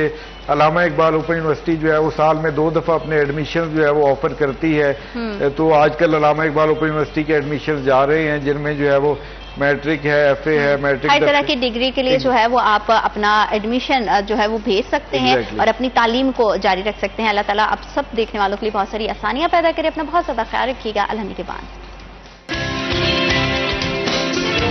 अल्लामा इकबाल ओपन यूनिवर्सिटी जो है वो साल में 2 दफा अपने एडमिशन जो है वो ऑफर करती है। तो आजकल अल्लामा इकबाल ओपन यूनिवर्सिटी के एडमिशन जा रहे हैं जिनमें जो है वो मैट्रिक है, FA है, मैट्रिक हर तरह की डिग्री के लिए जो है वो आप अपना एडमिशन जो है वो भेज सकते हैं और अपनी तालीम को जारी रख सकते हैं। अल्लाह ताला आप सब देखने वालों के लिए बहुत सारी आसानियां पैदा करे। अपना बहुत ज्यादा ख्याल रखिएगा। अल्लाह निगहबान।